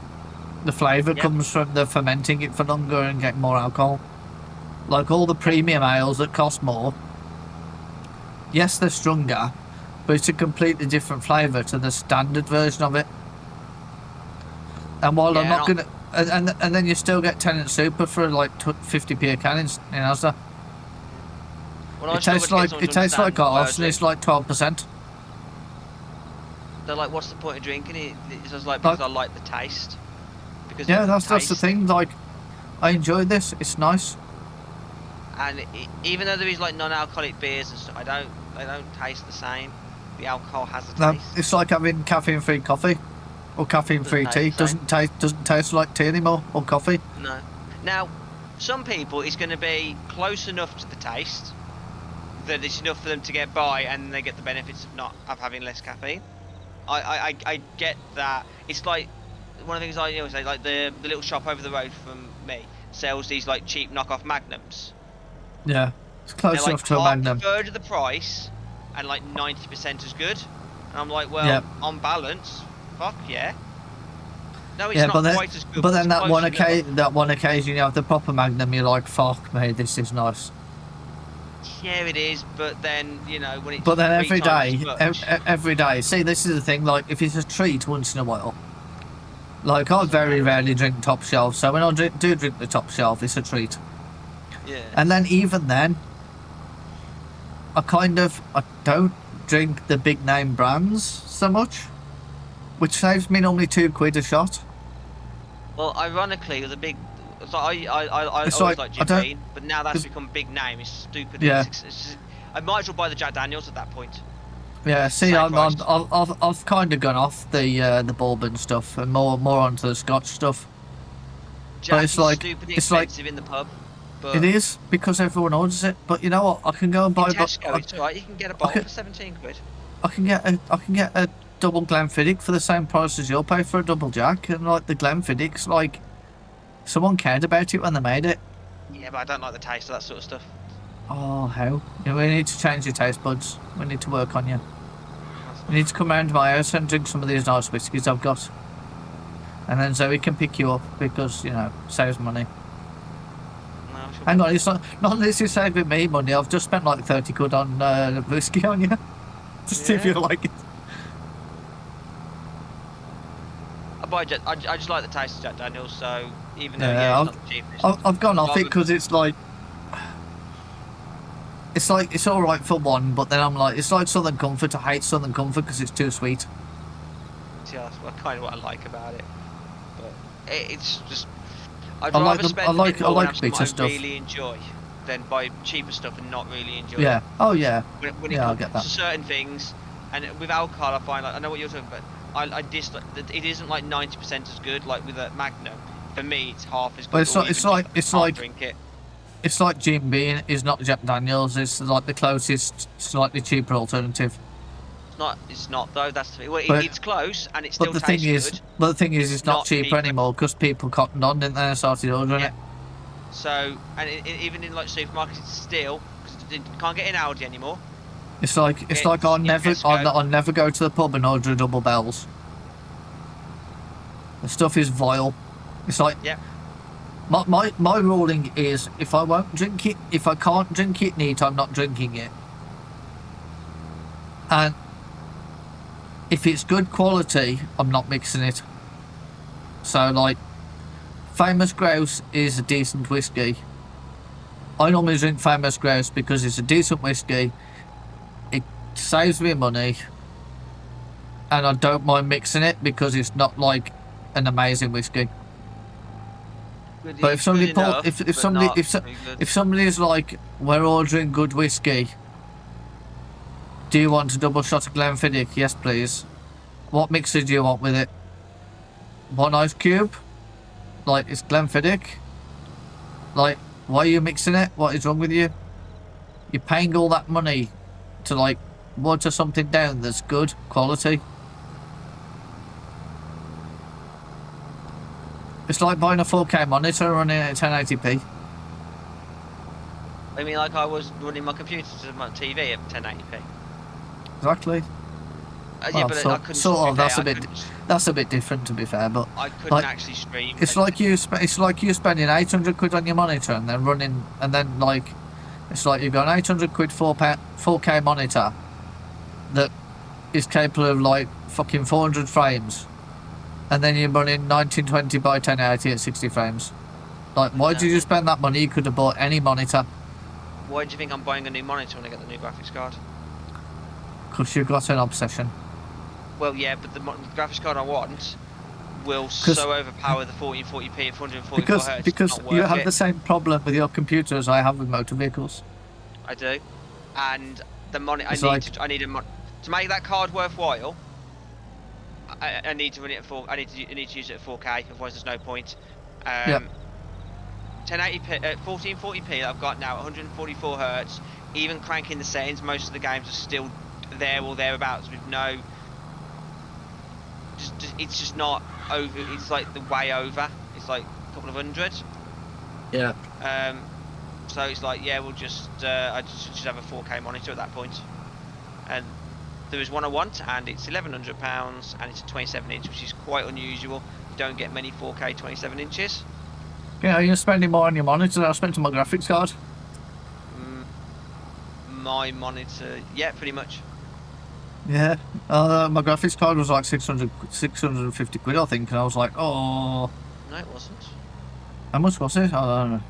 The flavour comes from the fermenting it for longer and getting more alcohol. Like all the premium ales that cost more, yes, they're stronger, but it's a completely different flavour to the standard version of it. And while I'm not gonna, and then you still get Tenant Super for like 50p a can in Asda. Well, it tastes like arse, and it's like 12%. They're like, what's the point of drinking it? It's just like because I like the taste. Because that's the thing. Like, I enjoy this. It's nice. And even though there is like non-alcoholic beers and stuff, they don't taste the same. The alcohol has a taste. It's like having caffeine-free coffee. Or caffeine-free tea. Doesn't taste like tea anymore, or coffee. No. Now, some people it's going to be close enough to the taste that it's enough for them to get by, and they get the benefits of having less caffeine. I get that. It's like one of the things I always say, like the little shop over the road from me sells these like cheap knockoff Magnums. Yeah. It's close They're like enough to a half a Magnum. third of the price, and like 90% as good. And I'm like, well, Yep. on balance, fuck yeah. No, it's Yeah, not but then, quite as good. but then it's that close one enough. occasion you have the proper Magnum, you're like, fuck me, this is nice. Yeah, it is, but then, you know, when it's But then 3 times as much, every day. See, this is the thing. Like, if it's a treat once in a while, like I very rarely drink top shelf. So when I do drink the top shelf, it's a treat. yeah. And then even then, I don't drink the big name brands so much, which saves me normally £2 a shot. Well, ironically, the big. So I It's always like, like Jim I don't- Beam, but now that's 'cause- become a big name. It's stupid. Yeah. It's just, I might as well buy the Jack Daniels at that point. Yeah, see, Same price. I've kind of gone off the bourbon stuff and more onto the Scotch stuff. Jack it's is like- stupidly it's like- expensive in the pub. But It is because everyone orders it. But you know what? I can go and in buy. Tesco, it's alright. You can get a bottle Okay. for 17 quid. I can get a double Glenfiddich for the same price as you'll pay for a double Jack, and like the Glenfiddich's like someone cared about it when they made it. Yeah, but I don't like the taste of that sort of stuff. Oh, how? Yeah, we need to change your taste buds. We need to work on you. You need to come round to my house and drink some of these nice whiskies I've got, and then Zoe can pick you up because you know saves money. No, she'll Hang on, it's not this is saving me money. I've just spent like 30 quid on whiskey on you. Just see if Yeah. you like it. I just like the taste of Jack Daniels, so even though Yeah, it's not the cheapest. I've gone off it Rather- because it's like it's all right for one, but then I'm like it's like Southern Comfort. I hate Southern Comfort because it's too sweet. Yeah, that's kind of what I like about it. But it's just I'd I rather like the- spend I like- a bit more I like and have something bitter I stuff. really enjoy than buy cheaper stuff and not really enjoy Yeah. it. Oh yeah. When it Yeah, I comes get that. to certain things, and with alcohol, I find like I know what you're talking about. I dislike that it isn't like 90% as good like with a Magnum. For me, it's half as good. But it's or like- it's even like- cheaper. it's Can't like- drink it. It's like Jim Beam is not Jack Daniels. It's like the closest, slightly cheaper alternative. It's not though. That's the, well, But- it's close and it But still the thing tastes is, good. it's not Not cheaper cheaper. anymore because people cottoned on, didn't they, and started ordering Yeah. it. So and even in like supermarkets, it's still because you can't get in Aldi anymore. It's like It's I'll in never Tesco. I'll never go to the pub and order a double bells. The stuff is vile. It's like Yeah. my ruling is if I won't drink it, if I can't drink it neat, I'm not drinking it. And if it's good quality, I'm not mixing it. So like Famous Grouse is a decent whiskey. I normally drink Famous Grouse because it's a decent whiskey. It saves me money. And I don't mind mixing it because it's not like an amazing whiskey. But if somebody if somebody's like, we're ordering good whiskey, do you want a double shot of Glenfiddich? Yes, please. What mixer do you want with it? One ice cube? Like, it's Glenfiddich? Like, why are you mixing it? What is wrong with you? You're paying all that money to, like, water something down that's good quality. It's like buying a 4K monitor and running at 1080p. I mean, like I was running my computer to my TV at 1080p. Exactly. Yeah, Well, but I sort- couldn't. sort of, to be that's fair, a bit- That's a bit different, to be fair, but I couldn't like, actually stream. it's like you spending 800 quid on your monitor and then running, and then like, it's like you've got an 800 quid 4K monitor that is capable of like fucking 400 frames, and then you're running 1920 by 1080 at 60 frames. Like, why did you spend that money? You could have bought any monitor. Why do you think I'm buying a new monitor when I get the new graphics card? Because you've got an obsession. Well, yeah, but the graphics card I want will so overpower the 1440p at 444 Hz. Because it's not you worth have it. the same problem with your computer as I have with motor vehicles. I do, and the money It's I need to make that card worthwhile. I need to run it at 4. I need to use it at 4K. Otherwise, there's no point. 1080p, 1440p that I've got now, 144 Hz. Even cranking the settings, most of the games are still there or thereabouts with no. It's just not over. It's like the way over. It's like a couple of hundred. Yeah. So it's like, yeah, we'll just I just have a 4K monitor at that point. And there is one I want, and it's £1,100, and it's a 27 inch, which is quite unusual. You don't get many 4K 27 inches. Yeah, you're spending more on your monitor than I spent on my graphics card. My monitor, yeah, pretty much. Yeah, my graphics card was like 650 quid, I think, and I was like, oh. No, it wasn't. How much was it? I don't know.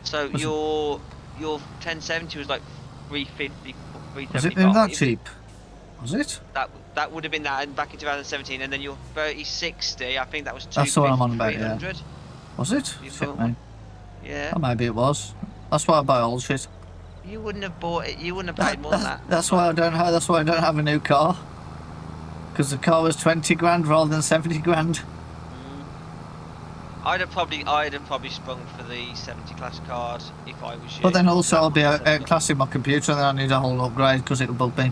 So your 1070 was like 350, 375. Was it even that cheap? Was it? That would have been that back in 2017, and then your 3060, I think that was 250, That's what I'm on about, 300. yeah. Was it? You Shit, thought- man. Yeah. Oh, maybe it was. That's why I buy old shit. You wouldn't have bought it. You wouldn't have paid more than that. That's why I don't have. That's why I don't have a new car. Because the car was 20 grand rather than 70 grand. I'd have probably sprung for the 70 class card if I was you. But then also I'll be outclassing my computer, and then I need a whole upgrade because it'll bug me.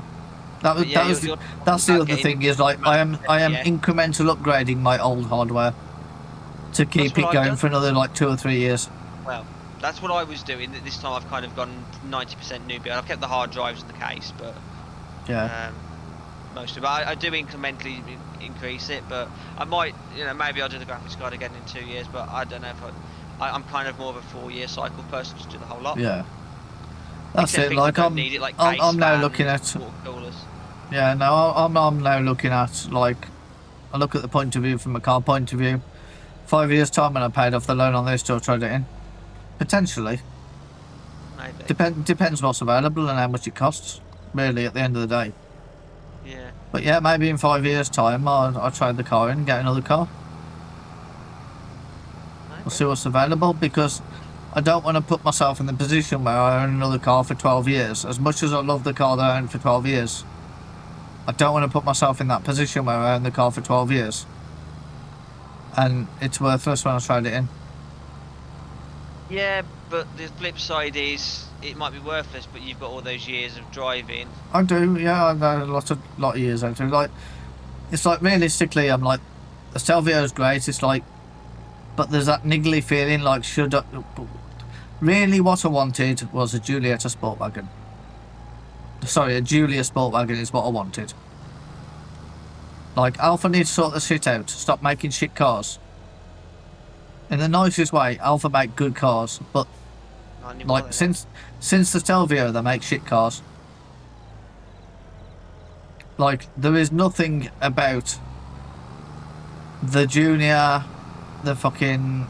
That's the other thing is like I am incremental upgrading my old hardware to keep it going for another like 2 or 3 years. Well, that's what I was doing. This time I've kind of gone 90% new build. I've kept the hard drives in the case, but yeah, most of it. I do incrementally increase it, but I might, maybe I'll do the graphics card again in 2 years. But I don't know if I'm kind of more of a 4-year cycle person to do the whole lot. Yeah, that's Except it. things I Like don't need it, like I'm now fans, looking at. water coolers. Yeah, no, I'm now looking at, like, I look at the point of view from a car point of view. 5 years time when I paid off the loan on this, still trade it in. Potentially. Maybe. Depends what's available and how much it costs, really, at the end of the day. Yeah. But yeah, maybe in 5 years time I'll trade the car in and get another car. Maybe. We'll see what's available, because I don't want to put myself in the position where I own another car for 12 years. As much as I love the car that I owned for 12 years. I don't want to put myself in that position where I own the car for 12 years. And it's worthless when I trade it in. Yeah, but the flip side is it might be worthless, but you've got all those years of driving. I do, yeah, I've had a lot of years out of it. Like, it's like, realistically, I'm like, the Stelvio's great, it's like, but there's that niggly feeling like, should I... Really what I wanted was a Giulietta Sport Wagon. Sorry, a Giulia Sport Wagon is what I wanted. Like, Alpha needs to sort the shit out. Stop making shit cars. In the nicest way, Alpha make good cars, but like since the Stelvio they make shit cars. Like, there is nothing about the Junior, the fucking,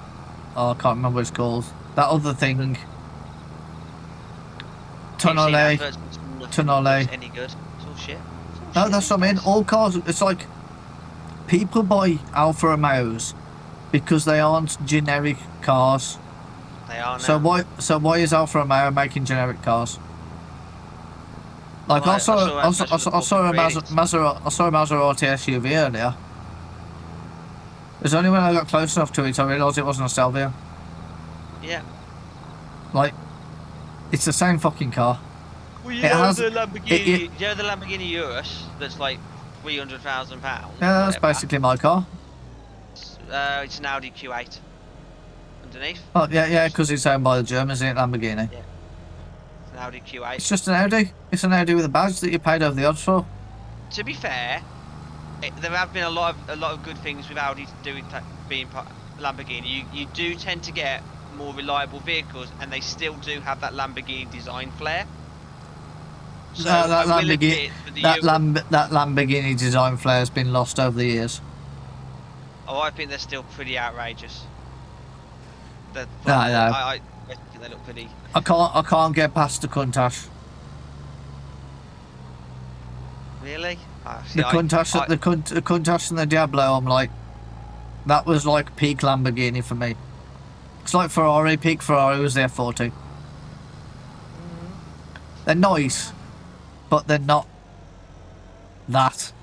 I can't remember what it's called. That other thing. Tonale. Any good? It's all shit. No, that's what I mean. All cars, it's like people buy Alfa Romeos because they aren't generic cars. They are now. So why is Alfa Romeo making generic cars? Like, Well, I saw a Maserati SUV earlier. It's only when I got close enough to it I realised it wasn't a Stelvio. Yeah. Like, it's the same fucking car. Well, It has- the Lamborghini. it- You know the Lamborghini Urus that's like £300,000. Yeah, that's basically my car. It's an Audi Q8 underneath. Oh, yeah, because it's owned by the Germans, isn't it, Lamborghini? Yeah. It's an Audi Q8. It's just an Audi. It's an Audi with a badge that you paid over the odds for. To be fair, there have been a lot of good things with Audi being Lamborghini. You do tend to get more reliable vehicles, and they still do have that Lamborghini design flair. So that Lamborghini design flair has been lost over the years. Oh, I think they're still pretty outrageous. No. I think they look pretty. I can't get past the Countach. Really? The Countach and the Diablo, I'm like, that was like peak Lamborghini for me. It's like Ferrari. Peak Ferrari was the F40. They're nice, but they're not that.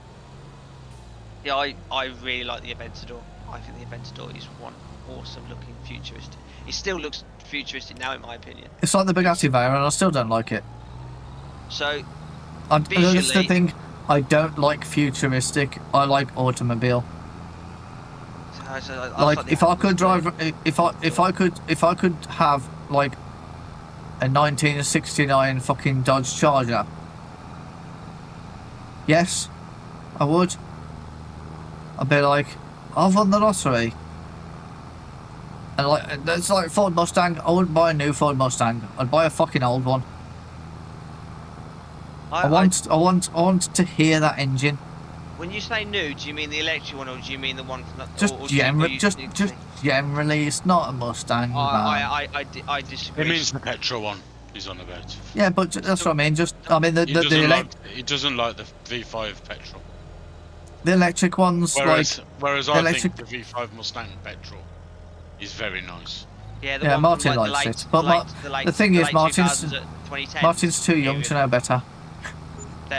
Yeah, I really like the Aventador. I think the Aventador is one awesome looking futuristic. It still looks futuristic now, in my opinion. It's like the Bugatti Veyron, and I still don't like it. So, That's the visually- thing. I don't like futuristic. I like automobile. I Like, if I could drive, if I could have like a 1969 fucking Dodge Charger? Yes, I would. I'd be like, I've won the lottery. And like, it's like Ford Mustang. I wouldn't buy a new Ford Mustang. I'd buy a fucking old one. I want to hear that engine. When you say new, do you mean the electric one, or do you mean the one from the? Just generally, it's not a Mustang. I disagree. It means the petrol one he's on about. Yeah, but that's what I mean. Just I mean He doesn't like the V5 petrol. The electric ones, whereas I think the V5 Mustang petrol is very nice. Yeah, yeah, Martin likes it. But the thing is, Martin's too young to know better.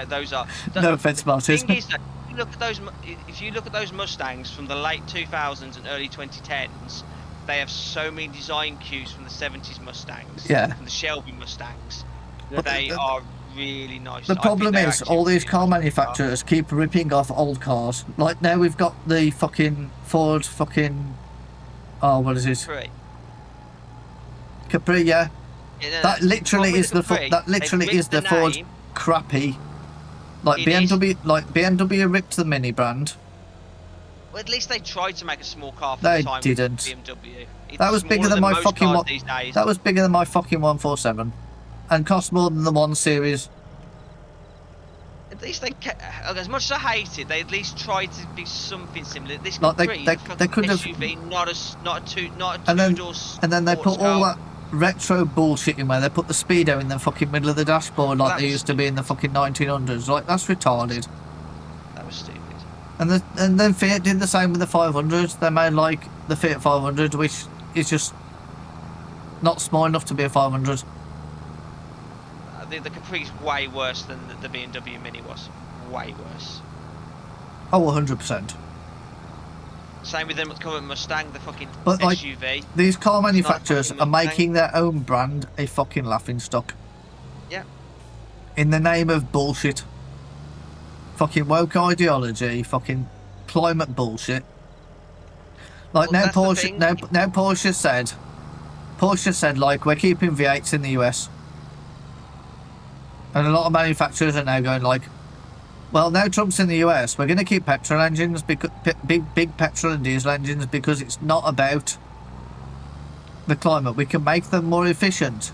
Those are. No offense, Martin. The thing is that if you look at those Mustangs from the late 2000s and early 2010s, they have so many design cues from the 70s Mustangs. Yeah. From the Shelby Mustangs. They are really nice. The problem is, all these car manufacturers keep ripping off old cars. Like now we've got the fucking Ford fucking... Oh, what is it? Capri, yeah. That literally is the Ford crappy. Like BMW ripped the Mini brand. Well, at least they tried to make a small car for they the time. Didn't. BMW. That was bigger than my fucking one. That was bigger than my fucking 147, and cost more than the 1 Series. At least they, as much as I hate it, they at least tried to be something similar. This like they could have SUV, not a two-door. And then they put all that retro bullshit in where they put the speedo in the fucking middle of the dashboard like they used to be in the fucking 1900s. Like, that's retarded. That was stupid. And then Fiat did the same with the 500s. They made like the Fiat 500, which is just not small enough to be a 500. The Capri's way worse than the BMW Mini was. Way worse. Oh, 100%. Same with them coming Mustang, the fucking but SUV. Like, these car manufacturers are making their own brand a fucking laughingstock. Yeah. In the name of bullshit. Fucking woke ideology, fucking climate bullshit. Like now Porsche said like we're keeping V8s in the US. And a lot of manufacturers are now going like, well, now Trump's in the US, we're going to keep petrol engines, because big petrol and diesel engines, because it's not about the climate. We can make them more efficient,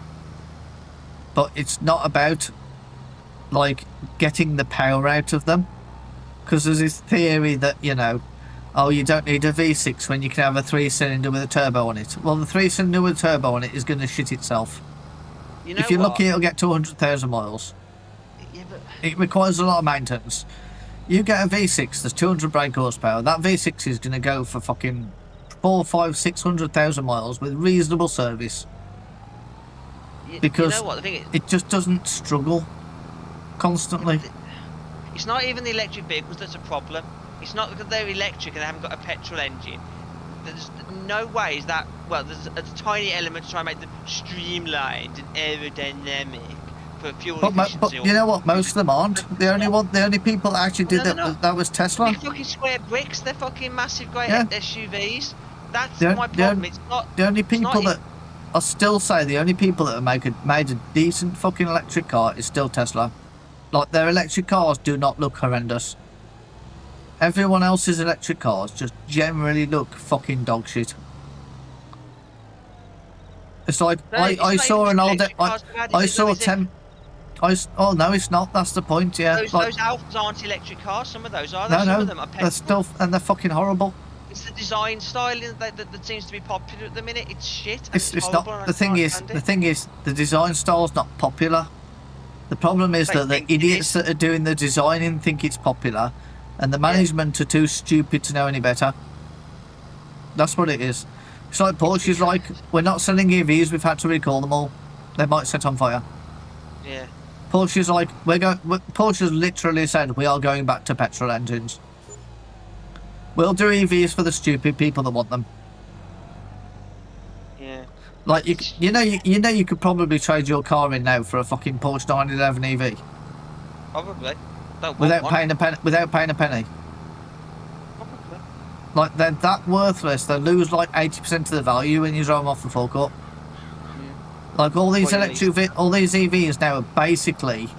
but it's not about like getting the power out of them. Because there's this theory that, you know, oh, you don't need a V6 when you can have a 3-cylinder with a turbo on it. Well, the 3-cylinder with a turbo on it is going to shit itself. You know if you're lucky, it'll get to 100,000 miles. Yeah, but it requires a lot of maintenance. You get a V6, there's 200 brake horsepower. That V6 is going to go for fucking 400, 500, 600,000 miles with reasonable service. Because you know what? The thing is, it just doesn't struggle constantly. It's not even the electric vehicles that's a problem. It's not because they're electric and they haven't got a petrol engine. There's no way is that, well, there's a tiny element to try and make them streamlined and aerodynamic for fuel efficiency. But you know what? Most of them aren't. The only people that actually did that was Tesla. They're fucking square bricks. They're fucking massive, great SUVs. That's my problem. It's not. The only people that I'll still say the only people that have made a decent fucking electric car is still Tesla. Like, their electric cars do not look horrendous. Everyone else's electric cars just generally look fucking dog shit. It's like I saw an old I saw 10. Oh no, it's not. That's the point. Yeah. Those Alphas aren't electric cars. Some of those are. Some of them are petrol. They're still, and they're fucking horrible. It's the design style that seems to be popular at the minute. It's shit. It's not. The thing is, the design style's not popular. The problem is that the idiots that are doing the designing think it's popular, and the management are too stupid to know any better. That's what it is. It's like Porsche's like, we're not selling EVs, we've had to recall them all. They might set on fire. Yeah. Porsche's like, Porsche's literally said we are going back to petrol engines. We'll do EVs for the stupid people that want them. Yeah. Like you know you could probably trade your car in now for a fucking Porsche 911 EV. Probably. Without paying a penny. Probably. Like, they're that worthless. They lose like 80% of the value when you drive them off the forecourt. Like all these Well, you lease all these EVs now are basically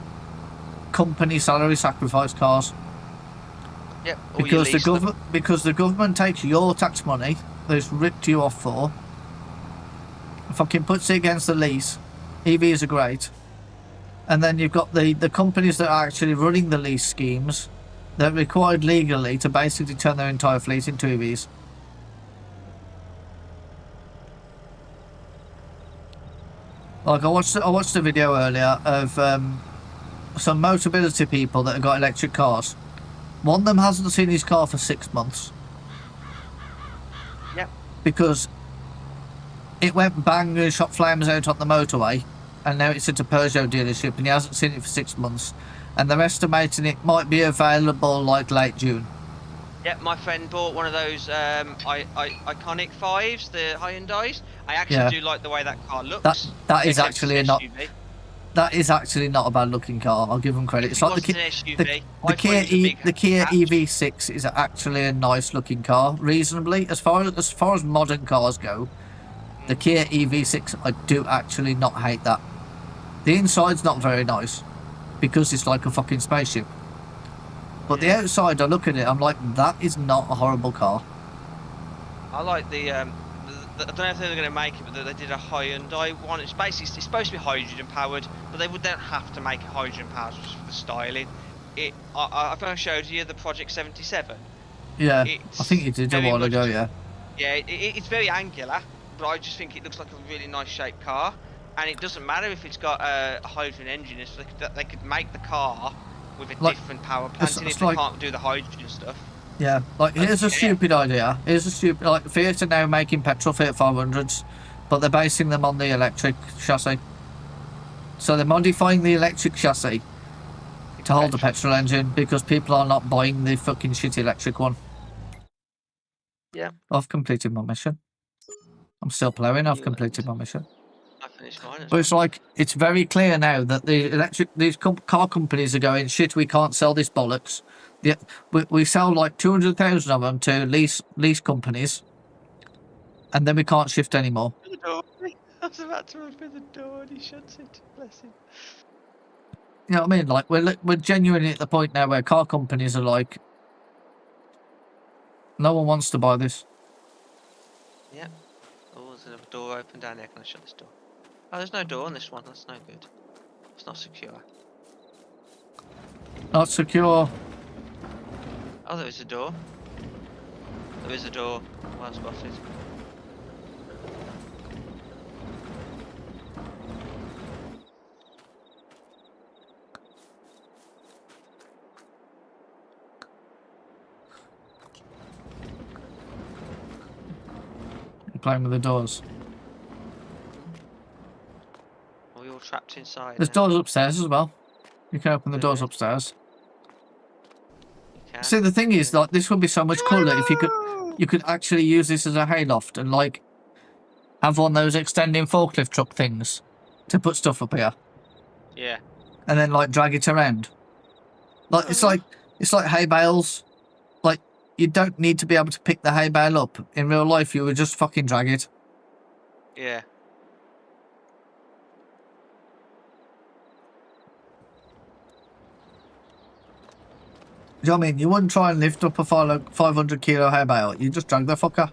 company salary sacrifice cars. Yep. Or you lease them. Because the government takes your tax money that's ripped you off for, fucking puts it against the lease. EVs are great. And then you've got the companies that are actually running the lease schemes that are required legally to basically turn their entire fleet into EVs. Like I watched a video earlier of some Motability people that have got electric cars. One of them hasn't seen his car for 6 months. Yep. Because it went bang and shot flames out on the motorway, and now it's at a Peugeot dealership and he hasn't seen it for 6 months. And they're estimating it might be available like late June. Yep, my friend bought one of those iconic 5s, the Hyundais. I actually do like the way that car looks. That is actually not. That is actually not a bad looking car. I'll give them credit. It's like the Kia EV6 is actually a nice looking car, reasonably as far as modern cars go. The Kia EV6, I do actually not hate that. The inside's not very nice because it's like a fucking spaceship. But the outside, I look at it, I'm like, that is not a horrible car. I like the I don't know if they're going to make it, but they did a Hyundai one. It's supposed to be hydrogen powered, but they don't have to make it hydrogen powered just for the styling. I think I showed you the Project 77. Yeah, I think you did a while ago. Yeah. Yeah, it's very angular, but I just think it looks like a really nice shaped car, and it doesn't matter if it's got a hydrogen engine. It's like they could make the car with a different power plant in it if they can't do the hydrogen stuff. Yeah, like here's a stupid idea. Like Fiat are now making petrol Fiat 500s, but they're basing them on the electric chassis. So they're modifying the electric chassis to hold the petrol engine because people are not buying the fucking shitty electric one. Yeah. I've completed my mission. I'm still ploughing. I've completed my mission. I finished mine. But it's like, it's very clear now that these car companies are going, shit, we can't sell this bollocks. Yeah, we sell like 200,000 of them to lease companies, and then we can't shift anymore. I was about to open the door and he shuts it. Bless him. You know what I mean? Like, we're genuinely at the point now where car companies are like, no one wants to buy this. Yeah. Oh, there's a door open down there. Can I shut this door? Oh, there's no door on this one. That's no good. It's not secure. Not secure. Oh, there is a door. There is a door. Well spotted. You're playing with the doors. Are we all trapped inside? There's doors upstairs as well. You can open the doors upstairs. See, the thing is, like, this would be so much cooler if you could actually use this as a hayloft and like have one of those extending forklift truck things to put stuff up here. Yeah. And then like drag it around. Like it's like hay bales. Like, you don't need to be able to pick the hay bale up. In real life, you would just fucking drag it. Yeah. Do you know what I mean? You wouldn't try and lift up a 500 kilo hay bale. You just drag the fucker.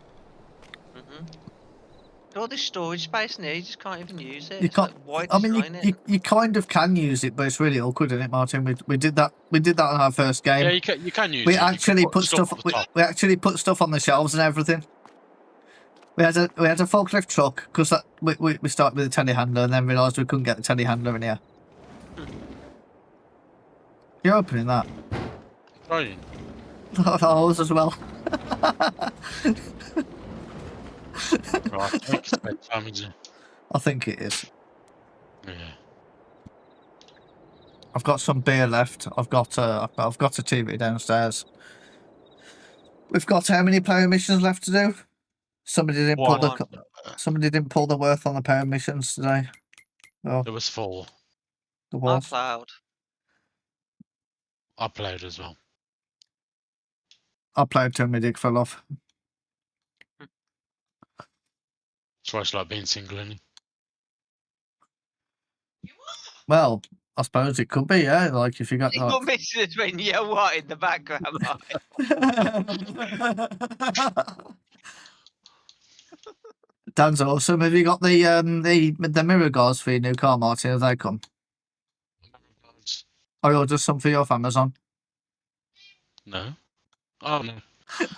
All this storage space in here, you just can't even use it. You can't. Like, I mean, you kind of can use it, but it's really awkward, isn't it, Martin? We did that. We did that on our first game. Yeah, you can use it. We actually put stuff. We actually put stuff on the shelves and everything. We had a forklift truck because we started with a telehandler and then realised we couldn't get the telehandler in here. You're opening that. Trying. Ours as well. Right, I think it's bedtime, isn't it? I think it is. Yeah. I've got some beer left. I've got a TV downstairs. We've got how many player missions left to do? Somebody didn't pull the worth on the player missions today. Oh, There was 4. there was. I played as well. I played till my dick fell off. That's why it's like being single, isn't it? Well, I suppose it could be, yeah. Like if you got You're missing between you and what in the background, mate. Dan's awesome. Have you got the mirror guards for your new car, Martin? Have they come? I ordered some for you off Amazon. No. Oh no.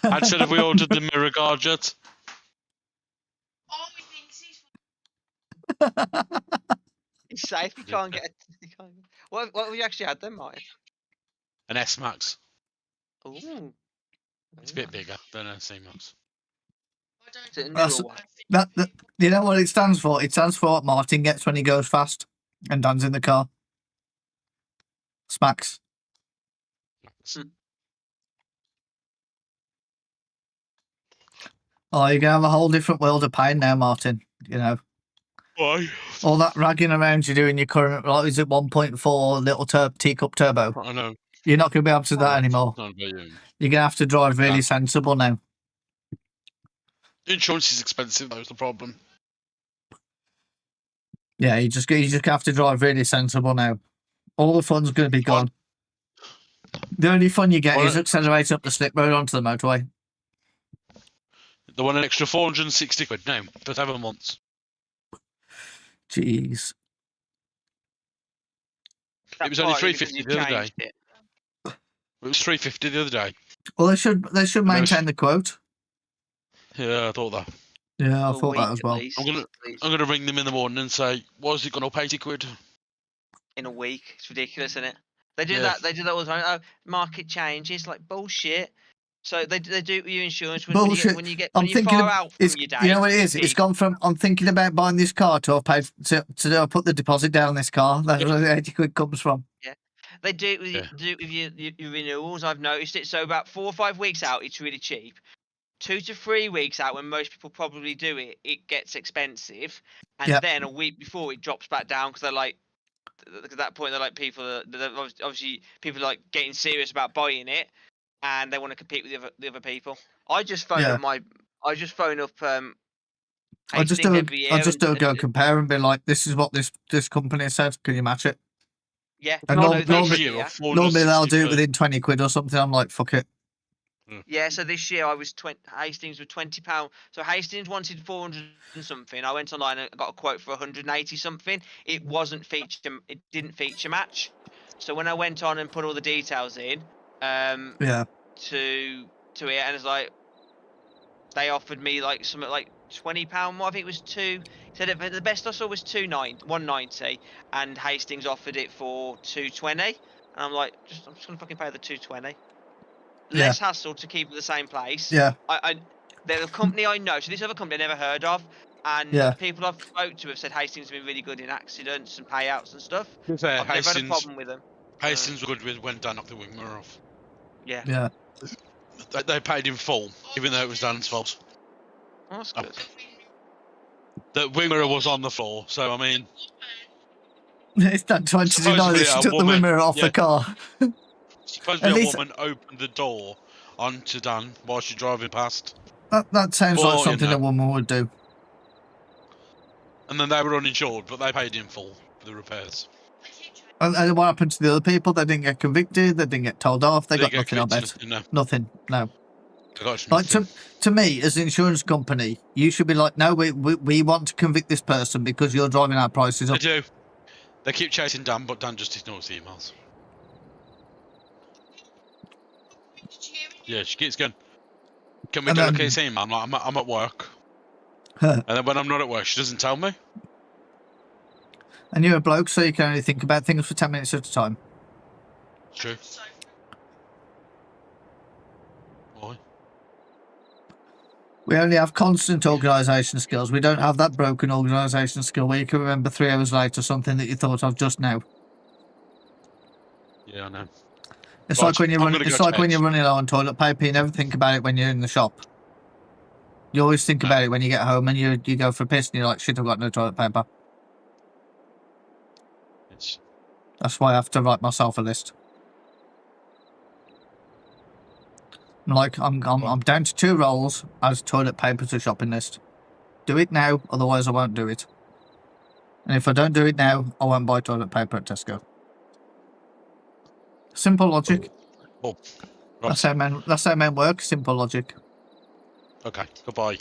I said, have we ordered the mirror guard yet? Oh, he thinks he's. He's safe. He can't get. What have you actually had then, Martin? An S Max. Ooh. It's a bit bigger than a C Max. Is it a That's- newer one? That you know what it stands for? It stands for what Martin gets when he goes fast and Dan's in the car. Smacks. Oh, you're gonna have a whole different world of pain now, Martin. You know, Why? all that ragging around you doing your current, like, is it 1.4 little teacup turbo? I know. You're not gonna be able to do that anymore. Not about you. You're gonna have to drive really sensible now. Insurance is expensive. That was the problem. Yeah, you just have to drive really sensible now. All the fun's gonna be gone. The only fun you get is accelerating up the slip road onto the motorway. They want an extra 460 quid now for 7 months. Jeez. It was only 350 the other day. It. It was 350 the other day. Well, they should maintain the quote. Yeah, I thought that. Yeah, I For a thought that week as at well. least, I'm gonna- at least. I'm gonna ring them in the morning and say, "Why is it gone up 80 quid?" In a week. It's ridiculous, isn't it? They do Yeah. that. They do that all the time. Oh, market changes, like bullshit. So they do it with your insurance when Bullshit. when you're I'm thinking far out from It's, your day. you know what it is? It's gone from I'm thinking about buying this car to I've paid to put the deposit down on this car. That's where the 80 quid comes from. They do it with, Yeah. do it with your renewals. I've noticed it. So about 4 or 5 weeks out, it's really cheap. 2 to 3 weeks out, when most people probably do it, it gets expensive, and Yep. then a week before it drops back down because they're like, at that point they're like they're obviously people are like getting serious about buying it, and they want to compete with the other people. I just phone Yeah. up I just phone up I just Hastings do every year. I just do a and- go and compare and be like, this is what this company said. Can you match it? Yeah, And no, normally- this normally- year- Normally they'll do it 460 within 20 quid or something. I'm like, fuck it. Yeah, so this year I was Hastings were £20. So Hastings wanted 400 and something. I went online and got a quote for 180 something. It wasn't it didn't feature match. So when I went on and put all the details in, Yeah. to it, and it's like they offered me like something like £20 more. I think it was two. Said it, the best I saw was 190, and Hastings offered it for 220. And I'm like, I'm just gonna fucking pay the 220. Yeah. Less hassle to keep at the same place. Yeah. They're a company I know. So this other company I never heard of, and Yeah. people I've spoke to have said Hastings have been really good in accidents and payouts and stuff. To be fair, I've never had a Hastings, problem with them. Hastings were good with when Dan knocked the wing mirror off. Yeah, Yeah. They paid in full, even though it was Dan's fault. well, that's good. The wing mirror was on the floor, so I mean, It's done trying to deny Supposedly that she a took the woman- winner off yeah. the car. supposedly At a least- woman opened the door onto Dan while she's driving past, That sounds Well, like you something know. a woman would do. and then they were uninsured, but they paid in full for the repairs. And what happened to the other people? They didn't get convicted. They didn't get told off. They got Didn't nothing, I get bet. convicted, No, Nothing. No. they got Like nothing. to me, as an insurance company, you should be like, no, we want to convict this person because you're driving our prices They up. do. They keep chasing Dan, but Dan just ignores the emails. Yeah, she keeps going, "Can we And go look then- at his email?" I'm like, I'm at work. Huh. And then when I'm not at work, she doesn't tell me. And you're a bloke, so you can only think about things for 10 minutes at a time. It's true. Why? We only have constant organisation skills. We don't have that broken organisation skill where you can remember 3 hours later something that you thought of just now. Yeah, I know. It's Right, like when you're I'm running. gonna It's go like when change. you're running low on toilet paper. You never think about it when you're in the shop. You always think about it when you get home and you go for a piss and you're like, shit, I've got no toilet paper. It's, That's why I have to write myself a list. I'm like, I'm down to 2 rolls as toilet paper to shopping list. Do it now, otherwise I won't do it. And if I don't do it now, I won't buy toilet paper at Tesco. Simple logic. Oh, That's right. how men work. Simple logic. Okay, goodbye.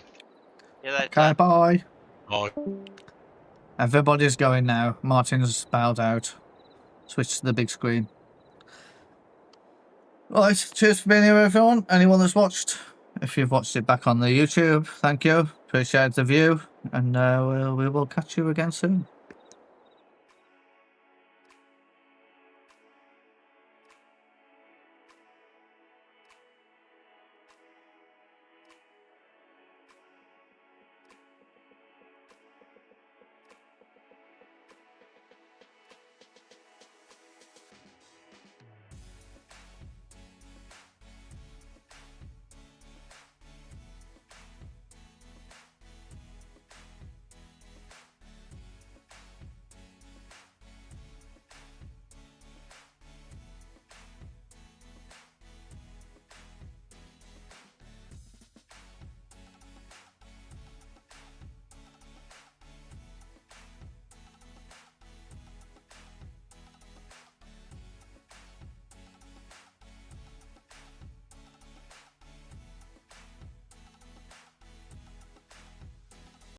Yeah, that, Okay, bye. Bye. Everybody's going now. Martin's bowed out. Switch to the big screen. Right, cheers for being here, everyone. Anyone that's watched, if you've watched it back on the YouTube, thank you. Appreciate the view, and we will catch you again soon.